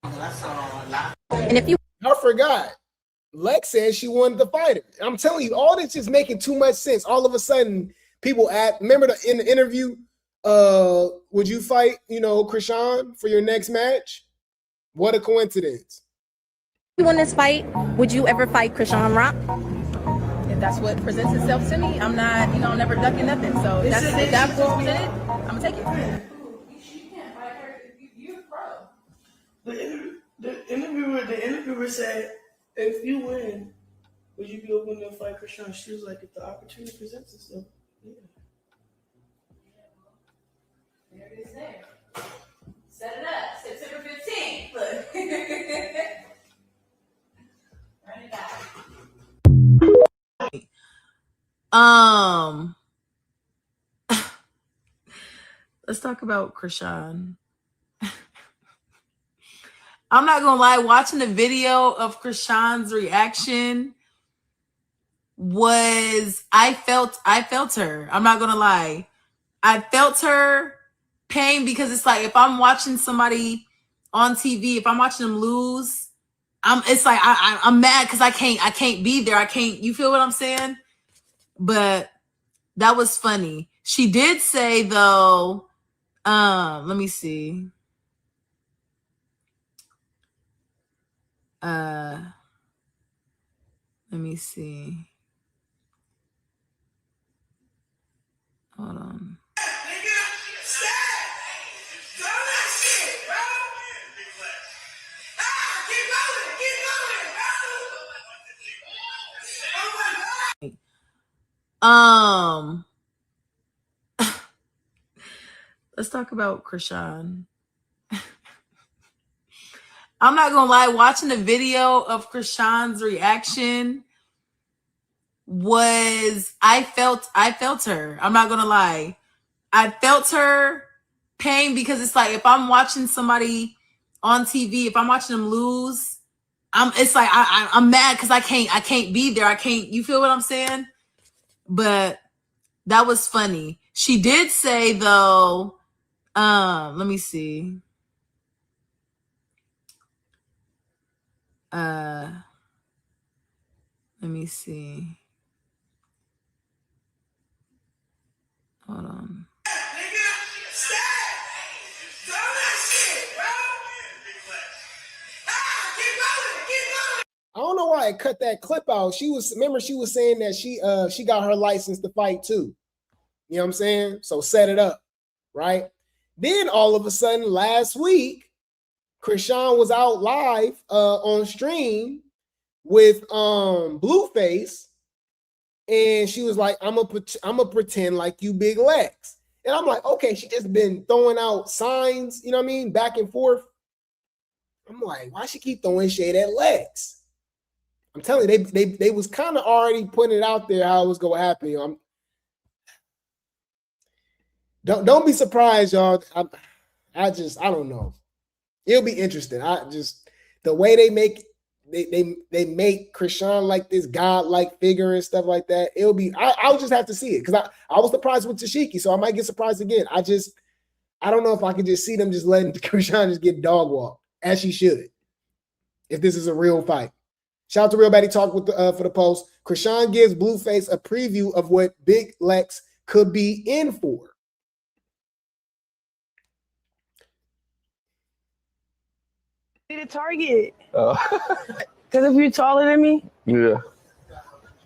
That's all. And if I forgot, Lex said she wanted to fight her. I'm telling you, all this is making too much sense. All of a sudden, people remember in the interview, would you fight, Chrisean for your next match? What a coincidence. You win this fight, would you ever fight Chrisean Rock? If that's what presents itself to me, I'm not, I'm never ducking nothing. So if that's what's presented, I'm gonna take it. The interviewer said, if you win, would you be open to fight Chrisean? She was like, if the opportunity presents itself, yeah. There it is there. Let's talk about Chrisean. I'm not gonna lie, watching the video of Chrisean's reaction was I felt her. I'm not gonna lie. I felt her pain because it's like if I'm watching somebody on TV, if I'm watching them lose, it's like I'm mad because I can't be there. I can't, you feel what I'm saying? But that was funny. She did say though, let me see. Let me see. Hold on. Let's talk about Chrisean. I'm not gonna lie, watching the video of Chrisean's reaction was I felt her. I'm not gonna lie. I felt her pain because it's like if I'm watching somebody on TV, if I'm watching them lose, it's like I'm mad because I can't be there. I can't, you feel what I'm saying? But that was funny. She did say though, let me see. Let me see. Hold on. I don't know why I cut that clip out. She was saying that she got her license to fight too. You know what I'm saying? So set it up, right? Then all of a sudden last week, Chrisean was out live on stream with Blueface, and she was like, I'm gonna pretend like you big Lex. And I'm like, okay, she just been throwing out signs, you know what I mean, back and forth. I'm like, why she keep throwing shade at Lex? I'm telling you, they was kind of already putting it out there how it was gonna happen. You know, don't be surprised, y'all. I don't know. It'll be interesting. The way they make Chrisean like this godlike figure and stuff like that. It'll be. I'll just have to see it because I was surprised with Tesehki, so I might get surprised again. I don't know if I can just see them just letting Chrisean just get dog walked as she should. If this is a real fight. Shout out to Real Baddie Talk with for the post. Chrisean gives Blueface a preview of what Big Lex could be in for. Need a target. Because if you're taller than me, Yeah.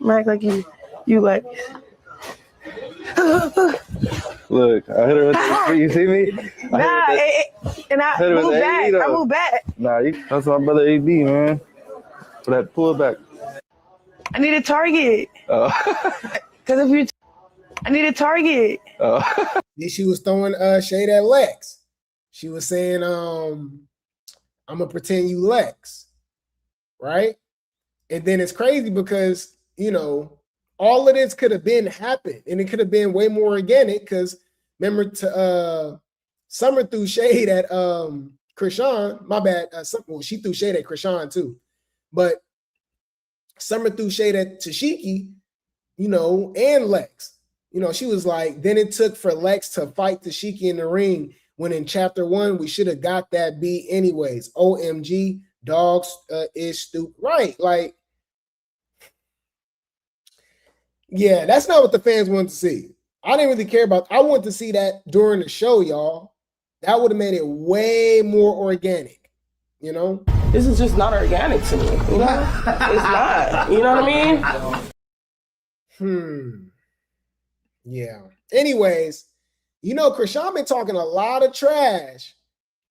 I'm act like you like. Look, I hit her with the, you see me? And I move back. I move back. Nah, that's my brother AB, man. For that pull back. I need a target. Because if you, I need a target. Then she was throwing shade at Lex. She was saying, I'm gonna pretend you Lex, right? And then it's crazy because, you know, all of this could have been happened and it could have been way more organic because remember Summer threw shade at Chrisean. My bad. She threw shade at Chrisean too. But Summer threw shade at Tesehki, you know, and Lex. You know, she was like, then it took for Lex to fight Tesehki in the ring when in chapter 1, we should have got that beat anyways. OMG, dogs is stupid. Right, like, yeah, that's not what the fans wanted to see. I didn't really care about, I wanted to see that during the show, y'all. That would have made it way more organic, you know? This is just not organic to me, you know? It's not, you know what I mean? Yeah. Anyways, you know, Chrisean been talking a lot of trash,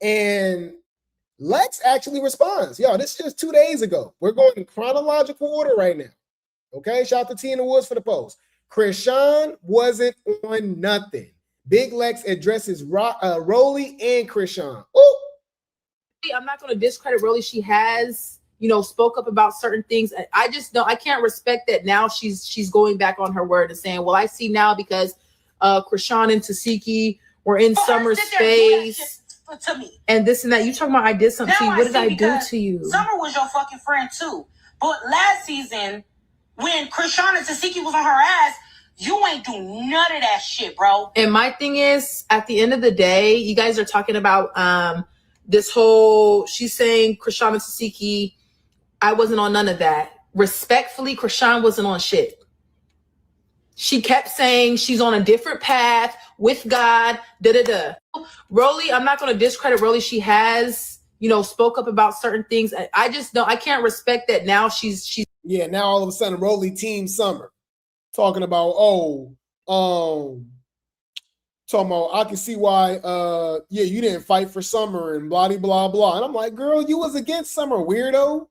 and Lex actually responds. Yo, this is just 2 days ago. We're going in chronological order right now. Okay, shout out to T in the Woods for the post. Chrisean wasn't on nothing. Big Lex addresses Rolly and Chrisean. Ooh. I'm not going to discredit Rolly. She has spoke up about certain things. I just don't. I can't respect that now. She's going back on her word and saying, "Well, I see now because Chrisean and Tesehki were in Summer's face to me, and this and that." You talking about I did something to you? What did I do to you? Summer was your fucking friend too. But last season, when Chrisean and Tesehki was on her ass, you ain't do none of that shit, bro. And my thing is, at the end of the day, you guys are talking about this whole. She's saying Chrisean and Tesehki. I wasn't on none of that. Respectfully, Chrisean wasn't on shit. She kept saying she's on a different path with God. Rolly, I'm not going to discredit Rolly. She has, spoke up about certain things. I just don't. I can't respect that now. She's. Yeah, now all of a sudden, Rolly team Summer talking about talking about I can see why you didn't fight for Summer and blah blah blah. And I'm like, girl, you was against Summer, weirdo.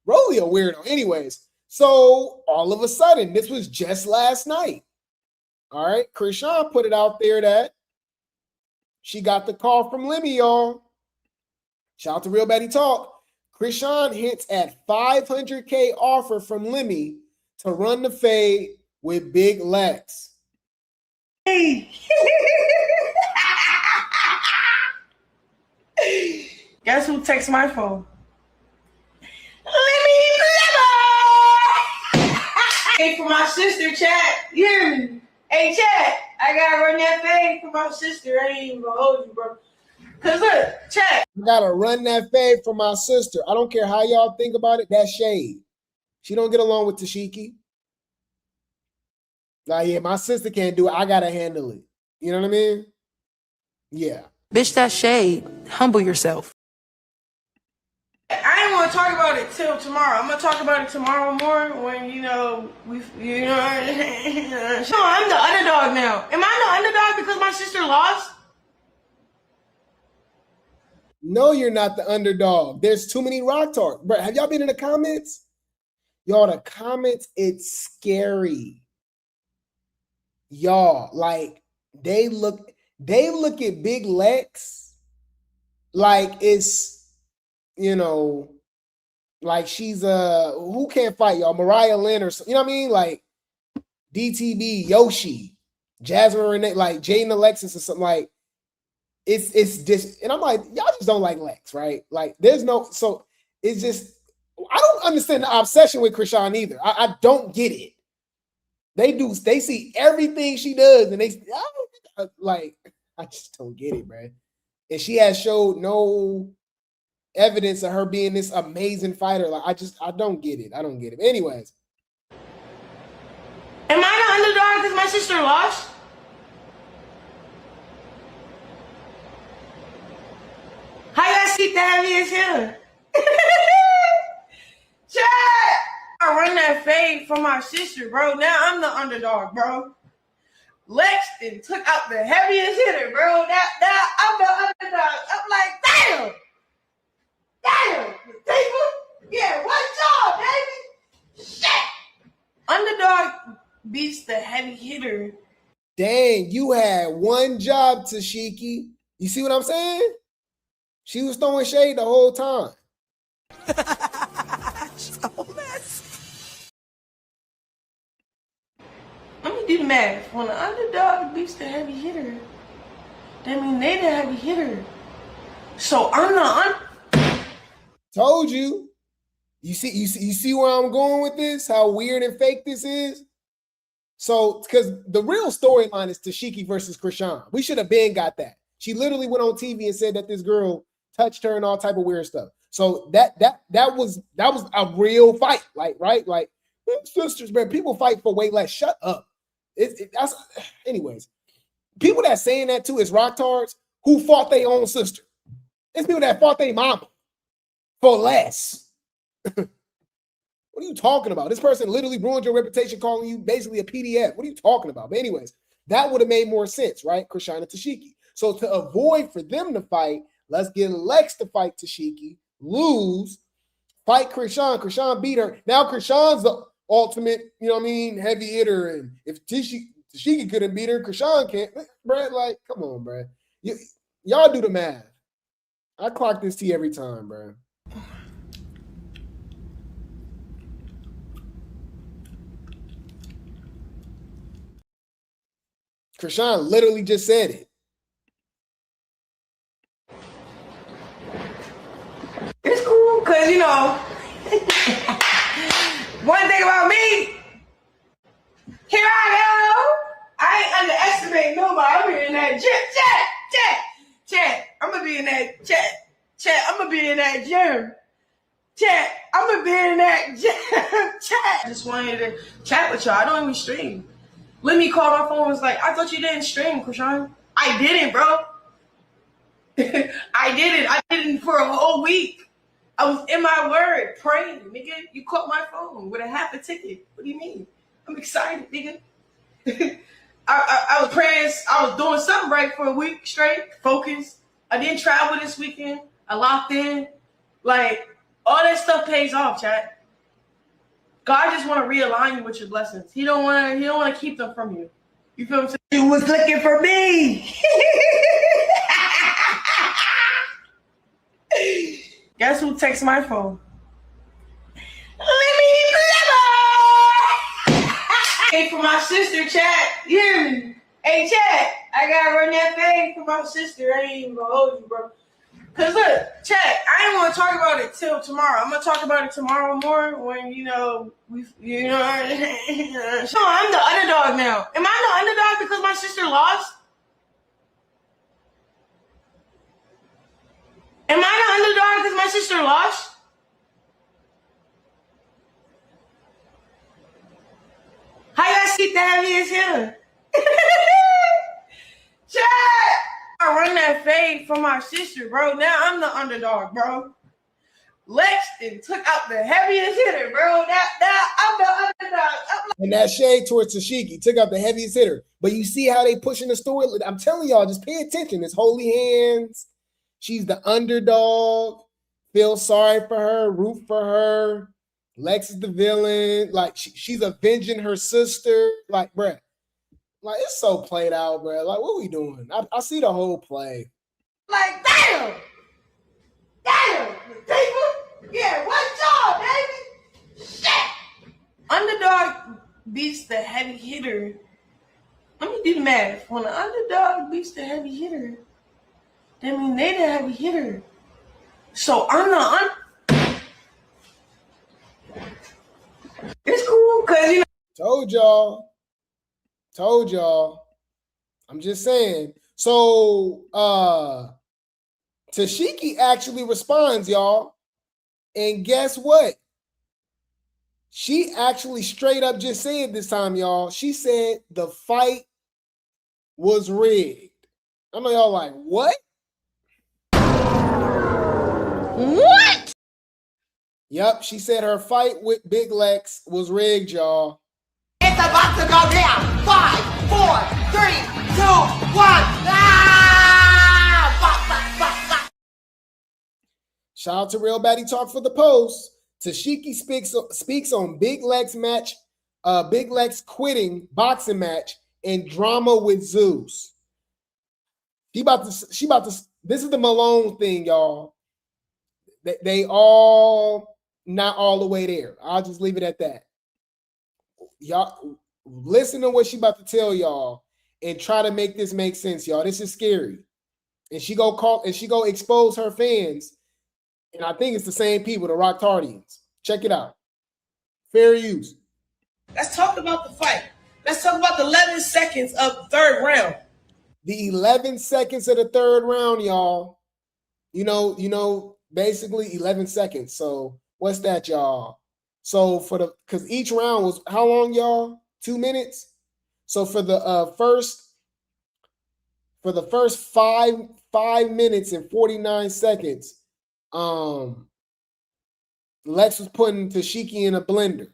Rolly a weirdo. Anyways, so all of a sudden, this was just last night. All right, Chrisean put it out there that she got the call from Lemmy, y'all. Shout out to Real Baddie Talk. Chrisean hints at $500K offer from Lemmy to run the fade with Big Lex. Hey. Guess who texts my phone? Hey, for my sister, chat. Yeah. Hey, chat. I gotta run that fade for my sister. I ain't even gonna hold you, bro. Cause look, chat. I gotta run that fade for my sister. I don't care how y'all think about it. That's shade. She don't get along with Tesehki. Like, yeah, my sister can't do it. I gotta handle it. You know what I mean? Yeah. Bitch, that's shade. Humble yourself. I ain't want to talk about it till tomorrow. I'm gonna talk about it tomorrow more when No, I'm the underdog now. Am I the underdog because my sister lost? No, you're not the underdog. There's too many rock talk. Bro, have y'all been in the comments? Y'all, the comments, it's scary. Y'all, like, they look at Big Lex like it's, like she's who can't fight, y'all? Mariah Lynn or something, you know what I mean? Like DTB, Yoshi, Jasmine Renee, like Jaden Alexis or something. Like it's just, and I'm like, y'all just don't like Lex, right? Like there's no, so it's just, I don't understand the obsession with Chrisean either. I don't get it. They see everything she does and I just don't get it, bro. And she has showed no evidence of her being this amazing fighter. Like I don't get it. I don't get it. Anyways. Am I the underdog because my sister lost? How y'all see the heaviest hitter? Chat! I run that fade for my sister, bro. Now I'm the underdog, bro. Lexton took out the heaviest hitter, bro. Now I'm the underdog. I'm like, damn, yeah, one job, baby. Shit. Underdog beats the heavy hitter. Dang, you had one job, Tesehki. You see what I'm saying? She was throwing shade the whole time. So messy. Let me do the math. When the underdog beats the heavy hitter, that means they the heavy hitter. So I'm the Told you. You see where I'm going with this? How weird and fake this is? So, because the real storyline is Tesehki versus Chrisean. We should have been got that. She literally went on TV and said that this girl touched her and all type of weird stuff. So that was a real fight, like, right? Like, sisters, man, people fight for way less. Shut up. That's anyways. People that saying that too is rocktards who fought their own sister. It's people that fought their mama for less. What are you talking about? This person literally ruined your reputation calling you basically a PDF. What are you talking about? But anyways, that would have made more sense, right? Chrisean and Tesehki. So to avoid for them to fight, let's get Lex to fight Tesehki, lose, fight Chrisean. Chrisean beat her. Now Chrisean's the ultimate, you know what I mean, heavy hitter. And if Tesehki couldn't beat her, Chrisean can't. Bruh, like, come on, bruh. Y'all do the math. I clock this tea every time, bruh. Chrisean literally just said it. It's cool, because, you know, one thing about me, here I go. I ain't underestimating nobody. I'm in that chat. I'm going to be in that chat. I'm going to be in that gym. Chat. I'm going to be in that gym. Chat. I just wanted to chat with y'all. I don't even stream. Let me call my phone and was like, I thought you didn't stream, Chrisean. I didn't, bro. I didn't for a whole week. I was in my word, praying, nigga. You caught my phone with a half a ticket. What do you mean? I'm excited, nigga. I was praying. I was doing something right for a week straight. Focused. I didn't travel this weekend. I locked in. Like, all that stuff pays off, chat. God just want to realign you with your blessings. He don't want to keep them from you. You feel what I'm saying? You was looking for me. Guess who texts my phone? Let me Hey, for my sister, chat. You hear me? Hey, chat. I gotta run that thing for my sister. I ain't even gonna hold you, bro. Cause look, chat, I ain't want to talk about it till tomorrow. I'm gonna talk about it tomorrow more when So I'm the underdog now. Am I the underdog because my sister lost? Am I the underdog because my sister lost? How y'all see the heaviest hitter? Chat! I run that fade for my sister, bro. Now I'm the underdog, bro. Lexton took out the heaviest hitter, bro. Now I'm the underdog. And that shade towards Tesehki took out the heaviest hitter. But you see how they pushing the story? I'm telling y'all, just pay attention. It's holy hands. She's the underdog. Feel sorry for her. Root for her. Lex is the villain. Like, she's avenging her sister. Like, bruh. Like, it's so played out, bruh. Like, what we doing? I see the whole play. Like, damn. Damn. People. Yeah, one job, baby. Shit. Underdog beats the heavy hitter. Let me do the math. When the underdog beats the heavy hitter, that means they the heavy hitter. So I'm the It's cool, cause you know. Told y'all. I'm just saying. So Tesehki actually responds, y'all. And guess what? She actually straight up just said this time, y'all. She said the fight was rigged. I know y'all like, what? What? Yep, she said her fight with Big Lex was rigged, y'all. It's about to go down. 5, 4, 3, 2, 1. Shout out to Real Baddie Talk for the post. Tesehki speaks on Big Lex match, Big Lex quitting boxing match and drama with Zeus. She about to. This is the Malone thing, y'all. They all not all the way there. I'll just leave it at that. Y'all listen to what she about to tell y'all and try to make this make sense, y'all. This is scary. And she go expose her fans. And I think it's the same people, the Rock Tardians. Check it out. Fair use. Let's talk about the fight. Let's talk about the 11 seconds of the third round. The 11 seconds of the third round, y'all. You know, basically 11 seconds. So what's that, y'all? So because each round was how long, y'all? 2 minutes. So for the first 5 minutes and 49 seconds, Lex was putting Tesehki in a blender.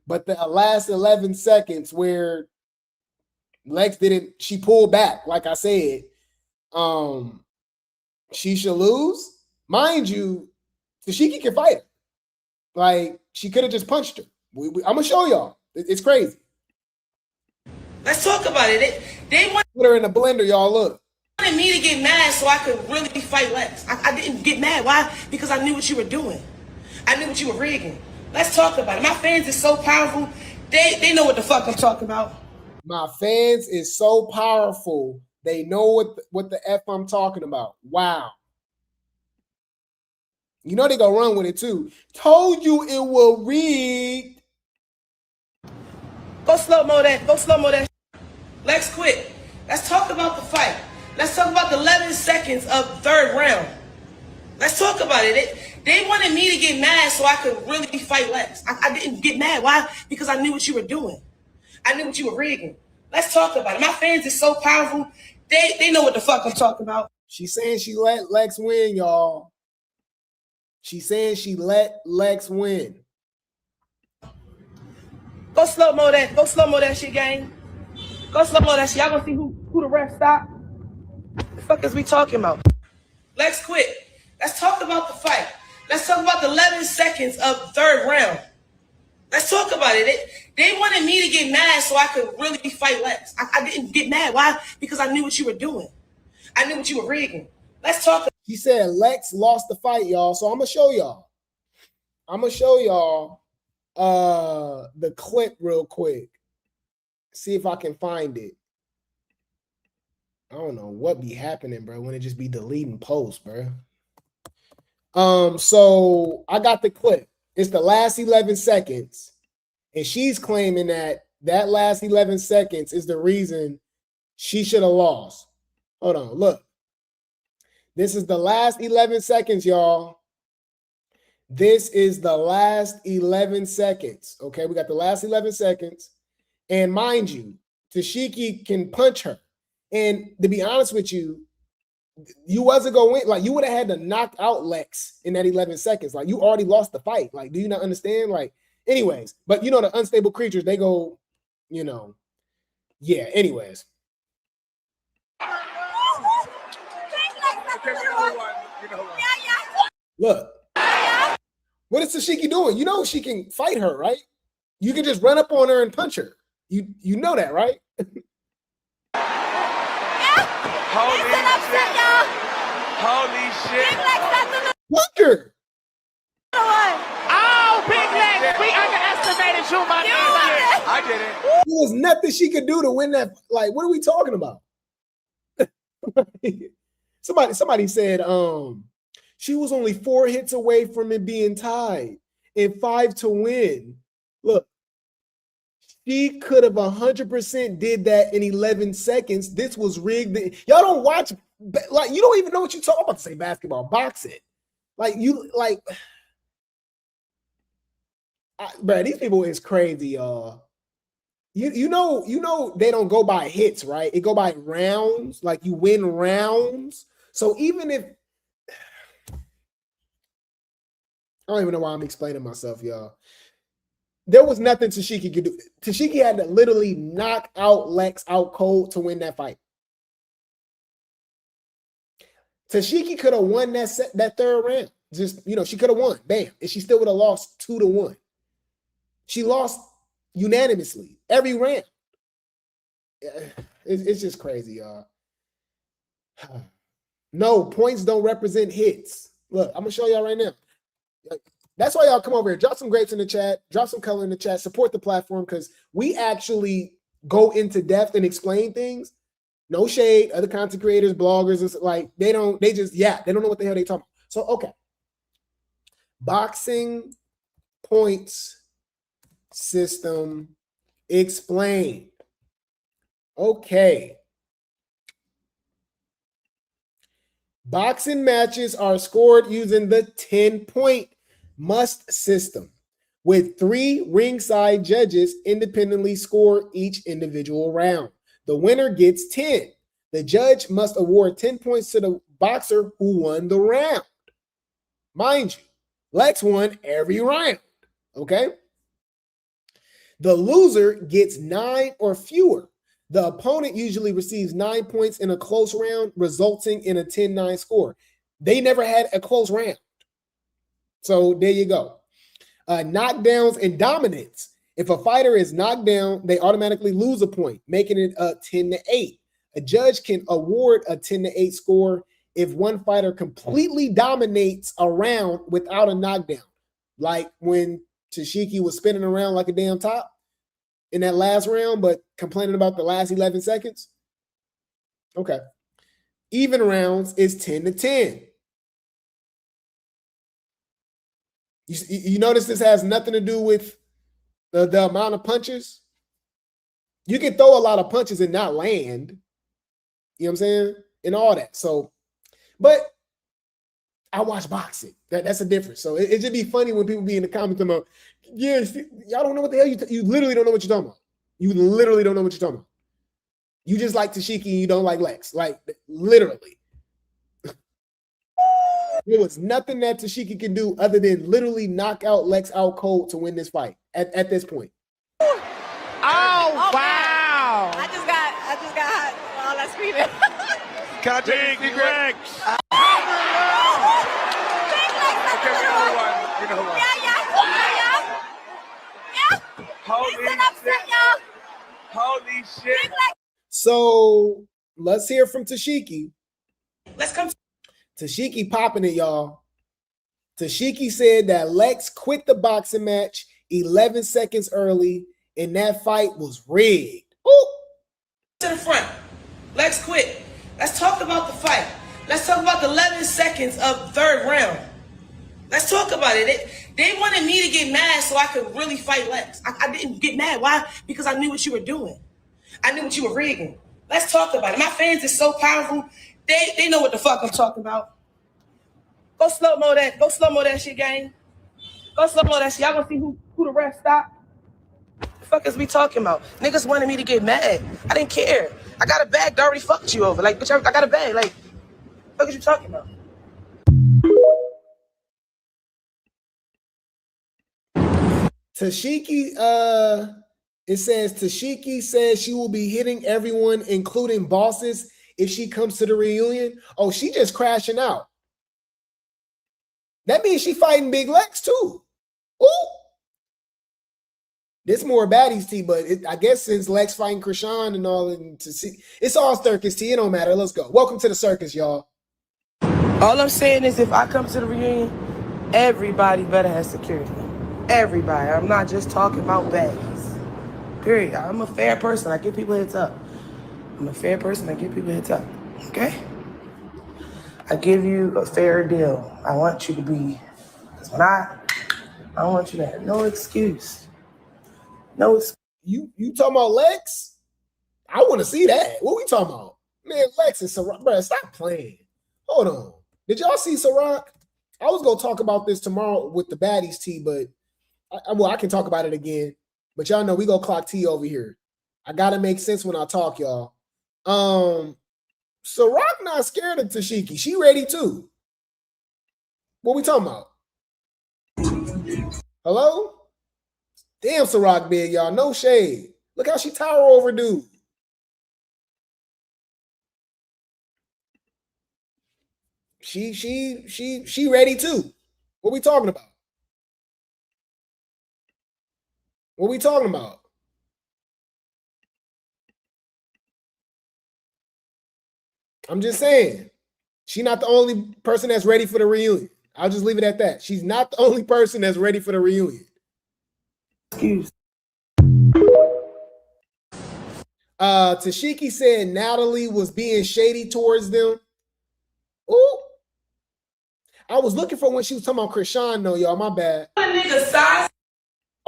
But the last 11 seconds where Lex she pulled back, like I said, she should lose. Mind you, Tesehki can fight her. Like, she could have just punched her. I'm going to show y'all. It's crazy. Let's talk about it. They wanted put her in a blender, y'all. Look. Wanted me to get mad so I could really fight Lex. I didn't get mad. Why? Because I knew what you were doing. I knew what you were rigging. Let's talk about it. My fans are so powerful. They know what the fuck I'm talking about. My fans is so powerful. They know what the F I'm talking about. Wow. You know they gonna run with it too. Told you it will rigged. Go slow-mo that. Go slow-mo that. Lex quit. Let's talk about the fight. Let's talk about the 11 seconds of the third round. Let's talk about it. They wanted me to get mad so I could really fight Lex. I didn't get mad. Why? Because I knew what you were doing. I knew what you were rigging. Let's talk about it. My fans is so powerful. They know what the fuck I'm talking about. She's saying she let Lex win, y'all. She's saying she let Lex win. Go slow-mo that. Go slow-mo that shit, gang. Go slow-mo that shit. Y'all gonna see who the ref stopped? The fuck is we talking about? Lex quit. Let's talk about the fight. Let's talk about the 11 seconds of the third round. Let's talk about it. They wanted me to get mad so I could really fight Lex. I didn't get mad. Why? Because I knew what you were doing. I knew what you were rigging. Let's talk. She said Lex lost the fight, y'all. So I'm gonna show y'all. The clip real quick. See if I can find it. I don't know what be happening, bro, when it just be deleting posts, bro. So I got the clip. It's the last 11 seconds. And she's claiming that last 11 seconds is the reason she should have lost. Hold on, look. This is the last 11 seconds, y'all. This is the last 11 seconds. Okay, we got the last 11 seconds. And mind you, Tesehki can punch her. And to be honest with you, you wasn't going to win. Like, you would have had to knock out Lex in that 11 seconds. Like, you already lost the fight. Like, do you not understand? Like, anyways, but you know, the unstable creatures, they go, you know, yeah, anyways. Look, what is Tesehki doing? You know she can fight her, right? You can just run up on her and punch her. You know that, right? Holy shit. Punch her. Oh, big legs. We underestimated you, my man. I did it. There was nothing she could do to win that. Like, what are we talking about? Somebody said, she was only 4 hits away from it being tied and 5 to win. Look, she could have 100% did that in 11 seconds. This was rigged. Y'all don't watch, like, you don't even know what you're talking about to say basketball, boxing. Like, bro, these people is crazy, y'all. You know they don't go by hits, right? It go by rounds. Like, you win rounds. So even if I don't even know why I'm explaining myself, y'all. There was nothing Tesehki could do. Tesehki had to literally knock out Lex out cold to win that fight. Tesehki could have won that third round. Just, you know, she could have won. Bam. And she still would have lost 2-1. She lost unanimously every round. It's just crazy, y'all. No, points don't represent hits. Look, I'm going to show y'all right now. That's why y'all come over here. Drop some grapes in the chat. Drop some color in the chat. Support the platform because we actually go into depth and explain things. No shade. Other content creators, bloggers, like they don't know what the hell they talking about. So, okay. Boxing points system explained. Okay. Boxing matches are scored using the 10-point must system, with 3 ringside judges independently score each individual round. The winner gets 10. The judge must award 10 points to the boxer who won the round. Mind you, Lex won every round, okay? The loser gets 9 or fewer. The opponent usually receives 9 points in a close round, resulting in a 10-9 score. They never had a close round. So there you go. Knockdowns and dominance. If a fighter is knocked down, they automatically lose a point, making it a 10-8. A judge can award a 10-8 score if one fighter completely dominates a round without a knockdown. Like when Tesehki was spinning around like a damn top. in that last round, but complaining about the last 11 seconds? Okay. Even rounds is 10-10. You notice this has nothing to do with the amount of punches? You can throw a lot of punches and not land. You know what I'm saying? And all that. So, but I watch boxing. That's a difference. So it should be funny when people be in the comments about, yeah, y'all don't know what the hell you literally don't know what you're talking about. You literally don't know what you're talking about. You just like Tesehki and you don't like Lex. Like, literally. There was nothing that Tesehki can do other than literally knock out Lex out cold to win this fight at this point. Oh, wow. I just got all that screaming. Can I take Big Rex? Okay, we know one. Yeah. Holy shit. So let's hear from Tesehki. Let's come. Tesehki popping it, y'all. Tesehki said that Lex quit the boxing match 11 seconds early, and that fight was rigged. Ooh. To the front. Lex quit. Let's talk about the fight. Let's talk about the 11 seconds of third round. Let's talk about it. They wanted me to get mad so I could really fight Lex. I didn't get mad. Why? Because I knew what you were doing. I knew what you were rigging. Let's talk about it. My fans are so powerful. They know what the fuck I'm talking about. Go slow-mo that. Go slow-mo that shit, gang. Go slow-mo that shit. Y'all gonna see who the ref stopped? The fuck is we talking about? Niggas wanted me to get mad. I didn't care. I got a bag that already fucked you over. Like, bitch, I got a bag. Like, what the fuck is you talking about? Tesehki, it says Tesehki says she will be hitting everyone, including bosses, if she comes to the reunion. Oh, she just crashing out. That means she fighting Big Lex too. Ooh. This more Baddies tea, but I guess since Lex fighting Chrisean and all, and to see, it's all circus tea. It don't matter. Let's go. Welcome to the circus, y'all. All I'm saying is if I come to the reunion, everybody better have security. Everybody. I'm not just talking about Baddies. Period. I'm a fair person. I give people a heads up. I'm a fair person. I give people a heads up. Okay? I give you a fair deal. I want you to be, because when I want you to have no excuse. No excuse. You talking about Lex? I want to see that. What we talking about? Man, Lex and Ciroc. Bro, stop playing. Hold on. Did y'all see Ciroc? I was going to talk about this tomorrow with the Baddies tea, but I can talk about it again. But y'all know we go clock tea over here. I got to make sense when I talk, y'all. Ciroc not scared of Tesehki. She ready too. What we talking about? Hello? Damn, Ciroc big, y'all. No shade. Look how she tower over dude. She ready too. What we talking about? What we talking about? I'm just saying, she's not the only person that's ready for the reunion. I'll just leave it at that. She's not the only person that's ready for the reunion. Excuse. Tesehki said Natalie was being shady towards them. Ooh. I was looking for when she was talking about Chrisean, though, y'all. My bad.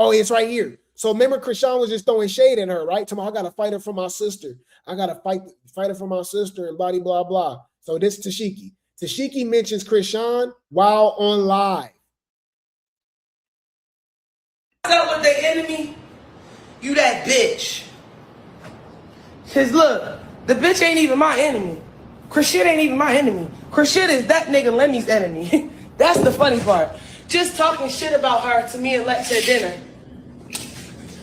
Oh, it's right here. So remember, Chrisean was just throwing shade at her, right? Talking about, I got to fight her for my sister. I got to fight her for my sister and blah, blah, blah. So this is Tesehki. Tesehki mentions Chrisean while on live. Up with the enemy, you that bitch. Cause look, the bitch ain't even my enemy. Chrisean ain't even my enemy. Chrisean is that nigga Lemmy's enemy. That's the funny part. Just talking shit about her to me and Lex at dinner.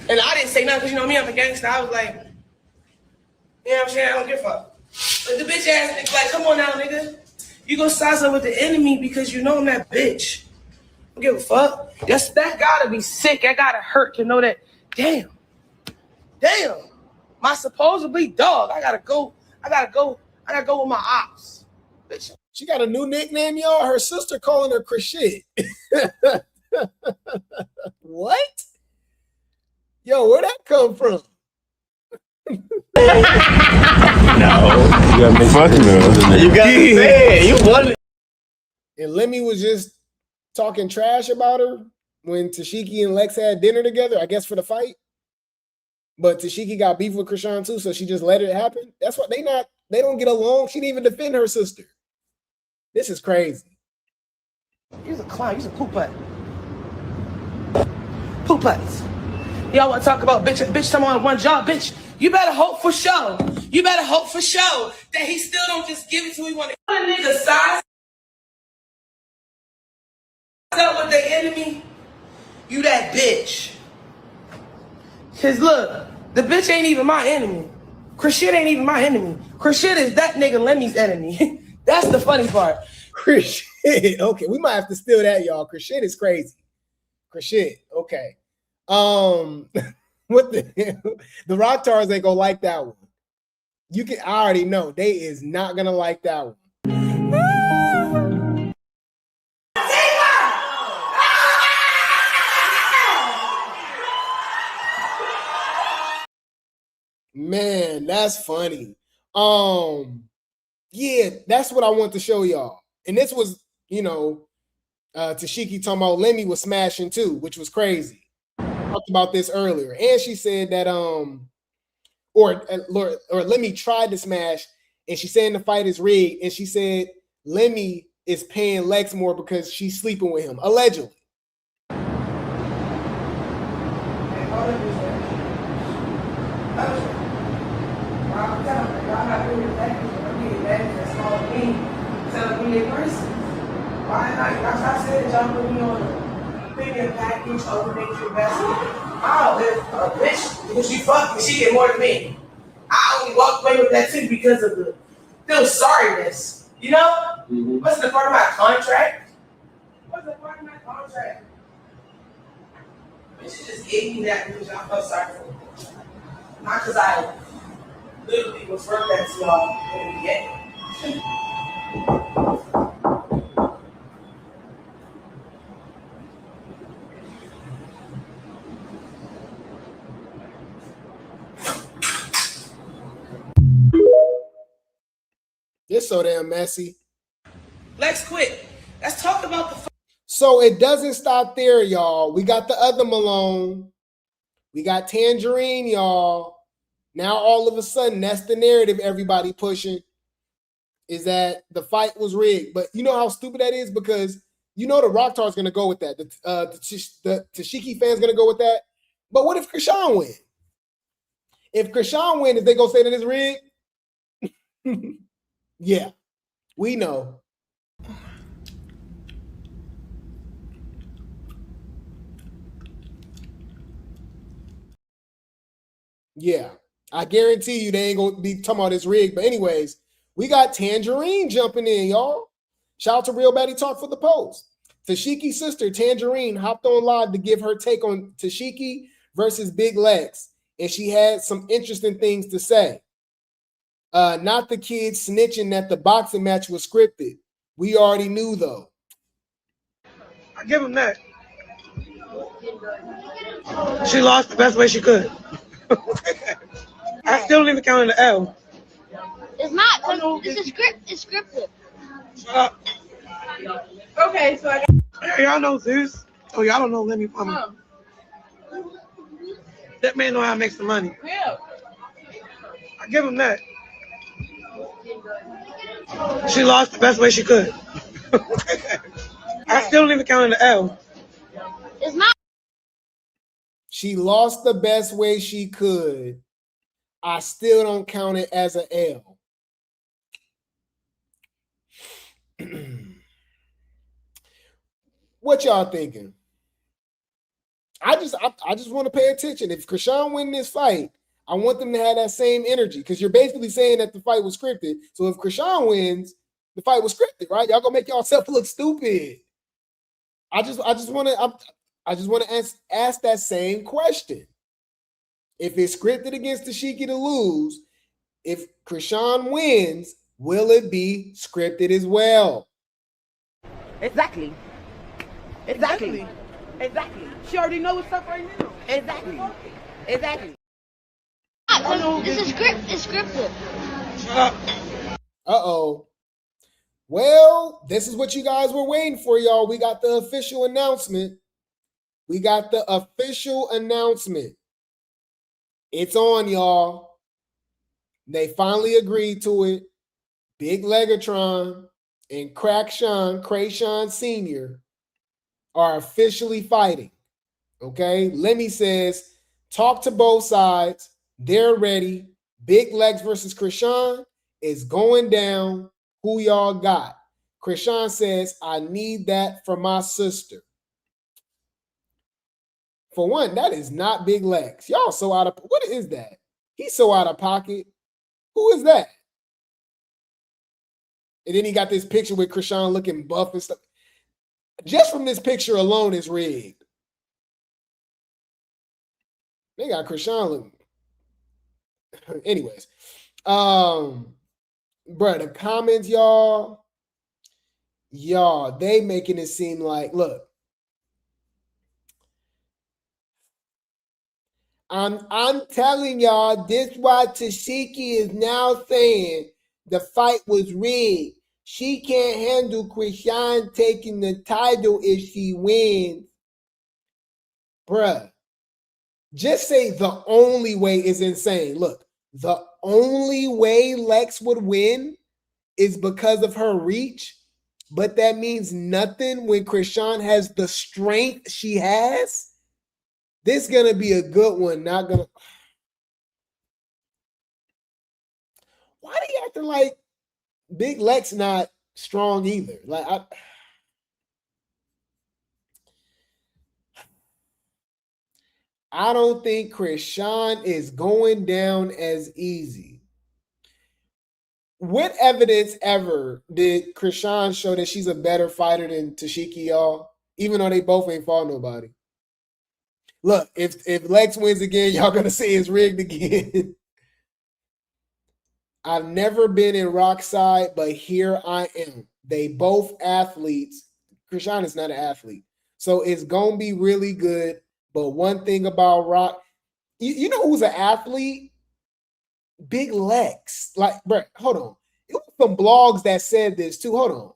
And I didn't say nothing because you know me, I'm a gangster. I was like, you know what I'm saying? I don't give a fuck. But the bitch ass nigga like, come on now, nigga. You go size up with the enemy because you know I'm that bitch. I don't give a fuck. That gotta be sick. That gotta hurt to know that. Damn. My supposedly dog. I gotta go with my ops. Bitch. She got a new nickname, y'all. Her sister calling her Chrisean. What? Yo, where'd that come from? You gotta make fucking You gotta say it. You won it. And Lemmy was just talking trash about her when Tesehki and Lex had dinner together, I guess for the fight. But Tesehki got beef with Chrisean too, so she just let it happen. That's why they don't get along. She didn't even defend her sister. This is crazy. You're a clown. You're a poop butt. Poop butts. Y'all want to talk about bitch someone one job, bitch. You better hope for show. You better hope for show that he still don't just give it to you when a nigga size up with the enemy. You that bitch. Cause look, the bitch ain't even my enemy. Chrisean ain't even my enemy. Chrisean is that nigga Lemmy's enemy. That's the funny part. Chrisean, okay, we might have to steal that, y'all. Chrisean is crazy. Chrisean, okay. What the hell? The Rocktars ain't gonna like that one. I already know they is not gonna like that one. Man, that's funny. Yeah, that's what I want to show y'all. And this was, Tesehki talking about Lemmy was smashing too, which was crazy. Talked about this earlier. And she said that or Lemmy tried to smash, and she said the fight is rigged, and she said Lemmy is paying Lex more because she's sleeping with him, allegedly. Why not? That's why I said y'all put me on a premium package over next investment. Oh, if a bitch, because she fucked me, she get more than me. I only walked away with that too because of the sorriness. You know? Mm-hmm. Wasn't the part of my contract? Wasn't the part of my contract? Bitch, she just gave me that because y'all felt sorry for me. Not because I literally was worth that to y'all in the beginning. It's so damn messy. Let's quit. Let's talk about the. So it doesn't stop there, y'all. We got the other Malone. We got Tangerine, y'all. Now all of a sudden, that's the narrative everybody pushing, is that the fight was rigged. But you know how stupid that is? Because the Rocktar's going to go with that. The Tesehki fan's going to go with that. But what if Chrisean win? If Chrisean win, is they going to say that it's rigged? Yeah, we know. Yeah, I guarantee you they ain't gonna be talking about this rig. But anyways, we got Tangerine jumping in, y'all. Shout out to Real Baddie Talk for the post. Tesehki's sister, Tangerine, hopped on live to give her take on Tesehki versus Big Lex. And she had some interesting things to say. Not the kids snitching that the boxing match was scripted. We already knew, though. I give him that. She lost the best way she could. I still don't even count in the L. It's not. It's a script. It's scripted. Shut up. Okay, so y'all know this. Oh, y'all don't know Lemmy Plummer. That man know how to make some money. Yeah. I give him that. She lost the best way she could. I still don't even count in the L. It's not. She lost the best way she could. I still don't count it as an L. What y'all thinking? I just want to pay attention. If Chrisean win this fight, I want them to have that same energy, because you're basically saying that the fight was scripted. So if Chrisean wins, the fight was scripted, right? Y'all gonna make yourself look stupid. I just want to ask that same question. If it's scripted against Tesehki to lose, if Chrisean wins, will it be scripted as well? Exactly. She already knows what's up right now. Exactly. Exactly. It's scripted. Uh-oh. Well, this is what you guys were waiting for, y'all. We got the official announcement. We got the official announcement. It's on, y'all. They finally agreed to it. Big Legatron and Chrisean Sr. are officially fighting. Okay? Lemmy says, talk to both sides. They're ready. Big Legs versus Chrisean is going down. Who y'all got? Chrisean says, I need that for my sister. For one, that is not Big Legs. Y'all so out of, what is that? He's so out of pocket. Who is that? And then he got this picture with Chrisean looking buff and stuff. Just from this picture alone is rigged. They got Chrisean looking. Anyways. Bruh, the comments, y'all, they making it seem like, look, I'm telling y'all, this why Tesehki is now saying the fight was rigged. She can't handle Chrisean taking the title if she wins. Bruh, just say the only way is insane. Look, the only way Lex would win is because of her reach, but that means nothing when Chrisean has the strength she has. This is going to be a good one. Not going to. Why are you acting like Big Lex not strong either? Like, I don't think Chrisean is going down as easy. What evidence ever did Chrisean show that she's a better fighter than Tesehki, y'all? Even though they both ain't fought nobody. Look, if Lex wins again, y'all gonna say it's rigged again. I've never been in Rockside, but here I am. They both athletes. Chrisean is not an athlete. So it's gonna be really good. But one thing about Rock, you know who's an athlete? Big Lex. Like, bruh, hold on. It was some blogs that said this too. Hold on.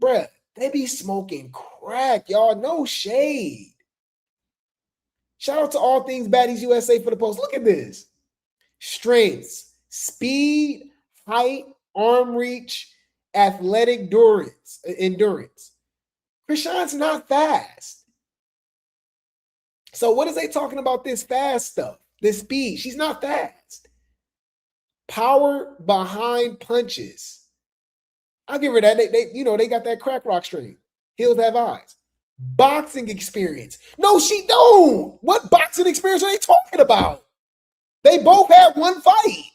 Bruh, they be smoking crack, y'all. No shade. Shout out to All Things Baddies USA for the post. Look at this. Strengths, speed, height, arm reach, athletic endurance. Chrisean's not fast. So what is they talking about this fast stuff? This speed. She's not fast. Power behind punches. I'll give her that. They got that crack rock strength. Heels have eyes. Boxing experience. No, she don't. What boxing experience are they talking about? They both had one fight.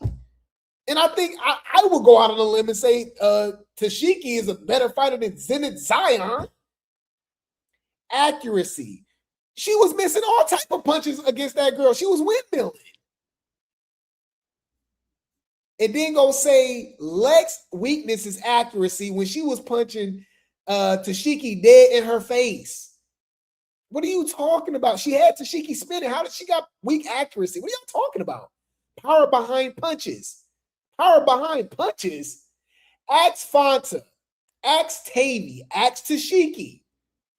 And I think I will go out on a limb and say Tesehki is a better fighter than Zenith Zion. Accuracy. She was missing all type of punches against that girl. She was windmilling. And then go say Lex's weakness is accuracy when she was punching Tesehki dead in her face. What are you talking about? She had Tesehki spinning. How did she got weak accuracy? What are y'all talking about? Power behind punches. Power behind punches. Ask Fanta. Ask Tavy. Ask Tesehki.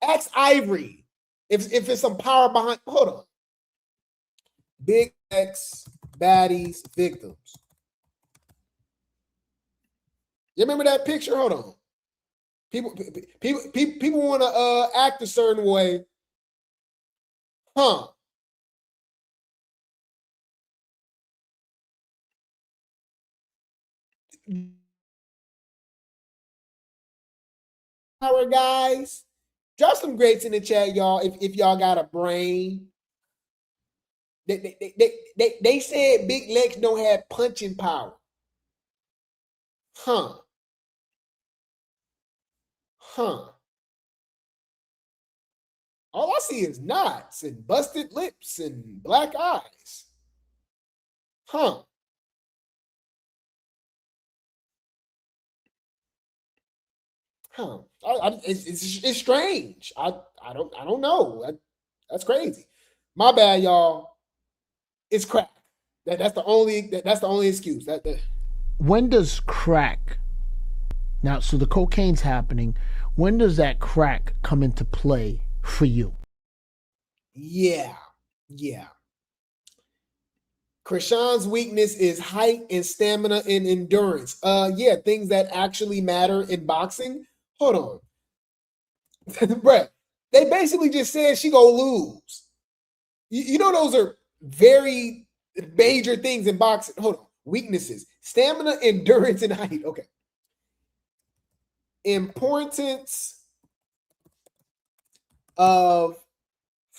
Ask Ivory. If it's some power behind, hold on. Big X, baddies, victims. You remember that picture? Hold on. People want to act a certain way. Huh. Power guys. Drop some greats in the chat, y'all, if y'all got a brain. They said Big Legs don't have punching power. Huh. All I see is knots and busted lips and black eyes. Huh. It's strange. I don't know. That's crazy. My bad, y'all. It's crack. That's the only excuse. When does crack? Now, so the cocaine's happening. When does that crack come into play for you? Yeah. Chrisean's weakness is height and stamina and endurance. Things that actually matter in boxing. Hold on. Bruh, they basically just said she gonna lose. You know those are very major things in boxing. Hold on. Weaknesses. Stamina, endurance, and height. Okay. Importance of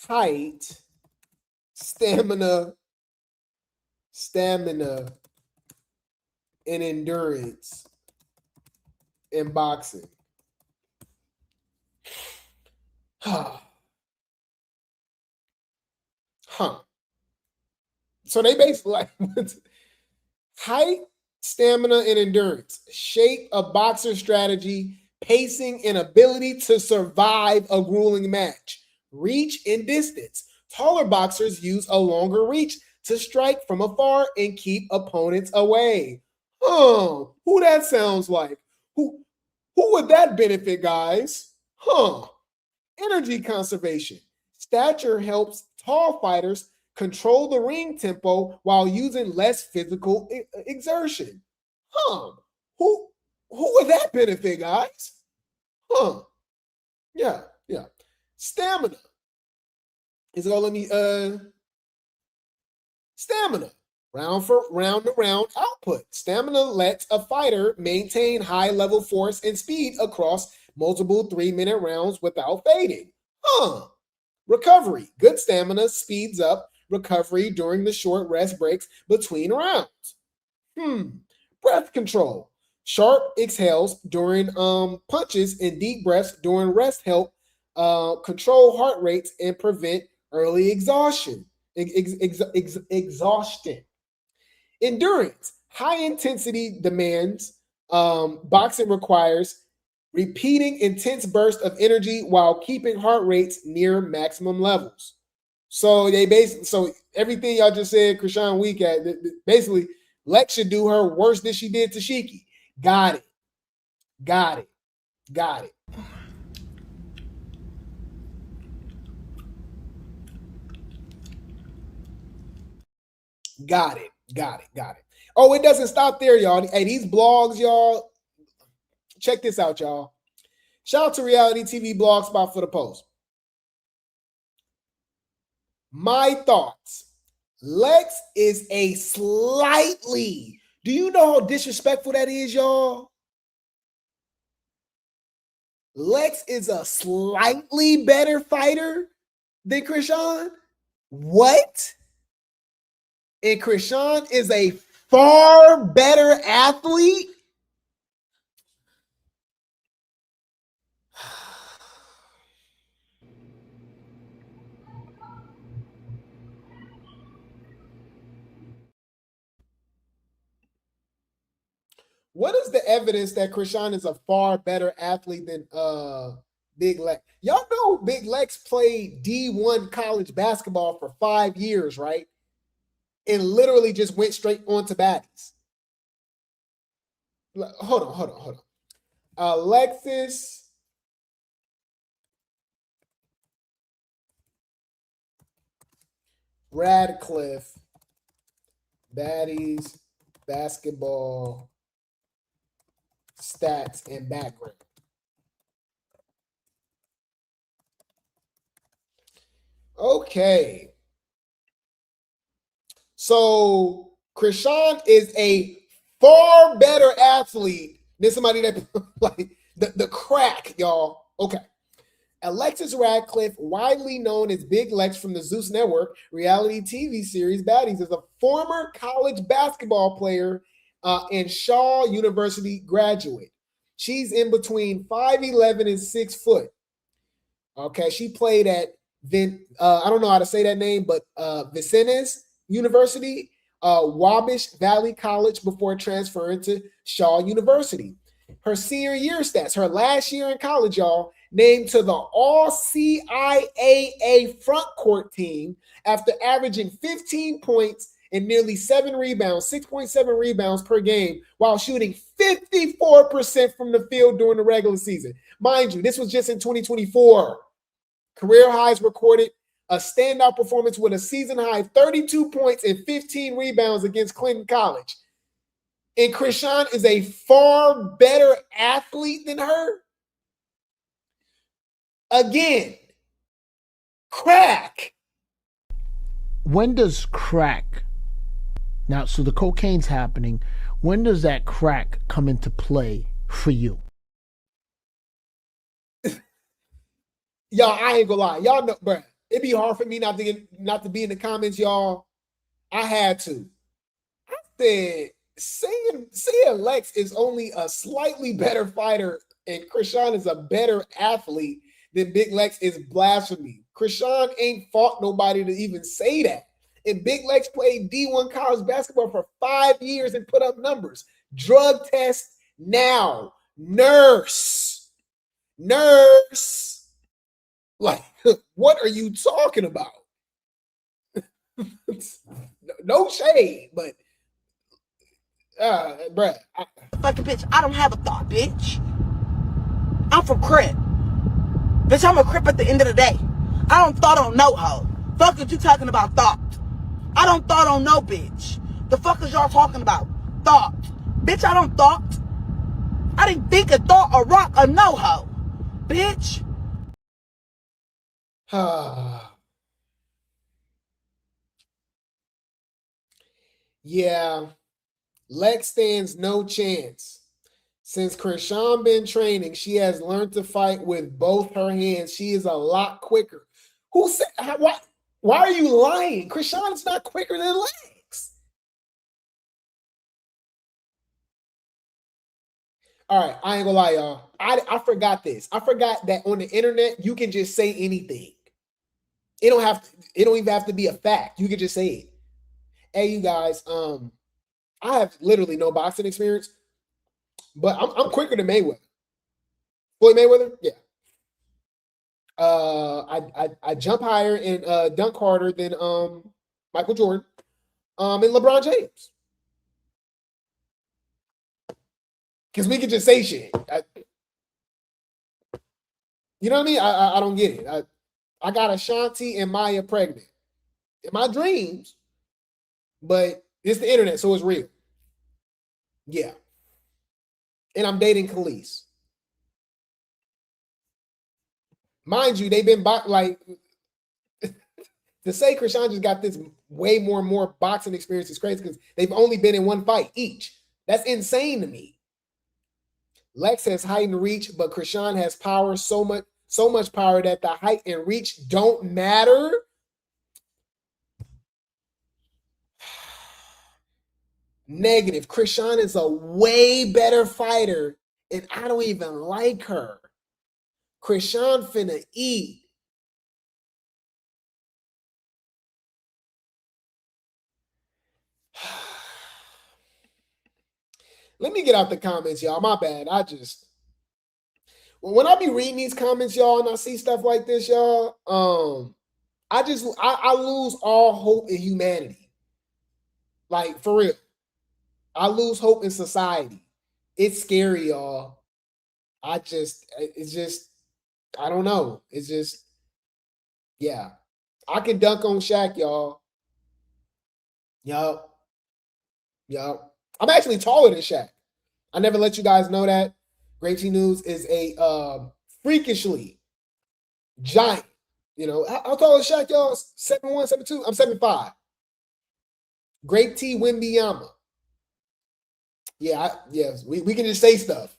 height, stamina, and endurance in boxing. So they basically like height, stamina, and endurance, shape a boxer's strategy, pacing, and ability to survive a grueling match, reach and distance. Taller boxers use a longer reach to strike from afar and keep opponents away. Who that sounds like? Who would that benefit, guys? Energy conservation. Stature helps tall fighters control the ring tempo while using less physical exertion. Who would that benefit, guys? Yeah. Stamina. Is it gonna let me stamina. Round for round to round output. Stamina lets a fighter maintain high level force and speed across multiple 3-minute rounds without fading. Recovery. Good stamina speeds up recovery during the short rest breaks between rounds. Breath control. Sharp exhales during punches and deep breaths during rest help control heart rates and prevent early exhaustion. Exhaustion. Endurance. High intensity demands. Boxing requires repeating intense bursts of energy while keeping heart rates near maximum levels. So everything y'all just said, Chrisean weak at, basically Lex should do her worse than she did Tesehki. Got it. Got it. Oh, it doesn't stop there, y'all. Hey, these blogs, y'all. Check this out, y'all. Shout out to Reality TV Blog Spot for the post. My thoughts. Lex is a slightly. Do you know how disrespectful that is, y'all? Lex is a slightly better fighter than Chrisean. What? And Chrisean is a far better athlete? What is the evidence that Chrisean is a far better athlete than Big Lex? Y'all know Big Lex played D1 college basketball for 5 years, right? And literally just went straight on to Baddies. Hold on. Alexis Radcliffe, Baddies, basketball, stats, and background. Okay. So Chrisean is a far better athlete than somebody that like the crack, y'all. Okay. Alexis Radcliffe, widely known as Big Lex from the Zeus Network reality TV series Baddies, is a former college basketball player and Shaw University graduate. She's in between 5'11" and 6 foot. Okay, she played at I don't know how to say that name, but Vincennes University, Wabash Valley College before transferring to Shaw University. Her senior year stats, her last year in college, y'all, named to the All-CIAA front court team after averaging 15 points and nearly 7 rebounds, 6.7 rebounds per game, while shooting 54% from the field during the regular season. Mind you, this was just in 2024. Career highs recorded a standout performance with a season high 32 points and 15 rebounds against Clinton College. And Chrisean is a far better athlete than her. Again, crack. When does crack, now, so the cocaine's happening, when does that crack come into play for you? Y'all, I ain't gonna lie. Y'all know, bruh, it'd be hard for me not to be in the comments, y'all. I had to. I said, saying Lex is only a slightly better fighter and Chrisean is a better athlete than Big Lex is blasphemy. Chrisean ain't fought nobody to even say that. And Big Lex played D1 college basketball for 5 years and put up numbers. Drug test now. Nurse. Like, what are you talking about? No shade, but bruh. Fucking bitch, I don't have a thought, bitch. I'm from Crip. Bitch, I'm a Crip at the end of the day. I don't thought on no hoe. Fuck what you talking about thought. I don't thought on no bitch. The fuck is y'all talking about? Thought. Bitch, I don't thought. I didn't think a thought, a rock, a no hoe. Bitch. Yeah. Lex stands no chance. Since Chrisean been training, she has learned to fight with both her hands. She is a lot quicker. Who said what? Why are you lying? Chrisean is not quicker than Lex. All right, I ain't gonna lie, y'all. I forgot this. I forgot that on the internet you can just say anything. It don't even have to be a fact. You can just say it. Hey, you guys, I have literally no boxing experience, but I'm quicker than Mayweather. Floyd Mayweather, yeah. I jump higher and dunk harder than Michael Jordan, and LeBron James. Because we can just say shit. You know what I mean? I don't get it. I got Ashanti and Maya pregnant in my dreams, but it's the internet, so it's real. Yeah. And I'm dating Khalees. Mind you, they've been like to say Chrisean just got this way more boxing experience is crazy because they've only been in one fight each. That's insane to me. Lex has height and reach, but Chrisean has power, so much power that the height and reach don't matter. Negative. Chrisean is a way better fighter, and I don't even like her. Chrisean finna eat. Let me get out the comments, y'all. My bad. When I be reading these comments, y'all, and I see stuff like this, y'all, I lose all hope in humanity. Like, for real. I lose hope in society. It's scary, y'all. I don't know. It's just, yeah. I can dunk on Shaq, y'all. Yup. I'm actually taller than Shaq. I never let you guys know that. Grape Tea News is a freakishly giant. You know, how tall is Shaq, y'all? 7'1", 7'2"? I'm 7'5". Grape Tea Wimbyama. Yeah, we can just say stuff.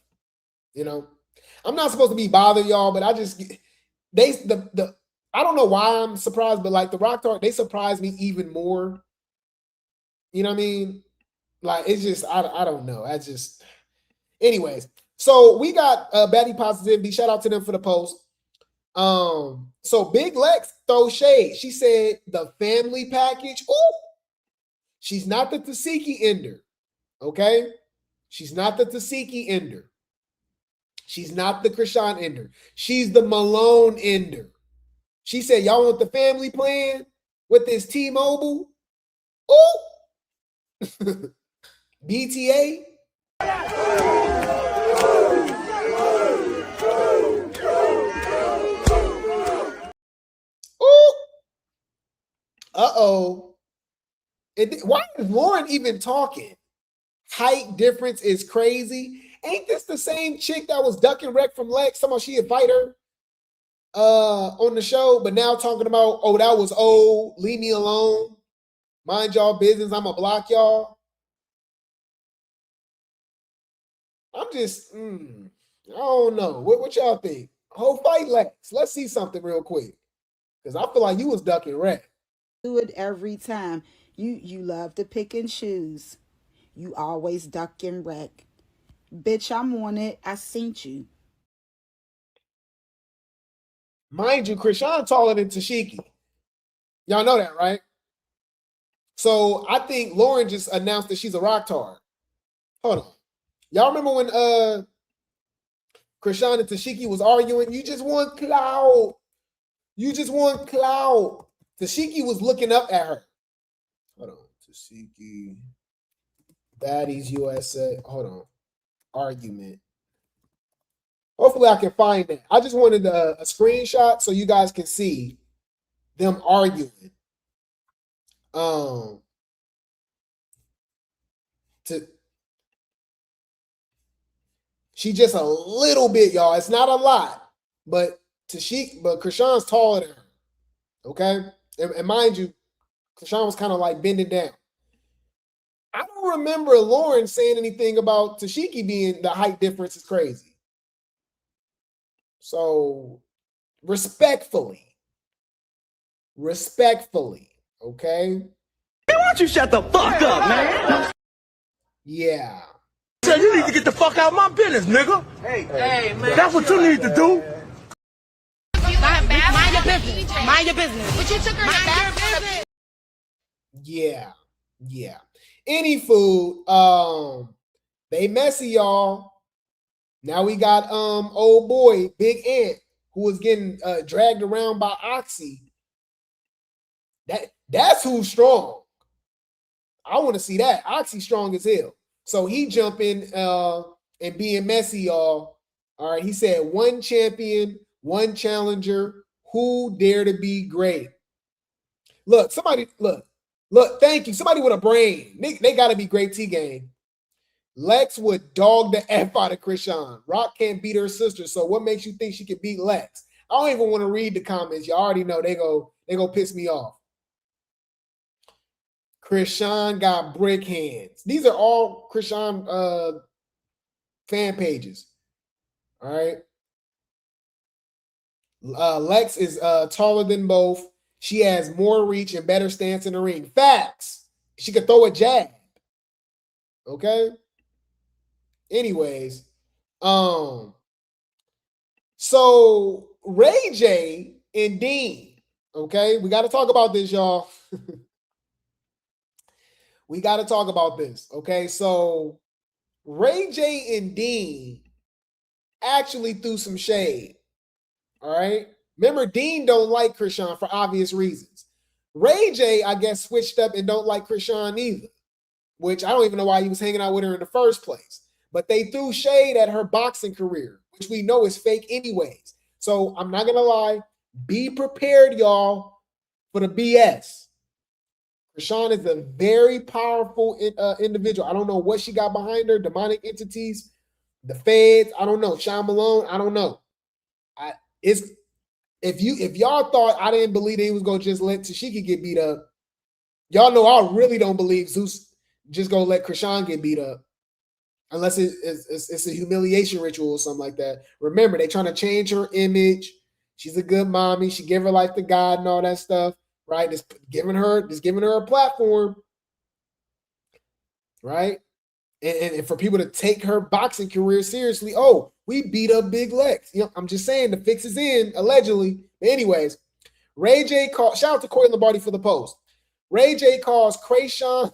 You know, I'm not supposed to be bothered, y'all, but I don't know why I'm surprised, but like the Rock Talk, they surprised me even more. You know what I mean? Like, it's just, I don't know. Anyways, so we got Baddie Positivity. Shout out to them for the post. So Big Lex throws shade. She said the family package. Ooh, she's not the Tesehki ender. Okay? She's not the Tesehki ender. She's not the Chrisean ender. She's the Malone ender. She said, y'all want the family plan with this T-Mobile? Ooh. BTA? Ooh. Uh-oh. Why is Lauren even talking? Height difference is crazy. Ain't this the same chick that was ducking wreck from Lex? Somehow she invite her on the show, but now talking about, oh, that was old. Leave me alone. Mind y'all business. I'ma block y'all. I'm just, I don't know. What y'all think? Whole fight Lex. Let's see something real quick. Because I feel like you was ducking wreck. Do it every time. You love to pick and choose. You always duck and wreck. Bitch, I'm on it. I seen you. Mind you, Chrisean taller than Tesehki. Y'all know that, right? So I think Lauren just announced that she's a rock tard. Hold on. Y'all remember when Chrisean and Tesehki was arguing? You just want clout. You just want clout. Tesehki was looking up at her. Hold on. Tesehki. Baddies USA. Hold on. Argument. Hopefully I can find that. I just wanted a screenshot so you guys can see them arguing. She just a little bit, y'all. It's not a lot, but Chrisean's taller than her. Okay? And mind you, Chrisean was kind of like bending down. I don't remember Lauren saying anything about Tesehki being the height difference is crazy. So, respectfully, okay? Man, why don't you shut the fuck up, man? Yeah. So you need to get the fuck out of my business, nigga. Hey, man. That's what you need to do. Mind your business. Mind your business. But you took her in the bathroom. Yeah. Any food, they messy, y'all. Now we got old boy, Big Ant, who was getting dragged around by Oxy. That's who's strong. I want to see that. Oxy strong as hell. So he jumping and being messy, y'all. All right, he said one champion, one challenger. Who dare to be great? Look, thank you. Somebody with a brain. They got to be Grape Tea game. Lex would dog the F out of Chrisean. Rock can't beat her sister, so what makes you think she could beat Lex? I don't even want to read the comments. You already know they go piss me off. Chrisean got brick hands. These are all Chrisean fan pages. All right. Lex is taller than both. She has more reach and better stance in the ring. Facts. She could throw a jab. Okay. Anyways, so Ray J and Dean. Okay, we got to talk about this, y'all. We got to talk about this. Okay, so Ray J and Dean actually threw some shade. All right. Remember, Dean don't like Chrisean for obvious reasons. Ray J, I guess, switched up and don't like Chrisean either, which I don't even know why he was hanging out with her in the first place. But they threw shade at her boxing career, which we know is fake anyways. So I'm not going to lie. Be prepared, y'all, for the BS. Chrisean is a very powerful individual. I don't know what she got behind her, demonic entities, the feds. I don't know. Sean Malone, I don't know. If y'all thought I didn't believe that he was going to just let Tesehki get beat up, y'all know I really don't believe Zeus just going to let Chrisean get beat up. Unless it's a humiliation ritual or something like that. Remember, they're trying to change her image. She's a good mommy. She gave her life to God and all that stuff, right? Just giving her a platform, right? And for people to take her boxing career seriously. Oh, we beat up Big Lex. You know, I'm just saying the fix is in, allegedly. But anyways, Ray J called. Shout out to Corey Lombardi for the post. Ray J calls Chrisean.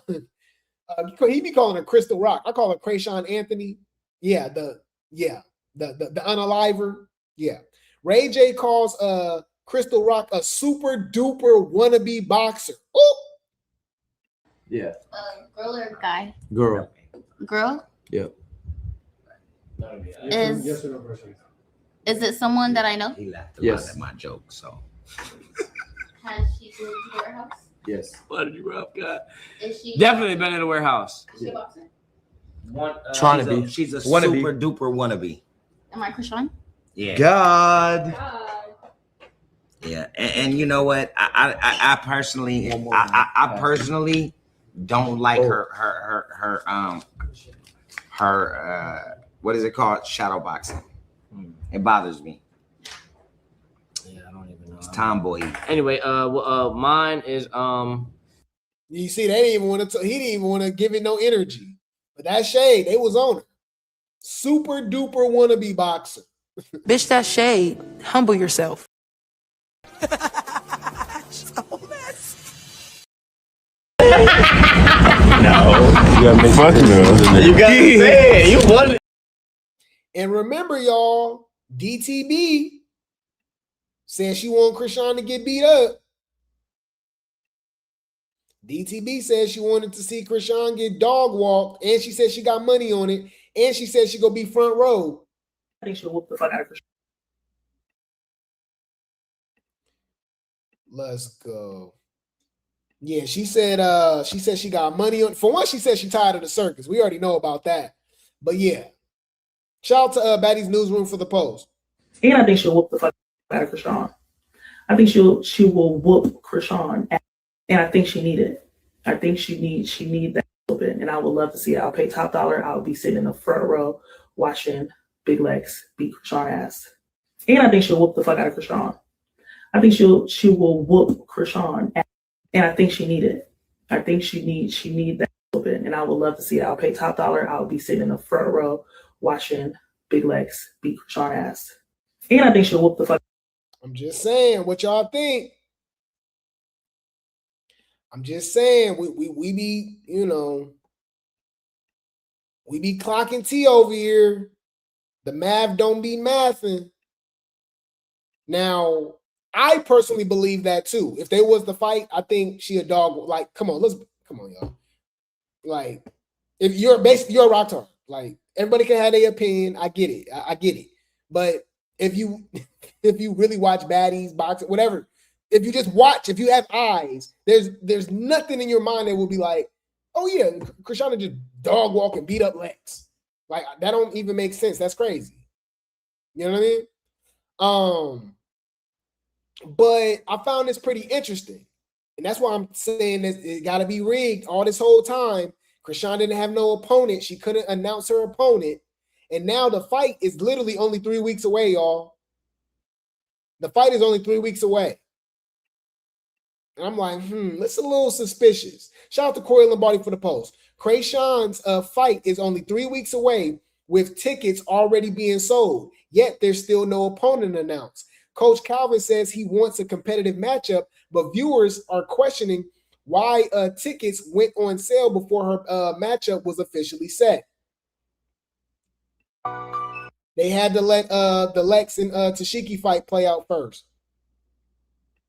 He be calling her Crystal Rock. I call her Chrisean Anthony. Yeah. the unaliver. Yeah. Ray J calls Crystal Rock a super duper wannabe boxer. Ooh. Yeah. Girl or guy? Girl. Girl? Yep. Is it someone that I know? He laughed a lot at my joke, so. Has she been to the warehouse? Yes. What did you rough guy? Is she Definitely been in the warehouse. Is she a boxer? Trying to be. She's a Wannabe. super duper wannabe. Am I Chrisean? Yeah. God. Yeah, and you know what? I personally, I personally don't like her what is it called? Shadow boxing. It bothers me. Yeah, I don't even know. It's tomboy. Anyway, mine is You see, they didn't even want to. He didn't even want to give it no energy. But that shade, they was on it. Super duper wannabe boxer. Bitch, that shade. Humble yourself. You gotta make fun of them. You gotta say it. You won it. And remember, y'all, DTB said she want Chrisean to get beat up. DTB said she wanted to see Chrisean get dog walked, and she said she got money on it, and she said she gonna be front row. I think she'll whoop the fuck out of Chrisean. Let's go. Yeah, she said she got money on. For one, she said she tired of the circus. We already know about that. But yeah. Shout out to Baddies Newsroom for the post. And I think she'll whoop the fuck out of Chrisean. I think she will whoop Chrisean, and I think she need it. I think she need that open, and I would love to see it. I'll pay top dollar. I'll be sitting in the front row watching Big Lex beat Chrisean ass. And I think she'll whoop the fuck out of Chrisean. I think she will whoop Chrisean, and I think she need it. I think she need that open, and I would love to see it. I'll pay top dollar. I'll be sitting in the front row watching Big Lex beat Chrisean ass. And I think she'll whoop the fuck. I'm just saying, what y'all think? I'm just saying, we be, you know, we be clocking T over here. The math don't be mathing. Now, I personally believe that too. If they was the fight, I think she a dog. Like, come on, y'all. Like, if you're a rock star. Like, everybody can have their opinion. I get it. I get it. But if you really watch Baddies, boxing, whatever, if you just watch, if you have eyes, there's nothing in your mind that will be like, oh yeah, Chrisean just dog walk and beat up Lex. Like, that don't even make sense. That's crazy. You know what I mean? But I found this pretty interesting. And that's why I'm saying that it got to be rigged all this whole time. Chrisean didn't have no opponent. She couldn't announce her opponent. And now the fight is literally only 3 weeks away, y'all. The fight is only 3 weeks away. And I'm like, that's a little suspicious. Shout out to Corey Lombardi for the post. Chrisean's fight is only 3 weeks away with tickets already being sold. Yet there's still no opponent announced. Coach Calvin says he wants a competitive matchup, but viewers are questioning why tickets went on sale before her matchup was officially set. They had to let the Lex and Tesehki fight play out first.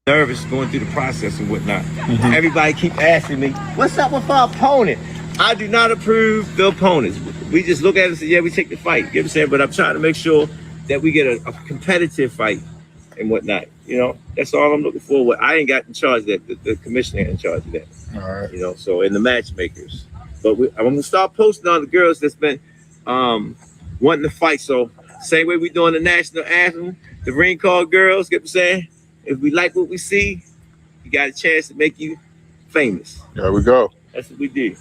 Nervous going through the process and whatnot. Everybody keep asking me, what's up with our opponent? I do not approve the opponents. We just look at it and say, yeah, we take the fight. You know what I'm saying? But I'm trying to make sure that we get a competitive fight and whatnot. You know, that's all I'm looking for. I ain't got in charge of that. The commissioner in charge of that. All right. You know, so, and the matchmakers. But I'm going to start posting on the girls that's been wanting to fight. So same way we doing the national anthem, the ring call girls, get what I'm saying? If we like what we see, you got a chance to make you famous. There we go. That's what we did.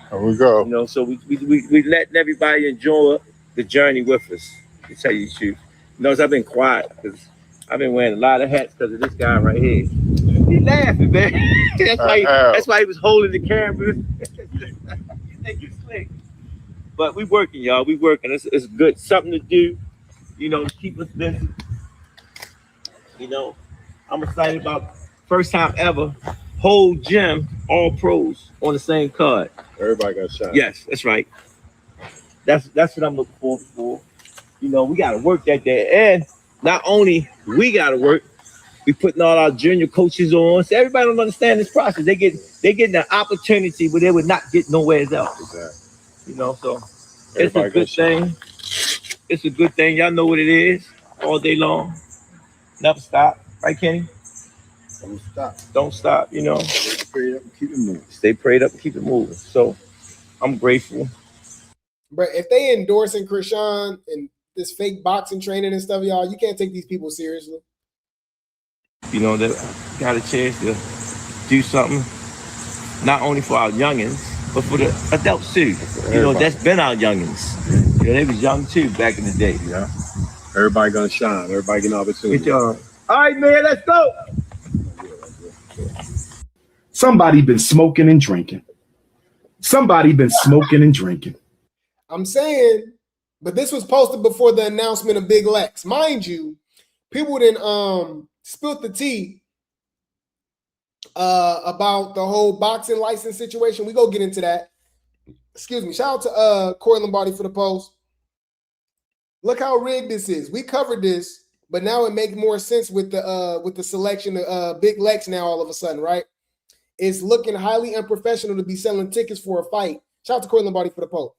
There we go. You know, so we letting everybody enjoy the journey with us, to tell you the truth. You know, I've been quiet because I've been wearing a lot of hats because of this guy right here. He laughing, man. That's why he was holding the camera. You think you slick. But we working, y'all. We working. It's good. Something to do, you know, to keep us busy. You know, I'm excited about first time ever, whole gym, all pros on the same card. Everybody got a shot. Yes, that's right. That's what I'm looking forward for. You know, we got to work that day. And not only we got to work, we putting all our junior coaches on. So everybody don't understand this process. They getting an opportunity where they would not get nowhere else. Exactly. You know, so it's a good thing. It's a good thing. Y'all know what it is all day long. Never stop. Right, Kenny? Don't stop. Don't stop, you know. Stay prayed up and keep it moving. Stay prayed up and keep it moving. So I'm grateful. But if they endorsing Chrisean and this fake boxing training and stuff, y'all, you can't take these people seriously. You know, that got a chance to do something not only for our youngins, but for the adults too. You know, that's been our youngins. You know, they was young too back in the day. Yeah. Everybody gonna shine. Everybody getting an opportunity. Good job. All right, man, let's go. Somebody been smoking and drinking. Somebody been smoking and drinking. I'm saying, but this was posted before the announcement of Big Lex. Mind you, people didn't spilt the tea about the whole boxing license situation. We go get into that. Excuse me. Shout out to Corey Lombardi for the post. Look how rigged this is. We covered this, but now it makes more sense with the selection of Big Lex now all of a sudden, right? It's looking highly unprofessional to be selling tickets for a fight. Shout out to Corey Lombardi for the post.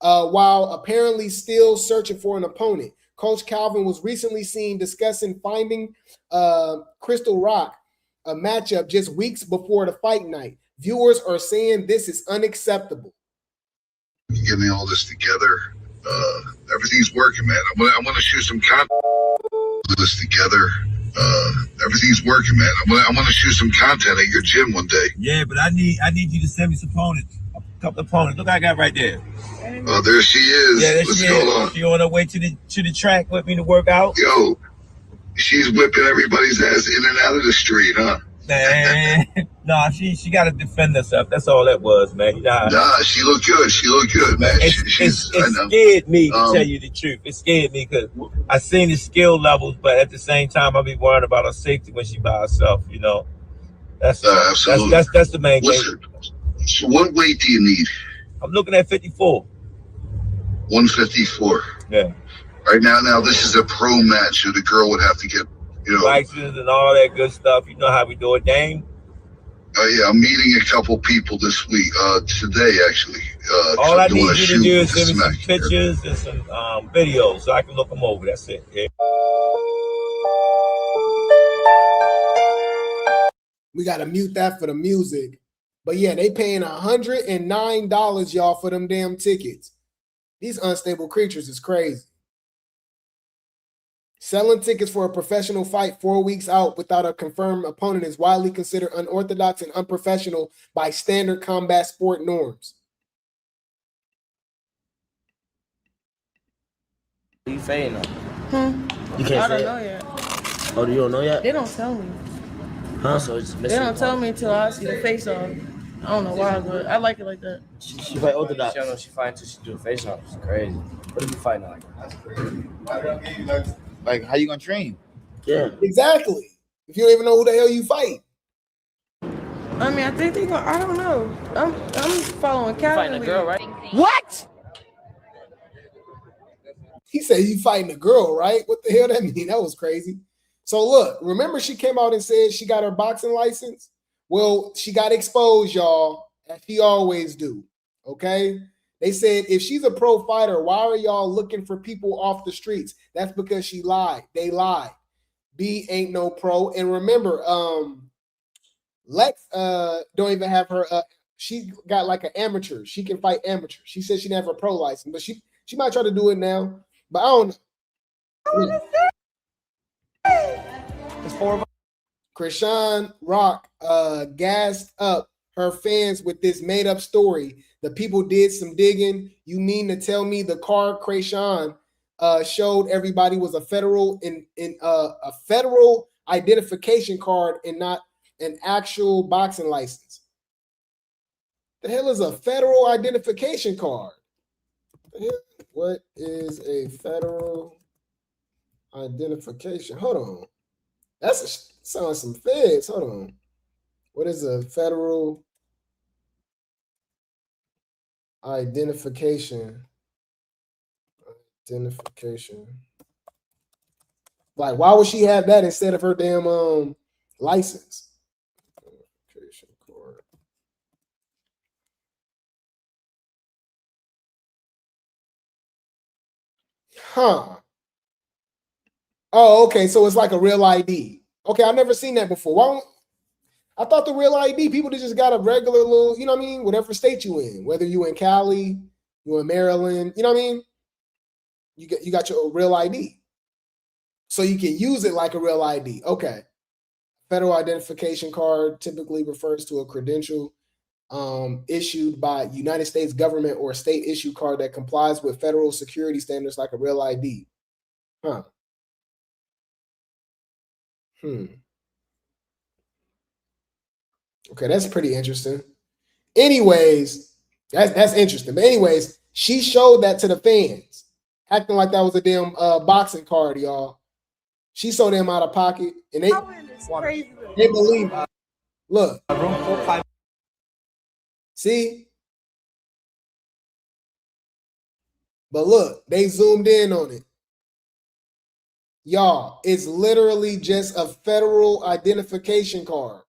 While apparently still searching for an opponent. Coach Calvin was recently seen discussing finding Crystal Rock a matchup just weeks before the fight night. Viewers are saying this is unacceptable. Getting all this together, everything's working, man. I want to shoot some content. This together, everything's working, man. I want to shoot some content at your gym one day. Yeah, but I need you to send me some opponents. A couple of opponents. Look, I got right there. Oh, there she is. Yeah, there What's she going is. on? She on her way to the track with me to work out. Yo, she's whipping everybody's ass in and out of the street, huh? Man, nah, she got to defend herself. That's all that was, man. You know, Nah, she looked good. She looked good, man. It scared me, to tell you the truth. It scared me because I seen the skill levels, but at the same time, I be worrying about her safety when she by herself. You know, that's the main thing. So what weight do you need? I'm looking at 54. 154. Yeah. Right now, this is a pro match, so the girl would have to get, license and all that good stuff. You know how we do it, Dame. Oh yeah, I'm meeting a couple people this week. Today actually. All I need you to do is send me some pictures and some videos so I can look them over. That's it. Yeah. We gotta mute that for the music. But yeah, they paying $109, y'all, for them damn tickets. These unstable creatures is crazy. Selling tickets for a professional fight 4 weeks out without a confirmed opponent is widely considered unorthodox and unprofessional by standard combat sport norms. You fading though? Hmm? You can't I don't say know it? yet. Oh, you don't know yet? They don't tell me. Huh? So it's They don't tell me until I see the face off. I don't know why, but I like it like that. She fight orthodox. She don't know she fight until she do a face off. It's crazy. What are you fighting like? Like, how you gonna train? Yeah. Exactly. If you don't even know who the hell you fight. I mean, I think they gonna. I don't know. I'm following Calvin. Fighting a girl, right? What? He said you fighting a girl, right? What the hell that mean? That was crazy. So look, remember she came out and said she got her boxing license? Well, she got exposed, y'all, as she always do. Okay? They said if she's a pro fighter, why are y'all looking for people off the streets? That's because she lied. They lied. B ain't no pro. And remember, Lex don't even have her. She got like an amateur. She can fight amateur. She said she didn't have a pro license, but she might try to do it now. But I don't know. It's 4 Chrisean Rock gassed up her fans with this made-up story. The people did some digging. You mean to tell me the car Chrisean showed everybody was a federal identification card and not an actual boxing license? The hell is a federal identification card? What is a federal identification? Hold on. That's sounds some feds. Hold on. What is a federal identification Identification. Like, why would she have that instead of her damn license? Identification card. Huh. Oh, okay. So it's like a real ID. Okay, I've never seen that before. Why don't, I thought the real ID, people that just got a regular little, you know what I mean? Whatever state you in, whether you in Cali, you in Maryland, you know what I mean? You got your real ID. So you can use it like a real ID. Okay. Federal identification card typically refers to a credential issued by United States government or a state issue card that complies with federal security standards like a real ID. Huh. Okay, that's pretty interesting. Anyways, that's interesting. But anyways, she showed that to the fans, acting like that was a damn boxing card, y'all. She so damn out of pocket, and they believe it. Look, see, but look, they zoomed in on it. Y'all, it's literally just a federal identification card.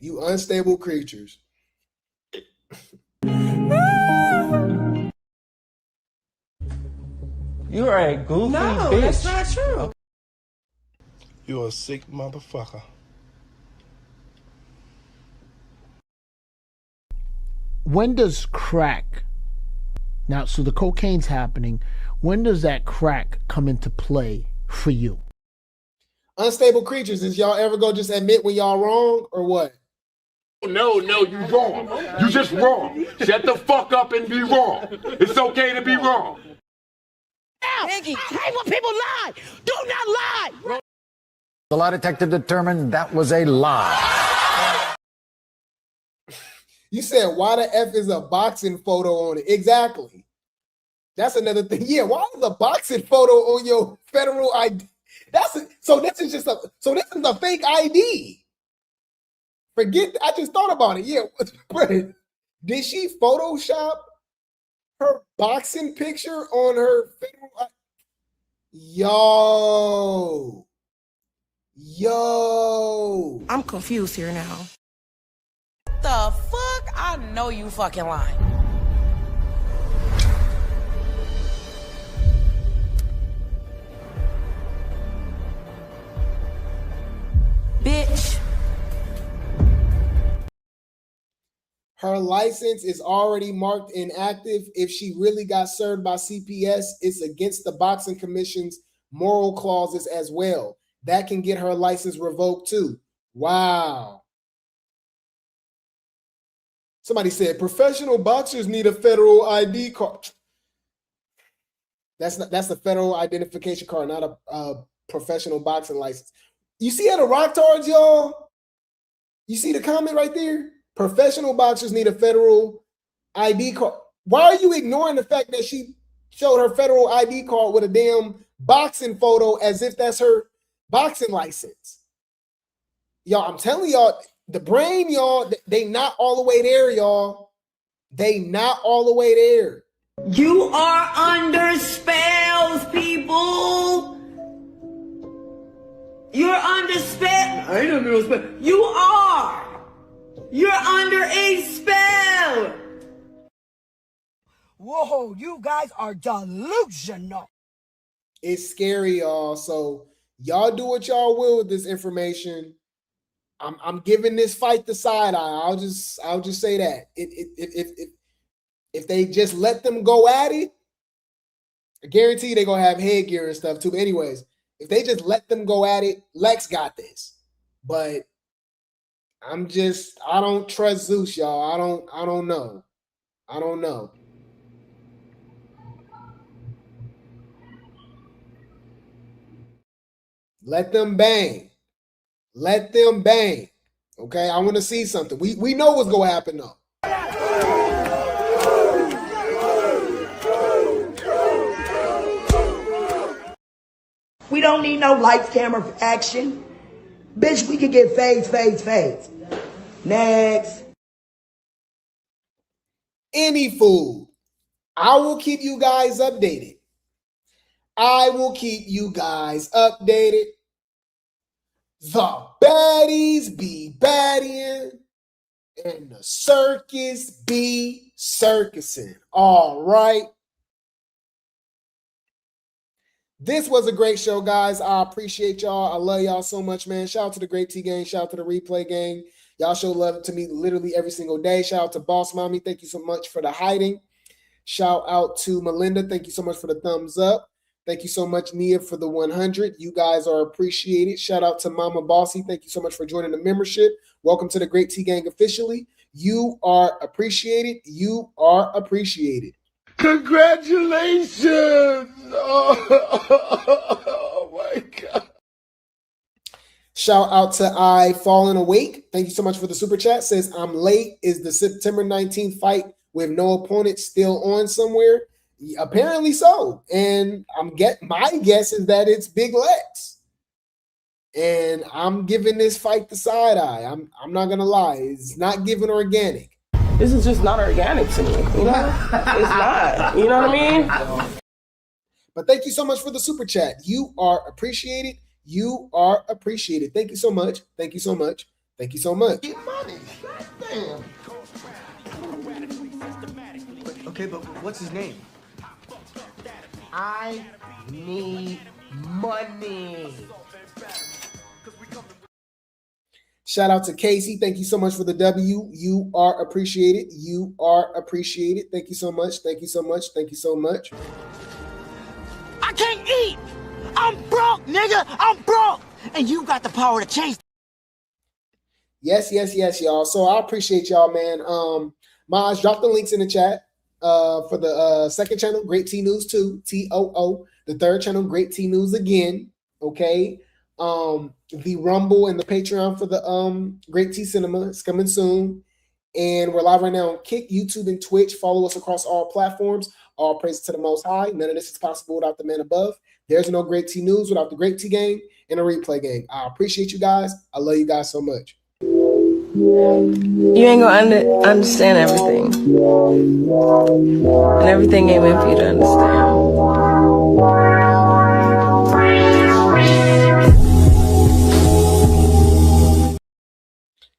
You unstable creatures. You're a goofy No, bitch. that's not true. You're a sick motherfucker. When does crack, now, so the cocaine's happening, when does that crack come into play for you? Unstable creatures, is y'all ever go just admit when y'all wrong or what? No, you wrong. You just wrong. Shut the fuck up and be wrong. It's okay to be wrong. Hey, when people lie, do not lie. The lie detector determined that was a lie. You said, why the F is a boxing photo on it? Exactly. That's another thing. Yeah, why is a boxing photo on your federal ID? So this is a fake ID. Forget, I just thought about it. Yeah, did she Photoshop her boxing picture on her federal ID? Yo. I'm confused here now. The fuck? I know you fucking lying. Bitch. Her license is already marked inactive. If she really got served by CPS, it's against the Boxing Commission's moral clauses as well. That can get her license revoked too. Wow. Somebody said professional boxers need a federal ID card. That's the federal identification card, not a professional boxing license. You see how the rock tards, y'all? You see the comment right there? Professional boxers need a federal ID card. Why are you ignoring the fact that she showed her federal ID card with a damn boxing photo as if that's her boxing license? Y'all, I'm telling y'all, the brain, y'all, they not all the way there, y'all. They not all the way there. You are under spells, people. You're under spell. I ain't under no spell. You are. You're under a spell. Whoa, you guys are delusional. It's scary, y'all. So y'all do what y'all will with this information. I'm giving this fight the side eye. I'll just say that. If they just let them go at it, I guarantee they're gonna have headgear and stuff too. But anyways, if they just let them go at it, Lex got this. But I don't trust Zeus, y'all. I don't know. I don't know. Let them bang. Let them bang. Okay, I want to see something. We know what's gonna happen though. We don't need no lights, camera, action. Bitch, we can get fades. Next. any food. I will keep you guys updated. I will keep you guys updated. The baddies be baddying and the circus be circusing. All right. This was a great show, guys. I appreciate y'all. I love y'all so much, man. Shout out to the Grape Tea gang. Shout out to the Replay gang. Y'all show love to me literally every single day. Shout out to Boss Mommy. Thank you so much for the hiding. Shout out to Melinda. Thank you so much for the thumbs up. Thank you so much, Nia, for the 100. You guys are appreciated. Shout out to Mama Bossy. Thank you so much for joining the membership. Welcome to the Grape Tea gang officially. You are appreciated. You are appreciated. Congratulations! Oh my God. Shout out to I Fallen Awake. Thank you so much for the super chat. Says, I'm late. Is the September 19th fight with no opponent still on somewhere? Apparently so. And my guess is that it's Big Lex. And I'm giving this fight the side eye. I'm not going to lie. It's not giving organic. This is just not organic to me. You know? It's not. You know what I mean? But thank you so much for the super chat. You are appreciated. You are appreciated. Thank you so much. Thank you so much. Thank you so much. Get money. Damn. Okay, but what's his name? I need money. Shout out to Casey. Thank you so much for the W. You are appreciated. You are appreciated. Thank you so much. Thank you so much. Thank you so much. I can't eat. I'm broke, nigga. I'm broke. And you got the power to change. Yes, y'all. So I appreciate y'all, man. Maj, drop the links in the chat for the second channel, Grape Tea News 2, TOO. The third channel, Grape Tea News again. Okay. The Rumble and the Patreon for the Grape Tea Cinema is coming soon. And we're live right now on Kick, YouTube, and Twitch. Follow us across all platforms. All praise to the Most High. None of this is possible without the man above. There's no Grape Tea News without the Grape Tea gang and the Replay gang. I appreciate you guys. I love you guys so much. You ain't gonna understand everything. And everything ain't meant for you to understand.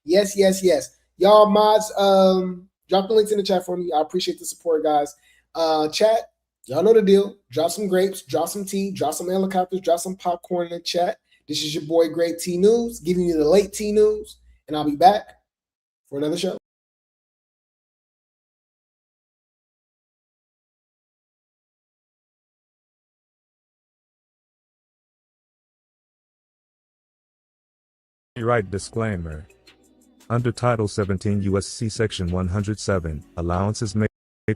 Yes. Y'all mods, drop the links in the chat for me. I appreciate the support, guys. Chat, y'all know the deal. Drop some grapes, drop some tea, drop some helicopters, drop some popcorn in the chat. This is your boy Grape Tea News, giving you the late tea news, and I'll be back for another show. Copyright disclaimer. Under Title 17 U.S.C. Section 107, allowances made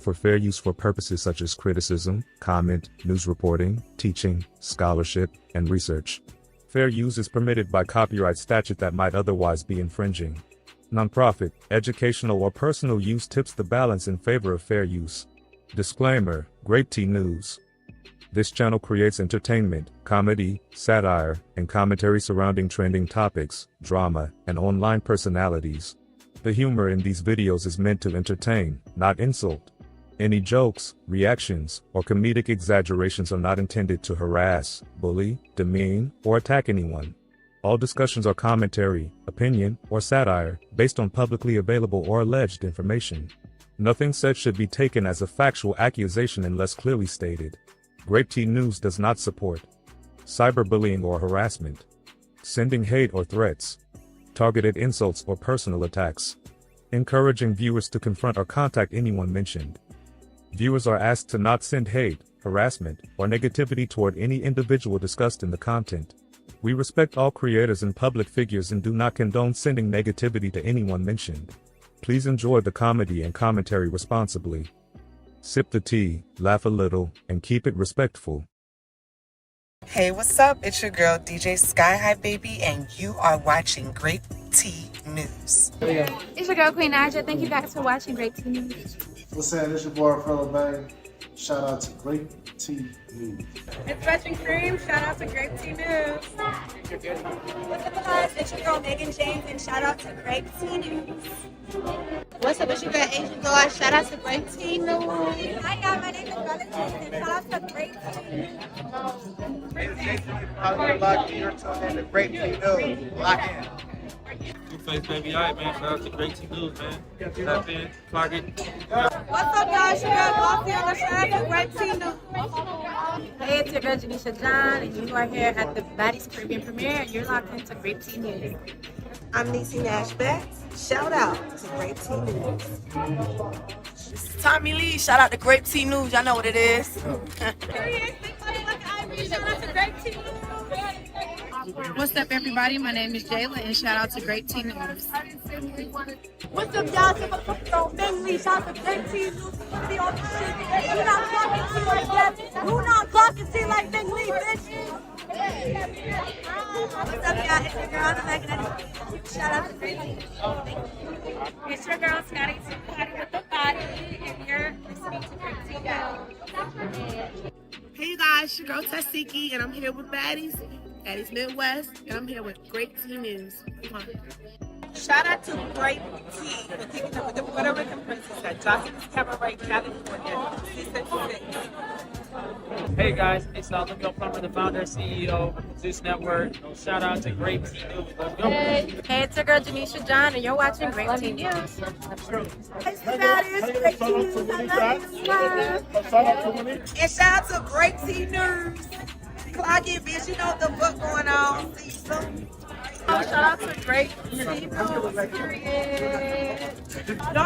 for fair use for purposes such as criticism, comment, news reporting, teaching, scholarship, and research. Fair use is permitted by copyright statute that might otherwise be infringing. Nonprofit, educational, or personal use tips the balance in favor of fair use. Disclaimer: Grape Tea News. This channel creates entertainment, comedy, satire, and commentary surrounding trending topics, drama, and online personalities. The humor in these videos is meant to entertain, not insult. Any jokes, reactions, or comedic exaggerations are not intended to harass, bully, demean, or attack anyone. All discussions are commentary, opinion, or satire, based on publicly available or alleged information. Nothing said should be taken as a factual accusation unless clearly stated. Grape Tea News does not support cyberbullying or harassment, sending hate or threats, targeted insults or personal attacks, encouraging viewers to confront or contact anyone mentioned. Viewers are asked to not send hate, harassment, or negativity toward any individual discussed in the content. We respect all creators and public figures and do not condone sending negativity to anyone mentioned. Please enjoy the comedy and commentary responsibly. Sip the tea, laugh a little, and keep it respectful. Hey, what's up? It's your girl, DJ Sky High Baby, and you are watching Grape Tea News. It's your girl, Queen Naja. Thank you guys for watching Grape Tea News. What's up? It's your boy, Fellow Bang. Shout out to Grape Tea News. It's Fetching Cream. Shout out to Grape Tea News. What's up, guys? It's your girl Megan James, and shout out to Grape Tea News. What's up, it's your girl Asian Girl. Shout out to Grape Tea News. Hi, y'all. My name is Valentine, and shout out to Grape Tea. You're tuning in to Grape Tea News. Lock in. Blueface, baby. All right, man. Shout out to Grape Tea News, man. Tap in, clock it. What's up, guys? Your girl Coffee on the shout out to Grape Tea News. Hey, it's your girl Janisha John, and you are here at the Baddies Caribbean premiere, and you're locked into Grape Tea News. I'm Niecy Nash Betts. Shout out to Grape Tea News. This is Tommy Lee. Shout out to Grape Tea News. Y'all know what it is. What's up, everybody? My name is Jayla, and shout out to Grape Tea News. What's up, y'all? It's my girl Bing Lee. Shout out to Grape Tea News. Be on the shit. You not talking to like that. You not talking to like Bing Lee, bitch. What's up, y'all? It's your girl Megan. Shout out to Grape Tea. It's your girl Scotty Party with the Body, and you're listening to Grape Tea News. Hey, you guys. Your girl Tesehki, and I'm here with Baddies. Baddies Midwest, and I'm here with Grape Tea News. Come on. Shout out to Grape Tea for taking up with the Puerto Rican princess at Johnson's Cabaret, California, C66. Hey guys, it's Leo Plummer, the founder and CEO of Zeus Network. Shout out to Grape Tea News. Let's go. Hey, it's your girl Janisha John, and you're watching Grape Tea News. Hey, Baddies, Grape Tea News. I love you. And shout out to Grape Tea News. Clock it, bitch. You know what the fuck going on. See you soon. Shout out to Grape Tea News. Y'all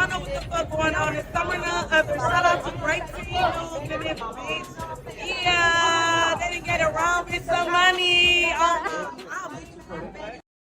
know what the fuck going on. It's summer now. Shout out to Grape Tea News. Bitch. Yeah, they didn't get around with some money.